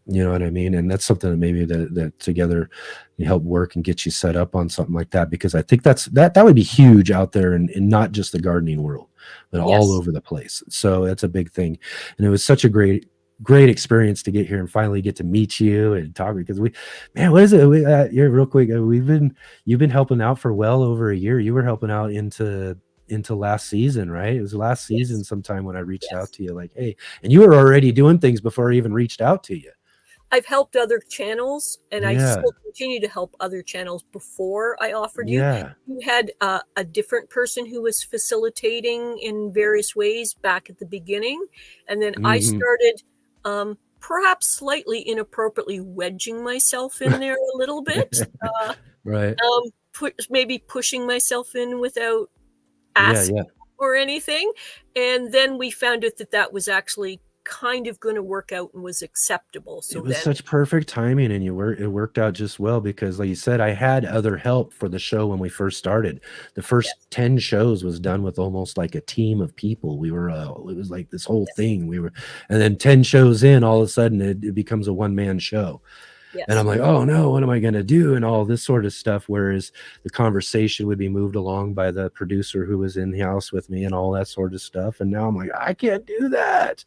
you know what I mean? And that's something that maybe that together you help work and get you set up on something like that, because I think that would be huge out there in not just the gardening world, but all Yes. over the place. So that's a big thing. And it was such a great experience to get here and finally get to meet you and talk, because what is it? Yeah, real quick. You've been helping out for well over a year. You were helping out into last season, right? It was last season Yes. sometime when I reached out Yes. to you, like, hey, and you were already doing things before I even reached out to you. I've helped other channels, and I Yeah. still continue to help other channels before I offered you. Yeah. You had a different person who was facilitating in various ways back at the beginning, and then I Mhm. started, perhaps slightly inappropriately wedging myself in there a little bit, Right. maybe pushing myself in without Yeah, asking yeah. or anything, and then we found out that that was actually kind of gonna work out and was acceptable, It so was then such perfect timing, and it worked out just well, because like you said, I had other help for the show when we first started. The first yes, 10 shows was done with almost like a team of people. We were it was like this whole yes, thing. And then 10 shows in, all of a sudden it becomes a one-man show. And I'm yes, like, oh no, what am I going to do? And all this sort of stuff. Whereas the conversation would be moved along by the producer who was in the house with me and all that sort of stuff. And now I'm like, I can't do that.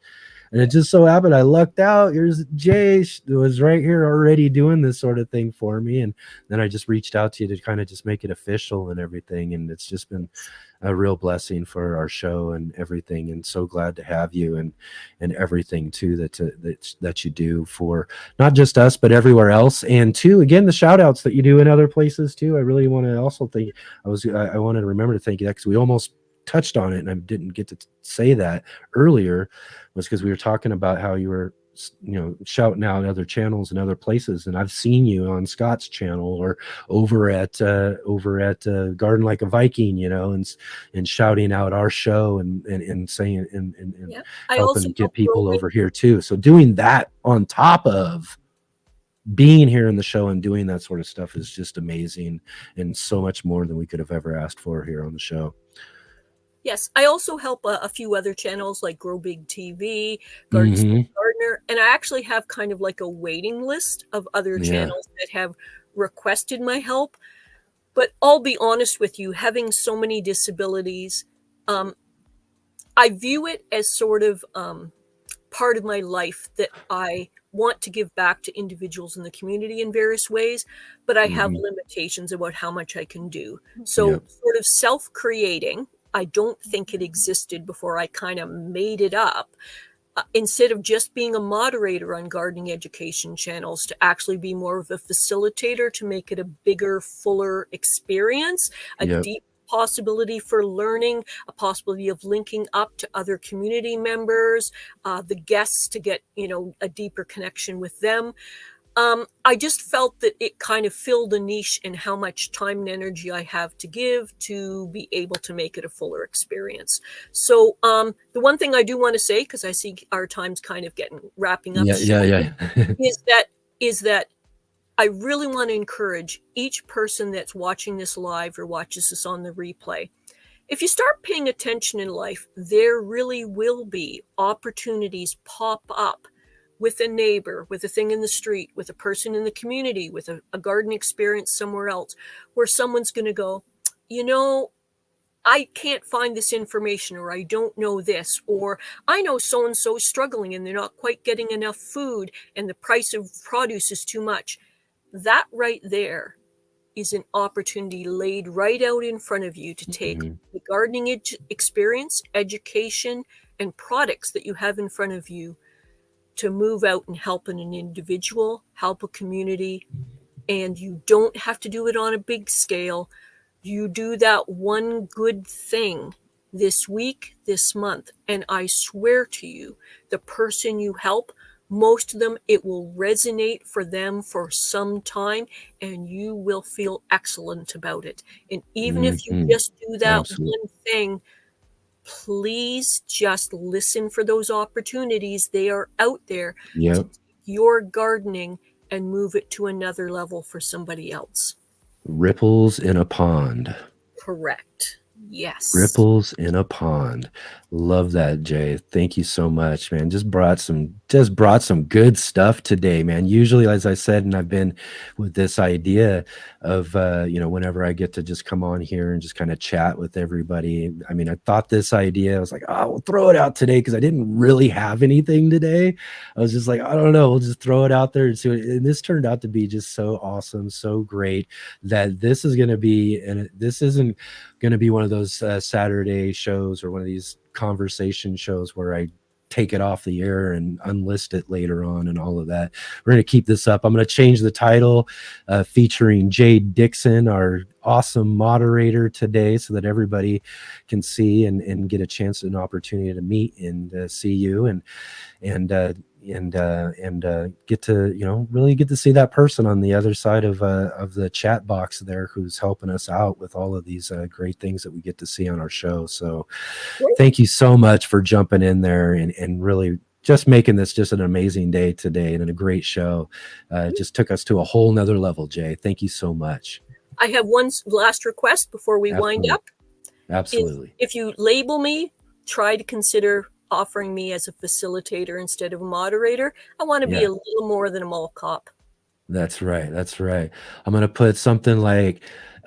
And it yeah, just so happened I lucked out. Here's Jay was right here already doing this sort of thing for me. And then I just reached out to you to kind of just make it official and everything. And it's just been a real blessing for our show and everything. And so glad to have you and everything too that you do for not just us, but everywhere else. And two, again, the shout outs that you do in other places too. I really want to also thank, I wanted to remember to thank you that, because we almost touched on it and I didn't get to say that earlier, was because we were talking about how you were shouting out other channels and other places, and I've seen you on Scott's channel or over at Garden Like a Viking, and shouting out our show and saying and yeah. I also helping get help grow people big. over here too. So doing that on top of being here in the show and doing that sort of stuff is just amazing, and so much more than we could have ever asked for here on the show. Yes, I also help a few other channels like Grow Big TV, Garden State Hmm. Gardener, and I actually have kind of like a waiting list of other Yeah. channels that have requested my help. But I'll be honest with you, having so many disabilities, um, I view it as sort of part of my life that I want to give back to individuals in the community in various ways, but I have limitations about how much I can do. So, Yep. sort of self-creating, I don't think it existed before I kind of made it up. Instead of just being a moderator on gardening education channels, to actually be more of a facilitator to make it a bigger, fuller experience, a Yep. deep possibility for learning, a possibility of linking up to other community members, the guests to get, a deeper connection with them. I just felt that it kind of filled a niche in how much time and energy I have to give to be able to make it a fuller experience. So the one thing I do want to say, because I see our time's kind of wrapping up Yeah. Yeah. shortly, Yeah. is that I really want to encourage each person that's watching this live or watches this on the replay. If you start paying attention in life, there really will be opportunities pop up with a neighbor, with a thing in the street, with a person in the community, with a garden experience somewhere else, where someone's going to go, I can't find this information, or I don't know this, or I know so-and-so is struggling and they're not quite getting enough food and the price of produce is too much. That right there is an opportunity laid right out in front of you to take the gardening experience, education, and products that you have in front of you to move out and help an individual, help a community. And you don't have to do it on a big scale. You do that one good thing this week, this month, and I swear to you, the person you help, most of them, it will resonate for them for some time, and you will feel excellent about it. And even if you just do that Absolutely. one thing, please just listen for those opportunities. They are out there to Yep. take your gardening and move it to another level for somebody else. Ripples in a pond. Correct. Yes. Ripples in a pond. Love that, Jay. Thank you so much, man. Just brought some good stuff today, man. Usually, as I said, and I've been with this idea of whenever I get to just come on here and just kind of chat with everybody. I mean, I thought this idea, I was like, oh, we'll throw it out today because I didn't really have anything today. I was just like, I don't know, we'll just throw it out there and see what, and this turned out to be just so awesome, so great that this is gonna be, and this isn't going to be one of those Saturday shows or one of these conversation shows where I take it off the air and unlist it later on and all of that. We're going to keep this up. I'm going to change the title featuring Jay Dixon, our awesome moderator today, so that everybody can see and get a chance, an opportunity to meet and see you and get to really get to see that person on the other side of the chat box there who's helping us out with all of these great things that we get to see on our show. So thank you so much for jumping in there and really just making this just an amazing day today and a great show. Just took us to a whole nother level, Jay. Thank you so much. I have one last request before we wind up. Absolutely. If you label me, try to consider offering me as a facilitator instead of a moderator. I want to be a little more than a mall cop. That's right. That's right. I'm going to put something like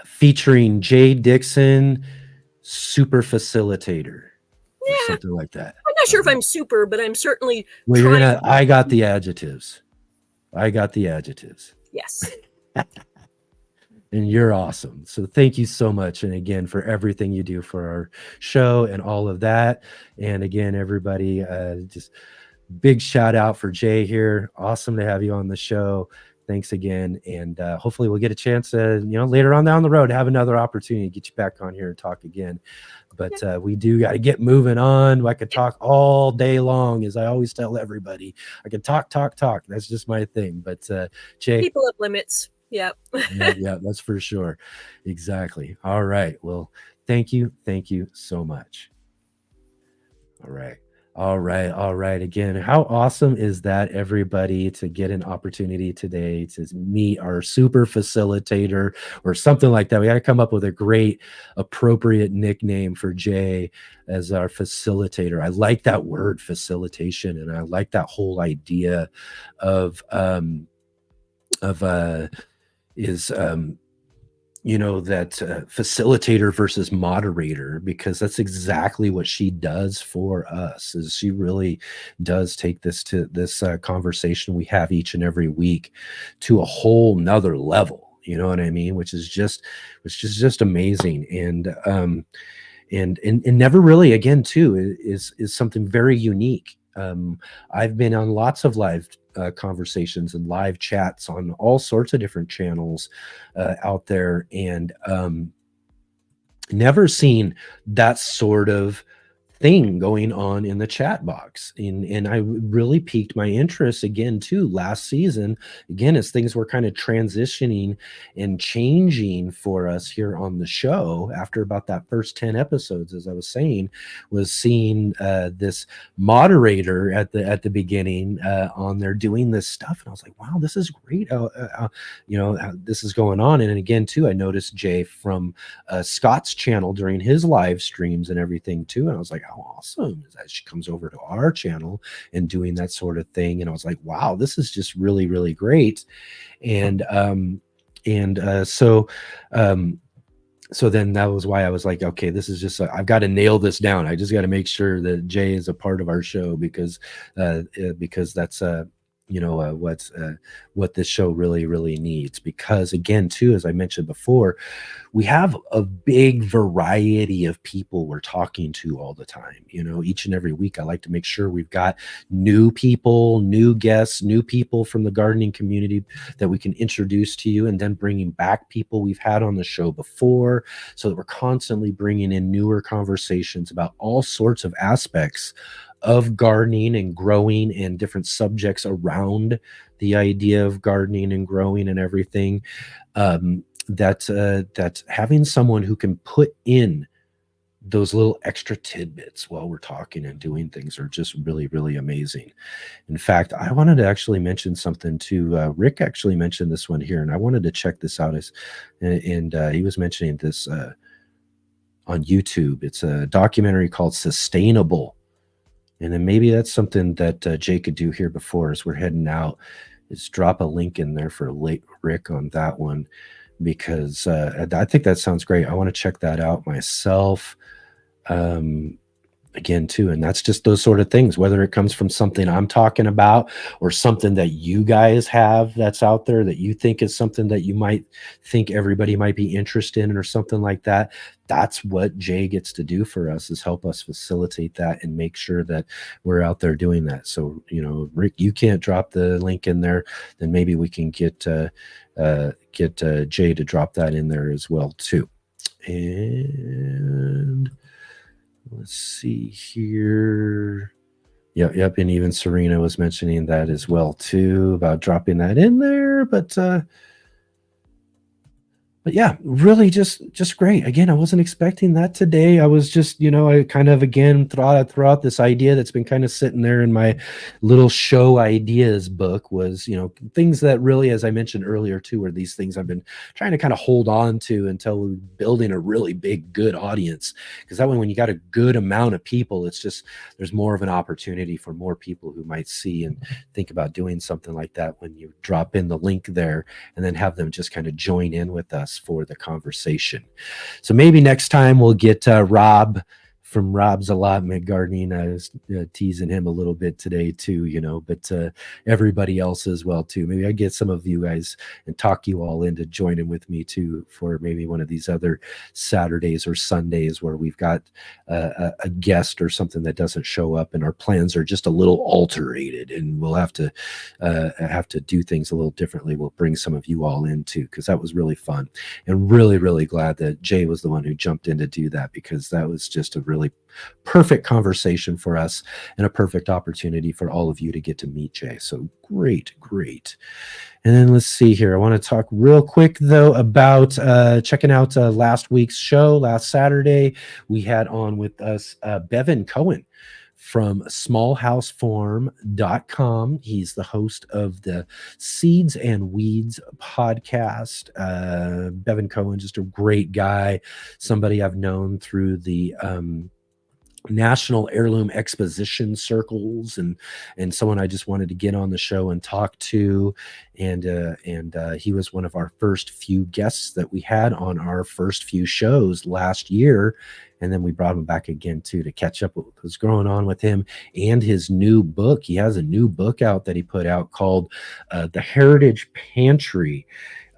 featuring Jay Dixon, super facilitator, or something like that. I'm not sure if I'm super, but I'm certainly well, I got the adjectives. Yes. And you're awesome. So thank you so much. And again, for everything you do for our show and all of that. And again, everybody, just big shout out for Jay here. Awesome to have you on the show. Thanks again. And hopefully we'll get a chance, later on down the road, to have another opportunity to get you back on here and talk again. But we do got to get moving on. I could talk all day long, as I always tell everybody. I can talk. That's just my thing. But Jay, people have limits. Yeah. yeah, that's for sure. Exactly. All right. Well, thank you so much. All right. Again, how awesome is that, everybody, to get an opportunity today to meet our super facilitator or something like that. We got to come up with a great, appropriate nickname for Jay as our facilitator. I like that word, facilitation, and I like that whole idea of that facilitator versus moderator, because that's exactly what she does for us. Is she really does take this conversation we have each and every week to a whole nother level. You know what I mean? Which is just amazing. And never really, again, too, is something very unique. I've been on lots of live conversations and live chats on all sorts of different channels out there, and never seen that sort of thing going on in the chat box. And I really piqued my interest again too last season, again, as things were kind of transitioning and changing for us here on the show. After about that first 10 episodes, as I was saying, was seeing this moderator at the beginning on there doing this stuff, and I was like, wow, this is great. This is going on. And again too, I noticed Jay from Scott's channel during his live streams and everything too, and I was like, how awesome is that she comes over to our channel and doing that sort of thing. And I was like, wow, this is just really, really great. And so then that was why I was like, okay, this is just I've got to nail this down. I just got to make sure that Jay is a part of our show, because that's what this show really, really needs. Because again too, as I mentioned before, we have a big variety of people we're talking to all the time. Each and every week, I like to make sure we've got new people, new guests, new people from the gardening community that we can introduce to you, and then bringing back people we've had on the show before, so that we're constantly bringing in newer conversations about all sorts of aspects of gardening and growing, and different subjects around the idea of gardening and growing and everything. That having someone who can put in those little extra tidbits while we're talking and doing things are just really, really amazing. In fact, I wanted to actually mention something too. Rick actually mentioned this one here, and I wanted to check this out. And he was mentioning this on YouTube. It's a documentary called Sustainable. And then maybe that's something that Jay could do here before, as we're heading out, is drop a link in there for Rick on that one, because I think that sounds great. I want to check that out myself. Again too, and that's just those sort of things, whether it comes from something I'm talking about or something that you guys have that's out there that you think is something that you might think everybody might be interested in, or something like that. That's what Jay gets to do for us, is help us facilitate that and make sure that we're out there doing that. So, Rick, you can't drop the link in there, then maybe we can get Jay to drop that in there as well too. And let's see here. Yep. And even Serena was mentioning that as well too, about dropping that in there. But yeah, really just great. Again, I wasn't expecting that today. I was just, I kind of, again, throw out this idea that's been kind of sitting there in my little show ideas book, was, things that really, as I mentioned earlier too, are these things I've been trying to kind of hold on to until we're building a really big, good audience. Because that way, when you got a good amount of people, it's just, there's more of an opportunity for more people who might see and think about doing something like that when you drop in the link there, and then have them just kind of join in with us for the conversation. So maybe next time we'll get Rob from Rob's Allotment Gardening. I was teasing him a little bit today too, but everybody else as well too. Maybe I get some of you guys and talk you all into joining with me too, for maybe one of these other Saturdays or Sundays where we've got a guest or something that doesn't show up, and our plans are just a little alterated, and we'll have to do things a little differently. We'll bring some of you all in too, because that was really fun, and really, really glad that Jay was the one who jumped in to do that, because that was just a really perfect conversation for us, and a perfect opportunity for all of you to get to meet Jay. So great. And then let's see here. I want to talk real quick though about checking out last week's show. Last Saturday, we had on with us Bevan Cohen from smallhousefarm.com. He's the host of the Seeds and Weeds podcast. Bevan Cohen, just a great guy, somebody I've known through the national heirloom exposition circles, and someone I just wanted to get on the show and talk to, and he was one of our first few guests that we had on our first few shows last year, and then we brought him back again too to catch up with what was going on with him and his new book. He has a new book out that he put out called The Heritage Pantry.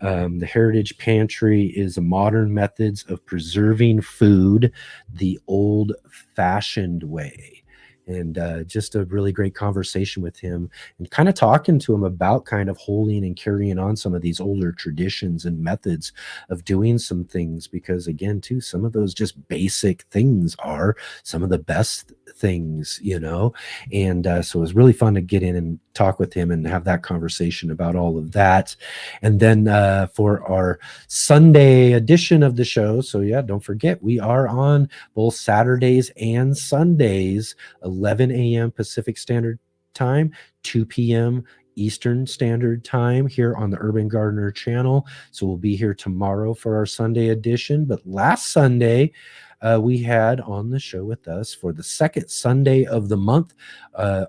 The Heritage Pantry is a modern methods of preserving food the old-fashioned way. And just a really great conversation with him and kind of talking to him about kind of holding and carrying on some of these older traditions and methods of doing some things, because again too, some of those just basic things are some of the best things, you know. And so it was really fun to get in and talk with him and have that conversation about all of that. And then for our Sunday edition of the show, so yeah, don't forget, we are on both Saturdays and Sundays, 11 a.m. Pacific Standard Time, 2 p.m. Eastern Standard Time here on the Urban Gardener channel. So we'll be here tomorrow for our Sunday edition. But last Sunday, we had on the show with us for the second Sunday of the month,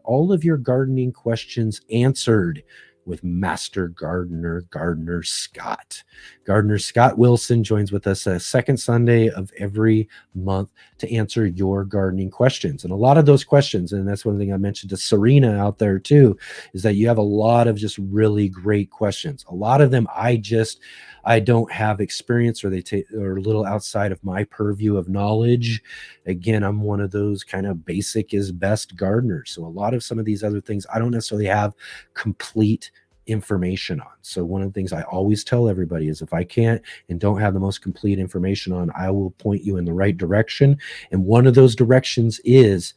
all of your gardening questions answered with Master Gardener, Gardener Scott. Gardener Scott Wilson joins with us a second Sunday of every month to answer your gardening questions. And a lot of those questions, and that's one thing I mentioned to Serena out there too, is that you have a lot of just really great questions. A lot of them I don't have experience, or are a little outside of my purview of knowledge. Again, I'm one of those kind of basic is best gardeners. So a lot of some of these other things I don't necessarily have complete information on. So one of the things I always tell everybody is if I can't and don't have the most complete information on, I will point you in the right direction. And one of those directions is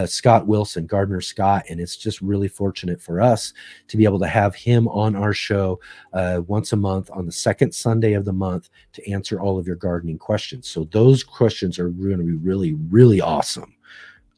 Scott Wilson, Gardener Scott, and it's just really fortunate for us to be able to have him on our show once a month on the second Sunday of the month to answer all of your gardening questions. So those questions are going to be really, really awesome.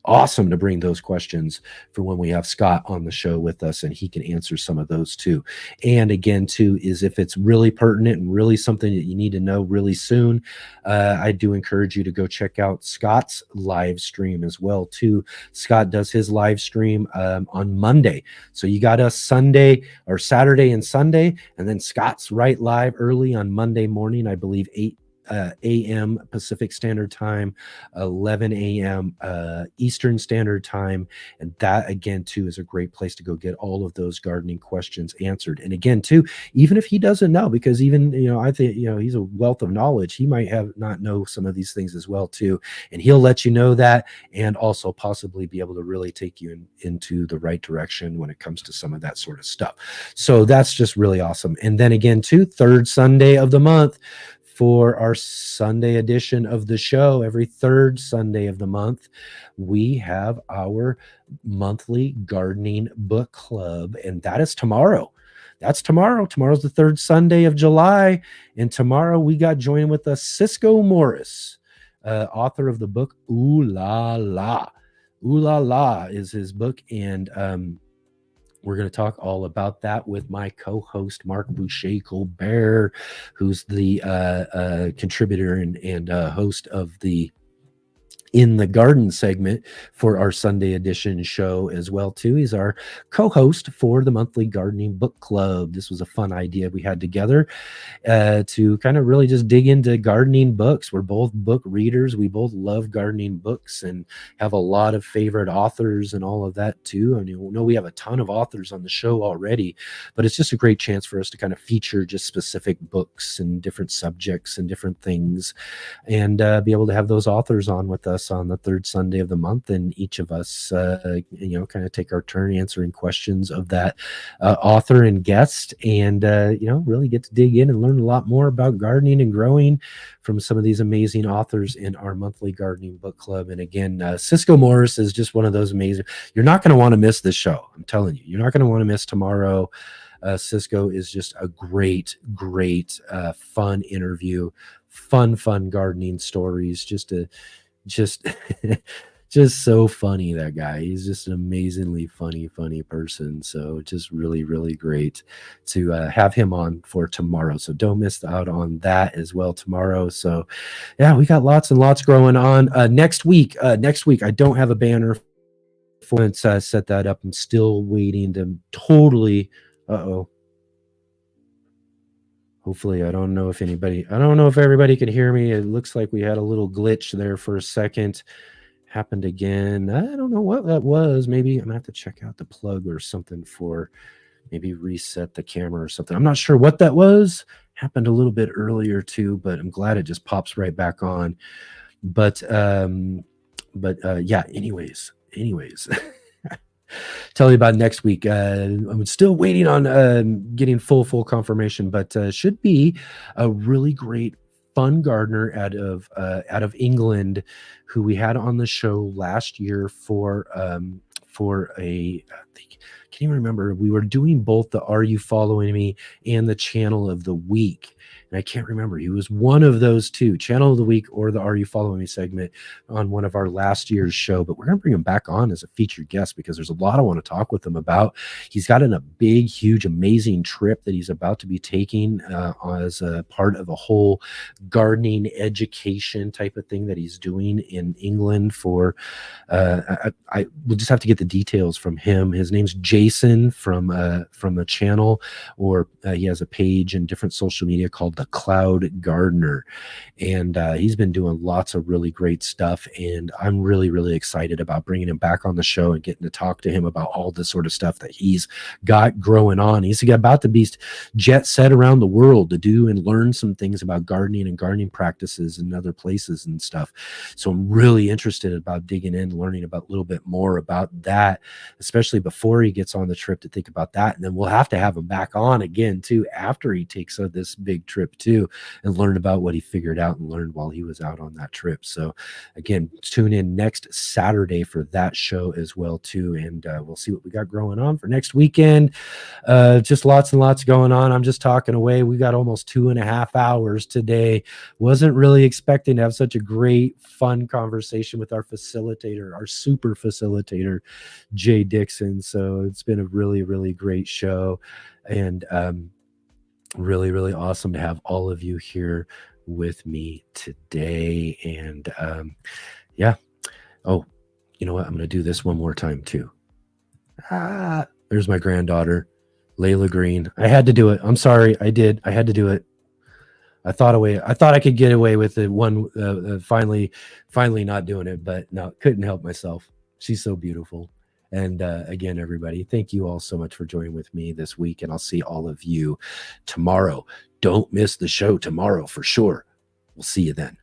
Awesome to bring those questions for when we have Scott on the show with us, and he can answer some of those too. And again too, is if it's really pertinent and really something that you need to know really soon, I do encourage you to go check out Scott's live stream as well too. Scott does his live stream on Monday, so you got us Sunday or Saturday and Sunday, and then Scott's right live early on Monday morning, I believe 8 a.m. Pacific Standard Time, 11 a.m. Eastern Standard Time. And that, again, too, is a great place to go get all of those gardening questions answered. And again, too, even if he doesn't know, because even, I think, he's a wealth of knowledge, he might not know some of these things as well, too. And he'll let you know that, and also possibly be able to really take you into the right direction when it comes to some of that sort of stuff. So that's just really awesome. And then again, too, third Sunday of the month, for our Sunday edition of the show, every third Sunday of the month, we have our monthly gardening book club, and that is tomorrow. That's tomorrow. Tomorrow's the third Sunday of July, and tomorrow we got joining with us Cisco Morris, author of the book Ooh La La. Ooh La La is his book, and we're going to talk all about that with my co-host, Mark Boucher-Colbert, who's the contributor and host of the In the Garden segment for our Sunday edition show as well, too. He's our co-host for the monthly gardening book club. This was a fun idea we had together to kind of really just dig into gardening books. We're both book readers. We both love gardening books and have a lot of favorite authors and all of that, too. I know we have a ton of authors on the show already, but it's just a great chance for us to kind of feature just specific books and different subjects and different things, and be able to have those authors on with us on the third Sunday of the month, and each of us kind of take our turn answering questions of that author and guest, and really get to dig in and learn a lot more about gardening and growing from some of these amazing authors in our monthly gardening book club. And again, Cisco Morris is just one of those amazing. You're not going to want to miss this show. I'm telling you, you're not going to want to miss tomorrow. Cisco is just a great fun interview, fun gardening stories, just Just so funny, that guy. He's just an amazingly funny person. So just really, really great to have him on for tomorrow. So don't miss out on that as well tomorrow. So yeah, we got lots and lots going on. Next week, I don't have a banner for set that up. I'm still waiting to totally. Hopefully, I don't know if everybody can hear me. It looks like we had a little glitch there for a second. Happened again. I don't know what that was. Maybe I'm gonna have to check out the plug or something for maybe reset the camera or something. I'm not sure what that was. Happened a little bit earlier too, but I'm glad it just pops right back on. But yeah, anyways. Tell you about next week. I'm still waiting on getting full confirmation, but should be a really great fun gardener out of England, who we had on the show last year for a, I can't even remember. We were doing both the Are You Following Me and the Channel of the Week. And I can't remember. He was one of those two, Channel of the Week or the Are You Following Me segment on one of our last year's show. But we're going to bring him back on as a featured guest because there's a lot I want to talk with him about. He's got a big, huge, amazing trip that he's about to be taking as a part of a whole gardening education type of thing that he's doing in England for, I will just have to get the details from him. His name's Jason from the channel, or he has a page and different social media called The Cloud Gardener, and he's been doing lots of really great stuff, and I'm really, really excited about bringing him back on the show and getting to talk to him about all this sort of stuff that he's got growing on. He's about to be jet set around the world to do and learn some things about gardening and gardening practices in other places and stuff. So I'm really interested about digging in, learning about a little bit more about that, especially before he gets on the trip, to think about that. And then we'll have to have him back on again too after he takes this big trip too, and learn about what he figured out and learned while he was out on that trip. So again, tune in next Saturday for that show as well too, and we'll see what we got growing on for next weekend. Just lots and lots going on. I'm just talking away. We got almost 2.5 hours today. Wasn't really expecting to have such a great, fun conversation with our facilitator, our super facilitator, Jay Dixon. So it's been a really, really great show, and really, really awesome to have all of you here with me today. And yeah. Oh, you know what? I'm going to do this one more time too. There's my granddaughter, Layla Green. I had to do it. I'm sorry. I had to do it. I thought I could get away with it finally not doing it, but no, couldn't help myself. She's so beautiful. And again, everybody, thank you all so much for joining with me this week, and I'll see all of you tomorrow. Don't miss the show tomorrow for sure. We'll see you then.